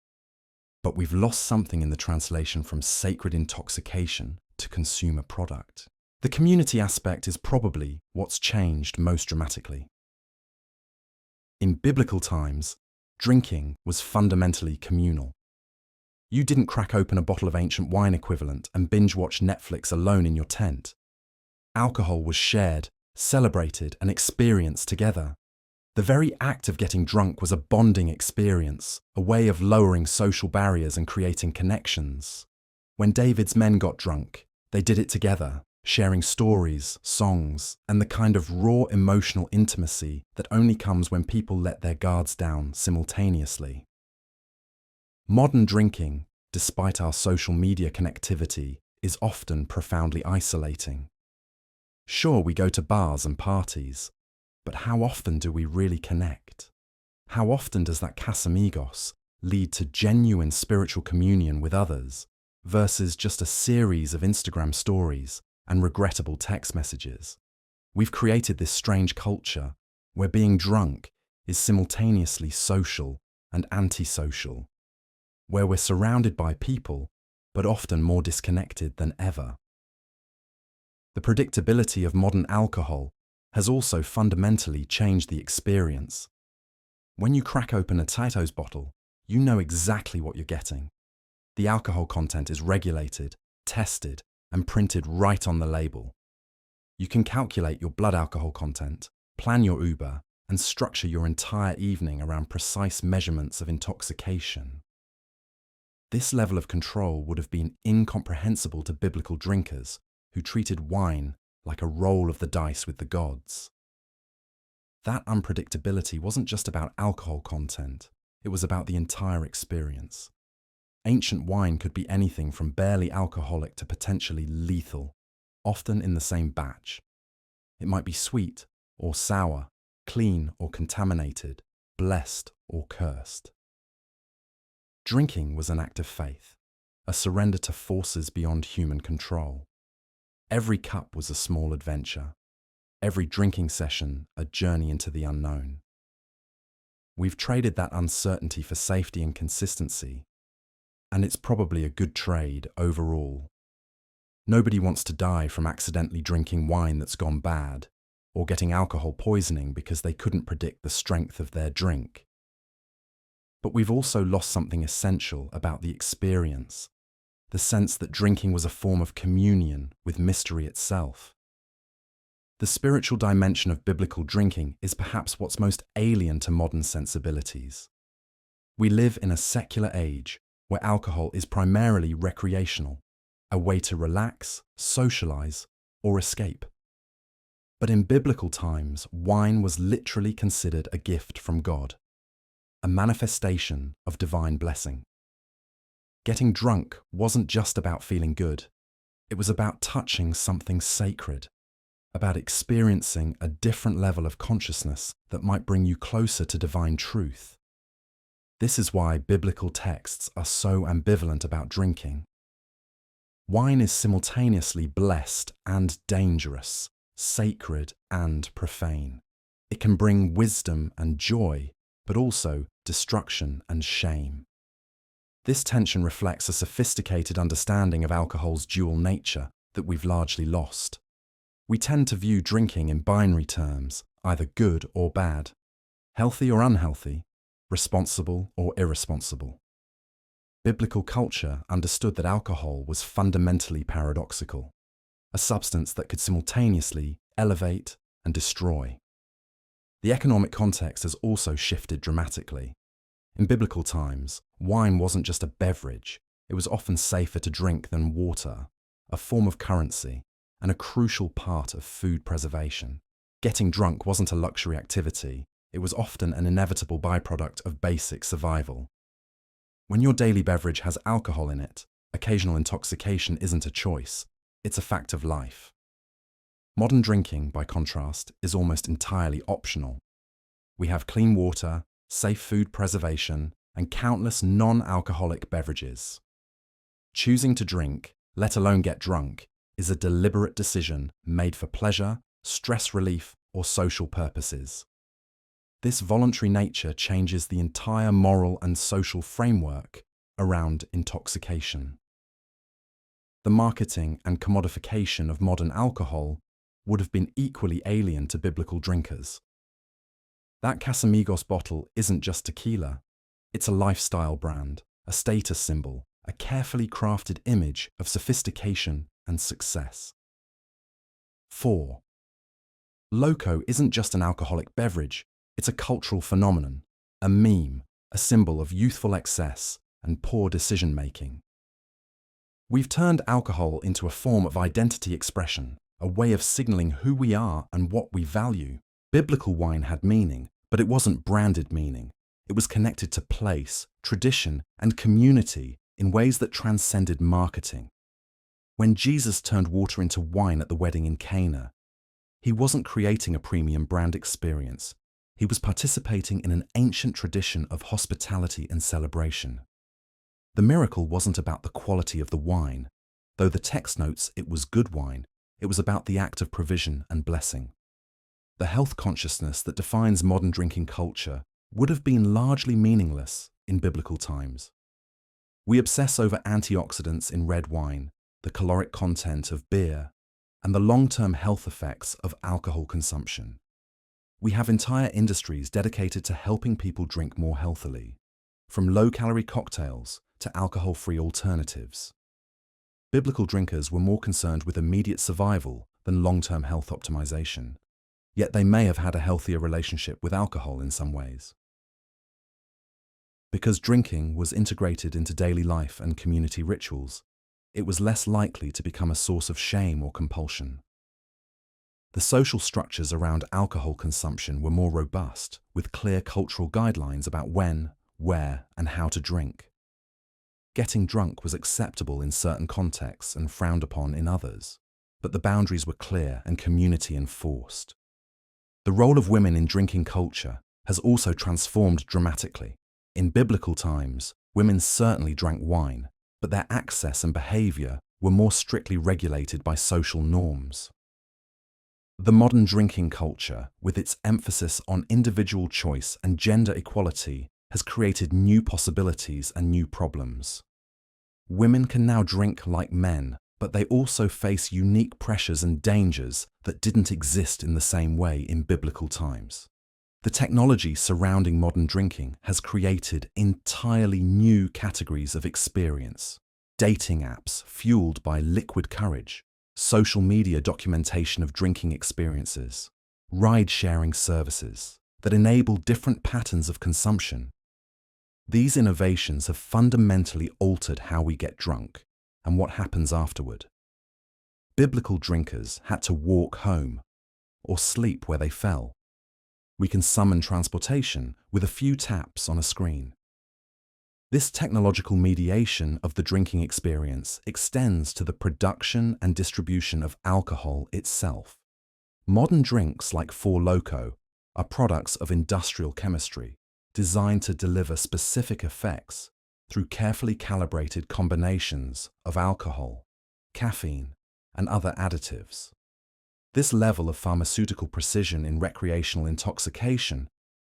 But we've lost something in the translation from sacred intoxication to consumer product. The community aspect is probably what's changed most dramatically. In biblical times, drinking was fundamentally communal. You didn't crack open a bottle of ancient wine equivalent and binge-watch Netflix alone in your tent. Alcohol was shared, celebrated, and experienced together. The very act of getting drunk was a bonding experience, a way of lowering social barriers and creating connections. When David's men got drunk, they did it together, sharing stories, songs, and the kind of raw emotional intimacy that only comes when people let their guards down simultaneously. Modern drinking, despite our social media connectivity, is often profoundly isolating. Sure, we go to bars and parties, but how often do we really connect? How often does that Casamigos lead to genuine spiritual communion with others versus just a series of Instagram stories and regrettable text messages? We've created this strange culture where being drunk is simultaneously social and antisocial, where we're surrounded by people, but often more disconnected than ever. The predictability of modern alcohol has also fundamentally changed the experience. When you crack open a Tito's bottle, you know exactly what you're getting. The alcohol content is regulated, tested, and printed right on the label. You can calculate your blood alcohol content, plan your Uber, and structure your entire evening around precise measurements of intoxication. This level of control would have been incomprehensible to biblical drinkers who treated wine like a roll of the dice with the gods. That unpredictability wasn't just about alcohol content, it was about the entire experience. Ancient wine could be anything from barely alcoholic to potentially lethal, often in the same batch. It might be sweet or sour, clean or contaminated, blessed or cursed. Drinking was an act of faith, a surrender to forces beyond human control. Every cup was a small adventure, every drinking session a journey into the unknown. We've traded that uncertainty for safety and consistency, and it's probably a good trade overall. Nobody wants to die from accidentally drinking wine that's gone bad, or getting alcohol poisoning because they couldn't predict the strength of their drink. But we've also lost something essential about the experience, the sense that drinking was a form of communion with mystery itself. The spiritual dimension of biblical drinking is perhaps what's most alien to modern sensibilities. We live in a secular age where alcohol is primarily recreational, a way to relax, socialize, or escape. But in biblical times, wine was literally considered a gift from God, a manifestation of divine blessing. Getting drunk wasn't just about feeling good. It was about touching something sacred, about experiencing a different level of consciousness that might bring you closer to divine truth. This is why biblical texts are so ambivalent about drinking. Wine is simultaneously blessed and dangerous, sacred and profane. It can bring wisdom and joy, but also destruction and shame. This tension reflects a sophisticated understanding of alcohol's dual nature that we've largely lost. We tend to view drinking in binary terms, either good or bad, healthy or unhealthy, responsible or irresponsible. Biblical culture understood that alcohol was fundamentally paradoxical, a substance that could simultaneously elevate and destroy. The economic context has also shifted dramatically. In biblical times, wine wasn't just a beverage, it was often safer to drink than water, a form of currency, and a crucial part of food preservation. Getting drunk wasn't a luxury activity, it was often an inevitable byproduct of basic survival. When your daily beverage has alcohol in it, occasional intoxication isn't a choice, it's a fact of life. Modern drinking, by contrast, is almost entirely optional. We have clean water, safe food preservation, and countless non-alcoholic beverages. Choosing to drink, let alone get drunk, is a deliberate decision made for pleasure, stress relief, or social purposes. This voluntary nature changes the entire moral and social framework around intoxication. The marketing and commodification of modern alcohol would have been equally alien to biblical drinkers. That Casamigos bottle isn't just tequila, it's a lifestyle brand, a status symbol, a carefully crafted image of sophistication and success. 4. Loco isn't just an alcoholic beverage, it's a cultural phenomenon, a meme, a symbol of youthful excess and poor decision-making. We've turned alcohol into a form of identity expression, a way of signaling who we are and what we value. Biblical wine had meaning, but it wasn't branded meaning. It was connected to place, tradition, and community in ways that transcended marketing. When Jesus turned water into wine at the wedding in Cana, he wasn't creating a premium brand experience. He was participating in an ancient tradition of hospitality and celebration. The miracle wasn't about the quality of the wine. Though the text notes it was good wine, it was about the act of provision and blessing. The health consciousness that defines modern drinking culture would have been largely meaningless in biblical times. We obsess over antioxidants in red wine, the caloric content of beer, and the long-term health effects of alcohol consumption. We have entire industries dedicated to helping people drink more healthily, from low-calorie cocktails to alcohol-free alternatives. Biblical drinkers were more concerned with immediate survival than long-term health optimization, yet they may have had a healthier relationship with alcohol in some ways. Because drinking was integrated into daily life and community rituals, it was less likely to become a source of shame or compulsion. The social structures around alcohol consumption were more robust, with clear cultural guidelines about when, where, and how to drink. Getting drunk was acceptable in certain contexts and frowned upon in others, but the boundaries were clear and community enforced. The role of women in drinking culture has also transformed dramatically. In biblical times, women certainly drank wine, but their access and behavior were more strictly regulated by social norms. The modern drinking culture, with its emphasis on individual choice and gender equality, has created new possibilities and new problems. Women can now drink like men, but they also face unique pressures and dangers that didn't exist in the same way in biblical times. The technology surrounding modern drinking has created entirely new categories of experience. Dating apps fueled by liquid courage, social media documentation of drinking experiences, ride-sharing services that enable different patterns of consumption. These innovations have fundamentally altered how we get drunk and what happens afterward. Biblical drinkers had to walk home or sleep where they fell. We can summon transportation with a few taps on a screen. This technological mediation of the drinking experience extends to the production and distribution of alcohol itself. Modern drinks like Four Loko are products of industrial chemistry designed to deliver specific effects through carefully calibrated combinations of alcohol, caffeine, and other additives. This level of pharmaceutical precision in recreational intoxication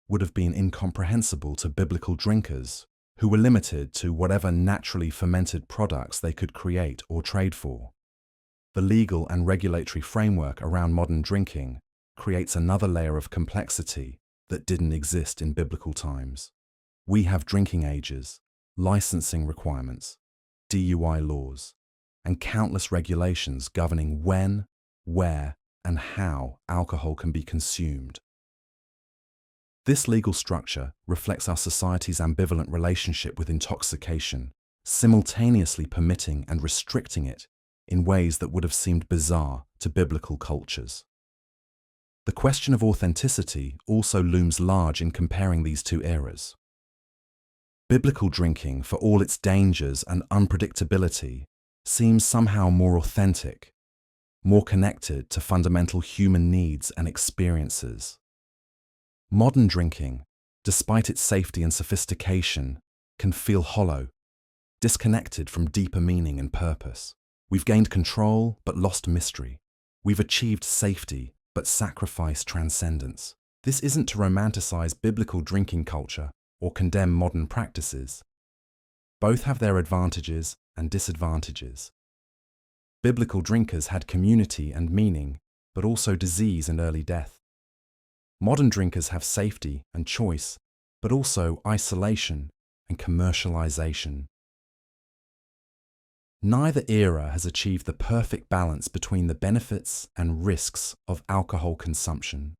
would have been incomprehensible to biblical drinkers who were limited to whatever naturally fermented products they could create or trade for. The legal and regulatory framework around modern drinking creates another layer of complexity that didn't exist in biblical times. We have drinking ages, licensing requirements, DUI laws, and countless regulations governing when, where, and how alcohol can be consumed. This legal structure reflects our society's ambivalent relationship with intoxication, simultaneously permitting and restricting it in ways that would have seemed bizarre to biblical cultures. The question of authenticity also looms large in comparing these two eras. Biblical drinking, for all its dangers and unpredictability, seems somehow more authentic, more connected to fundamental human needs and experiences. Modern drinking, despite its safety and sophistication, can feel hollow, disconnected from deeper meaning and purpose. We've gained control but lost mystery. We've achieved safety but sacrificed transcendence. This isn't to romanticize biblical drinking culture or condemn modern practices. Both have their advantages and disadvantages. Biblical drinkers had community and meaning, but also disease and early death. Modern drinkers have safety and choice, but also isolation and commercialization. Neither era has achieved the perfect balance between the benefits and risks of alcohol consumption.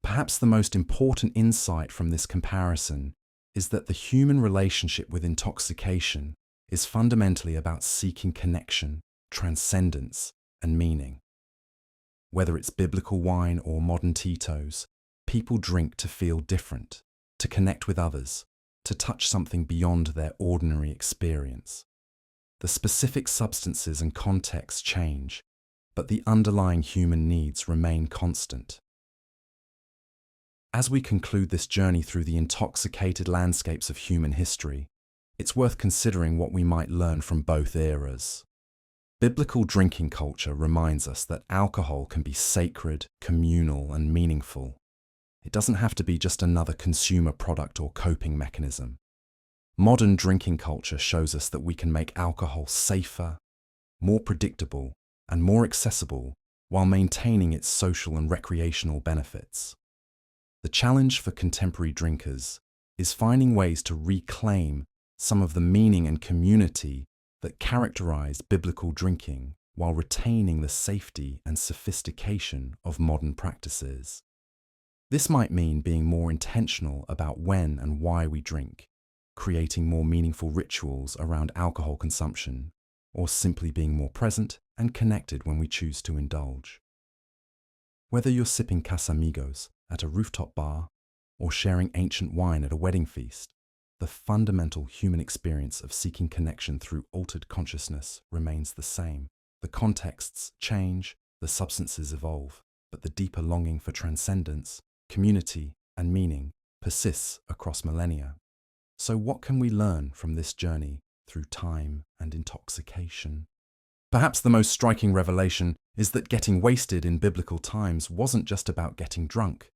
Perhaps the most important insight from this comparison is that the human relationship with intoxication is fundamentally about seeking connection, transcendence, and meaning. Whether it's biblical wine or modern Tito's, people drink to feel different, to connect with others, to touch something beyond their ordinary experience. The specific substances and contexts change, but the underlying human needs remain constant. As we conclude this journey through the intoxicated landscapes of human history, it's worth considering what we might learn from both eras. Biblical drinking culture reminds us that alcohol can be sacred, communal, and meaningful. It doesn't have to be just another consumer product or coping mechanism. Modern drinking culture shows us that we can make alcohol safer, more predictable, and more accessible while maintaining its social and recreational benefits. The challenge for contemporary drinkers is finding ways to reclaim some of the meaning and community that characterized biblical drinking while retaining the safety and sophistication of modern practices. This might mean being more intentional about when and why we drink, creating more meaningful rituals around alcohol consumption, or simply being more present and connected when we choose to indulge. Whether you're sipping Casamigos at a rooftop bar or sharing ancient wine at a wedding feast, the fundamental human experience of seeking connection through altered consciousness remains the same. The contexts change, the substances evolve, but the deeper longing for transcendence, community, and meaning persists across millennia. So what can we learn from this journey through time and intoxication? Perhaps the most striking revelation is that getting wasted in biblical times wasn't just about getting drunk.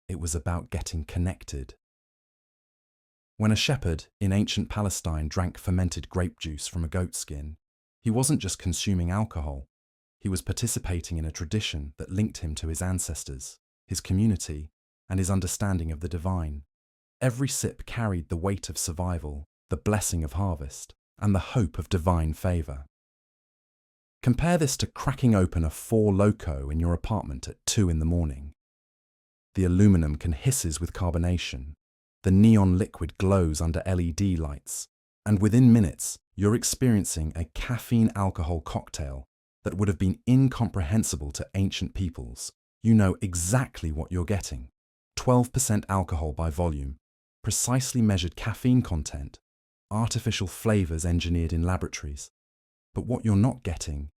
It was about getting connected. When a shepherd in ancient Palestine drank fermented grape juice from a goat skin, he wasn't just consuming alcohol. He was participating in a tradition that linked him to his ancestors, his community, and his understanding of the divine. Every sip carried the weight of survival, the blessing of harvest, and the hope of divine favor. Compare this to cracking open a Four Loko in your apartment at 2 a.m. The aluminum can hisses with carbonation, the neon liquid glows under LED lights, and within minutes you're experiencing a caffeine alcohol cocktail that would have been incomprehensible to ancient peoples. You know exactly what you're getting. 12% alcohol by volume, precisely measured caffeine content, artificial flavors engineered in laboratories. But what you're not getting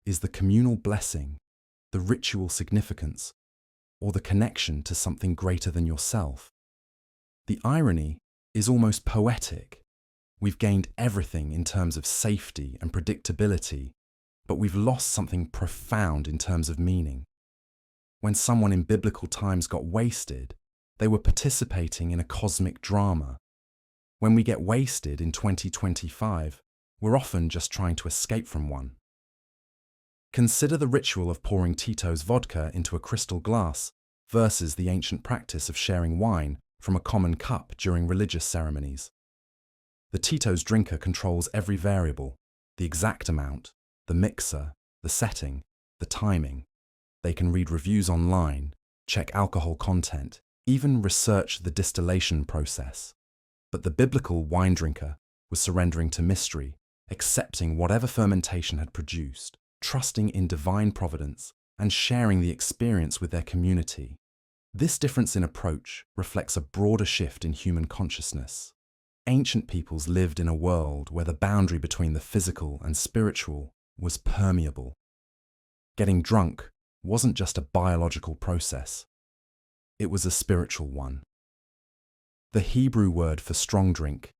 is the communal blessing, the ritual significance, or the connection to something greater than yourself. The irony is almost poetic. We've gained everything in terms of safety and predictability, but we've lost something profound in terms of meaning. When someone in biblical times got wasted, they were participating in a cosmic drama. When we get wasted in 2025, we're often just trying to escape from one. Consider the ritual of pouring Tito's vodka into a crystal glass versus the ancient practice of sharing wine from a common cup during religious ceremonies. The Tito's drinker controls every variable, the exact amount, the mixer, the setting, the timing. They can read reviews online, check alcohol content, even research the distillation process. But the biblical wine drinker was surrendering to mystery, accepting whatever fermentation had produced, trusting in divine providence, and sharing the experience with their community. This difference in approach reflects a broader shift in human consciousness. Ancient peoples lived in a world where the boundary between the physical and spiritual was permeable. Getting drunk wasn't just a biological process, it was a spiritual one. The Hebrew word for strong drink,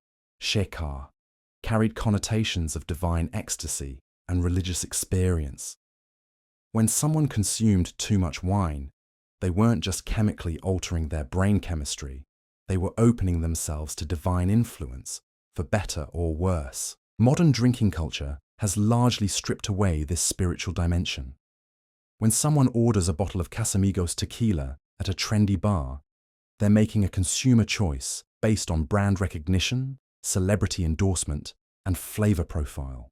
shekar, carried connotations of divine ecstasy and religious experience. When someone consumed too much wine, they weren't just chemically altering their brain chemistry, they were opening themselves to divine influence, for better or worse. Modern drinking culture has largely stripped away this spiritual dimension. When someone orders a bottle of Casamigos tequila at a trendy bar, they're making a consumer choice based on brand recognition, celebrity endorsement, and flavor profile.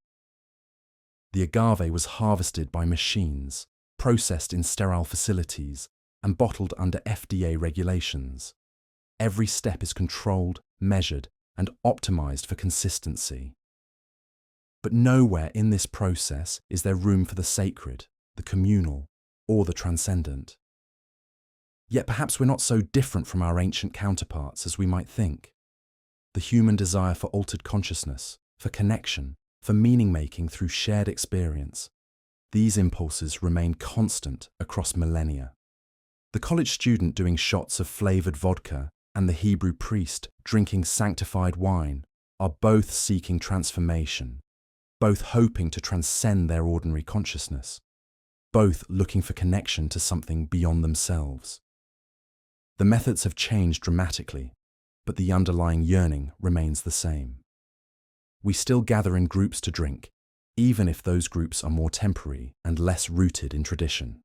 The agave was harvested by machines, processed in sterile facilities, and bottled under FDA regulations. Every step is controlled, measured, and optimized for consistency. But nowhere in this process is there room for the sacred, the communal, or the transcendent. Yet perhaps we're not so different from our ancient counterparts as we might think. The human desire for altered consciousness, for connection, for meaning-making through shared experience, these impulses remain constant across millennia. The college student doing shots of flavored vodka and the Hebrew priest drinking sanctified wine are both seeking transformation, both hoping to transcend their ordinary consciousness, both looking for connection to something beyond themselves. The methods have changed dramatically, but the underlying yearning remains the same. We still gather in groups to drink, even if those groups are more temporary and less rooted in tradition.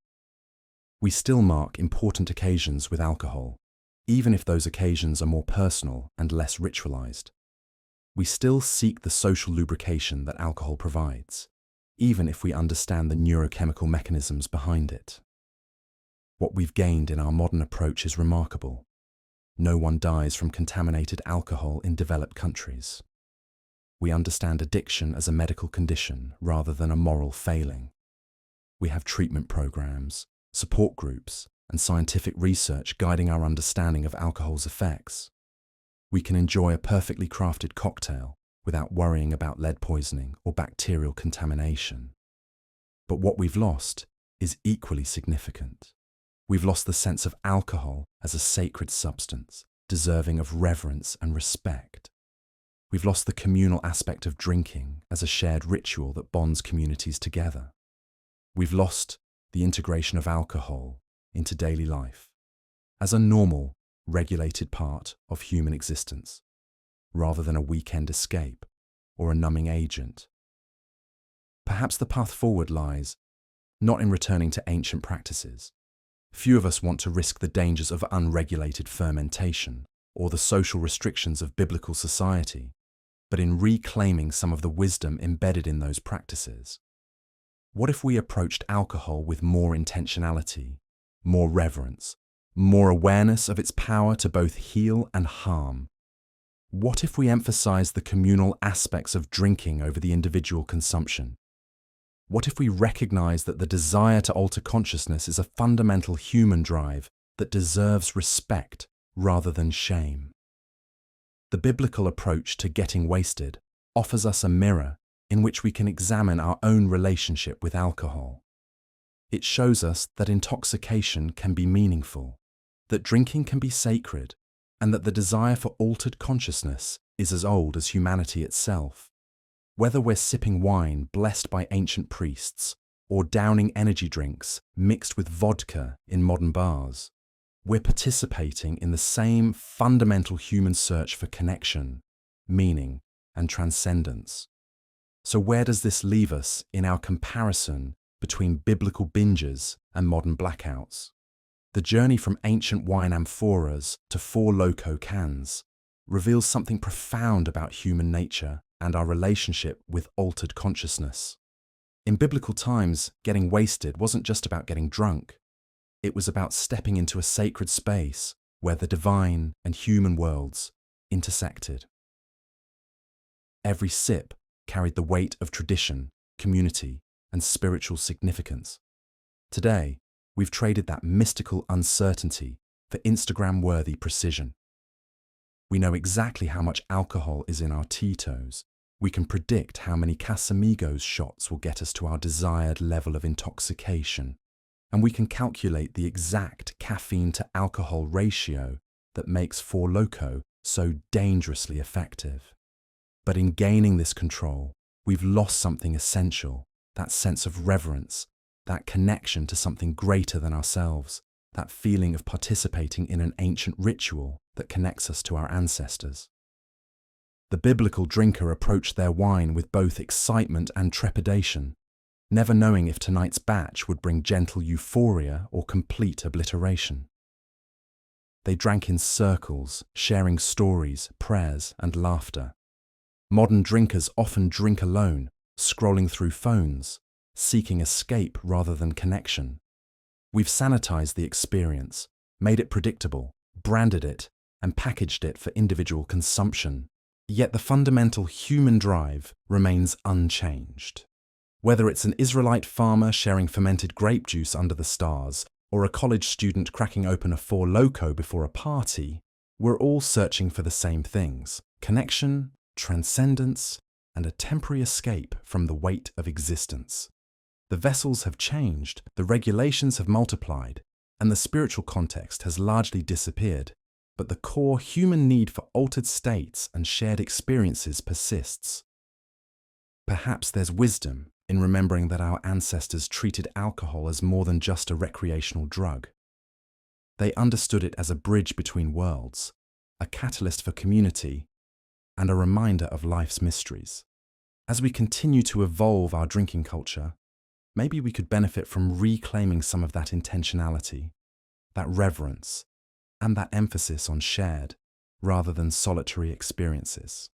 We still mark important occasions with alcohol, even if those occasions are more personal and less ritualized. We still seek the social lubrication that alcohol provides, even if we understand the neurochemical mechanisms behind it. What we've gained in our modern approach is remarkable. No one dies from contaminated alcohol in developed countries. We understand addiction as a medical condition rather than a moral failing. We have treatment programs, support groups, and scientific research guiding our understanding of alcohol's effects. We can enjoy a perfectly crafted cocktail without worrying about lead poisoning or bacterial contamination. But what we've lost is equally significant. We've lost the sense of alcohol as a sacred substance, deserving of reverence and respect. We've lost the communal aspect of drinking as a shared ritual that bonds communities together. We've lost the integration of alcohol into daily life as a normal, regulated part of human existence, rather than a weekend escape or a numbing agent. Perhaps the path forward lies not in returning to ancient practices. Few of us want to risk the dangers of unregulated fermentation or the social restrictions of biblical society, but in reclaiming some of the wisdom embedded in those practices. What if we approached alcohol with more intentionality, more reverence, more awareness of its power to both heal and harm? What if we emphasized the communal aspects of drinking over the individual consumption? What if we recognize that the desire to alter consciousness is a fundamental human drive that deserves respect rather than shame? The biblical approach to getting wasted offers us a mirror in which we can examine our own relationship with alcohol. It shows us that intoxication can be meaningful, that drinking can be sacred, and that the desire for altered consciousness is as old as humanity itself. Whether we're sipping wine blessed by ancient priests or downing energy drinks mixed with vodka in modern bars, we're participating in the same fundamental human search for connection, meaning, and transcendence. So where does this leave us in our comparison between biblical binges and modern blackouts? The journey from ancient wine amphoras to Four Loko cans reveals something profound about human nature and our relationship with altered consciousness. In biblical times, getting wasted wasn't just about getting drunk. It was about stepping into a sacred space where the divine and human worlds intersected. Every sip carried the weight of tradition, community, and spiritual significance. Today, we've traded that mystical uncertainty for Instagram-worthy precision. We know exactly how much alcohol is in our Tito's. We can predict how many Casamigos shots will get us to our desired level of intoxication. And we can calculate the exact caffeine-to-alcohol ratio that makes Four Loko so dangerously effective. But in gaining this control, we've lost something essential, that sense of reverence, that connection to something greater than ourselves, that feeling of participating in an ancient ritual that connects us to our ancestors. The biblical drinker approached their wine with both excitement and trepidation, never knowing if tonight's batch would bring gentle euphoria or complete obliteration. They drank in circles, sharing stories, prayers, and laughter. Modern drinkers often drink alone, scrolling through phones, seeking escape rather than connection. We've sanitized the experience, made it predictable, branded it, and packaged it for individual consumption. Yet the fundamental human drive remains unchanged. Whether it's an Israelite farmer sharing fermented grape juice under the stars, or a college student cracking open a Four Loko before a party, we're all searching for the same things: connection, transcendence, and a temporary escape from the weight of existence. The vessels have changed, the regulations have multiplied, and the spiritual context has largely disappeared, but the core human need for altered states and shared experiences persists. Perhaps there's wisdom in remembering that our ancestors treated alcohol as more than just a recreational drug. They understood it as a bridge between worlds, a catalyst for community, and a reminder of life's mysteries. As we continue to evolve our drinking culture, maybe we could benefit from reclaiming some of that intentionality, that reverence, and that emphasis on shared rather than solitary experiences.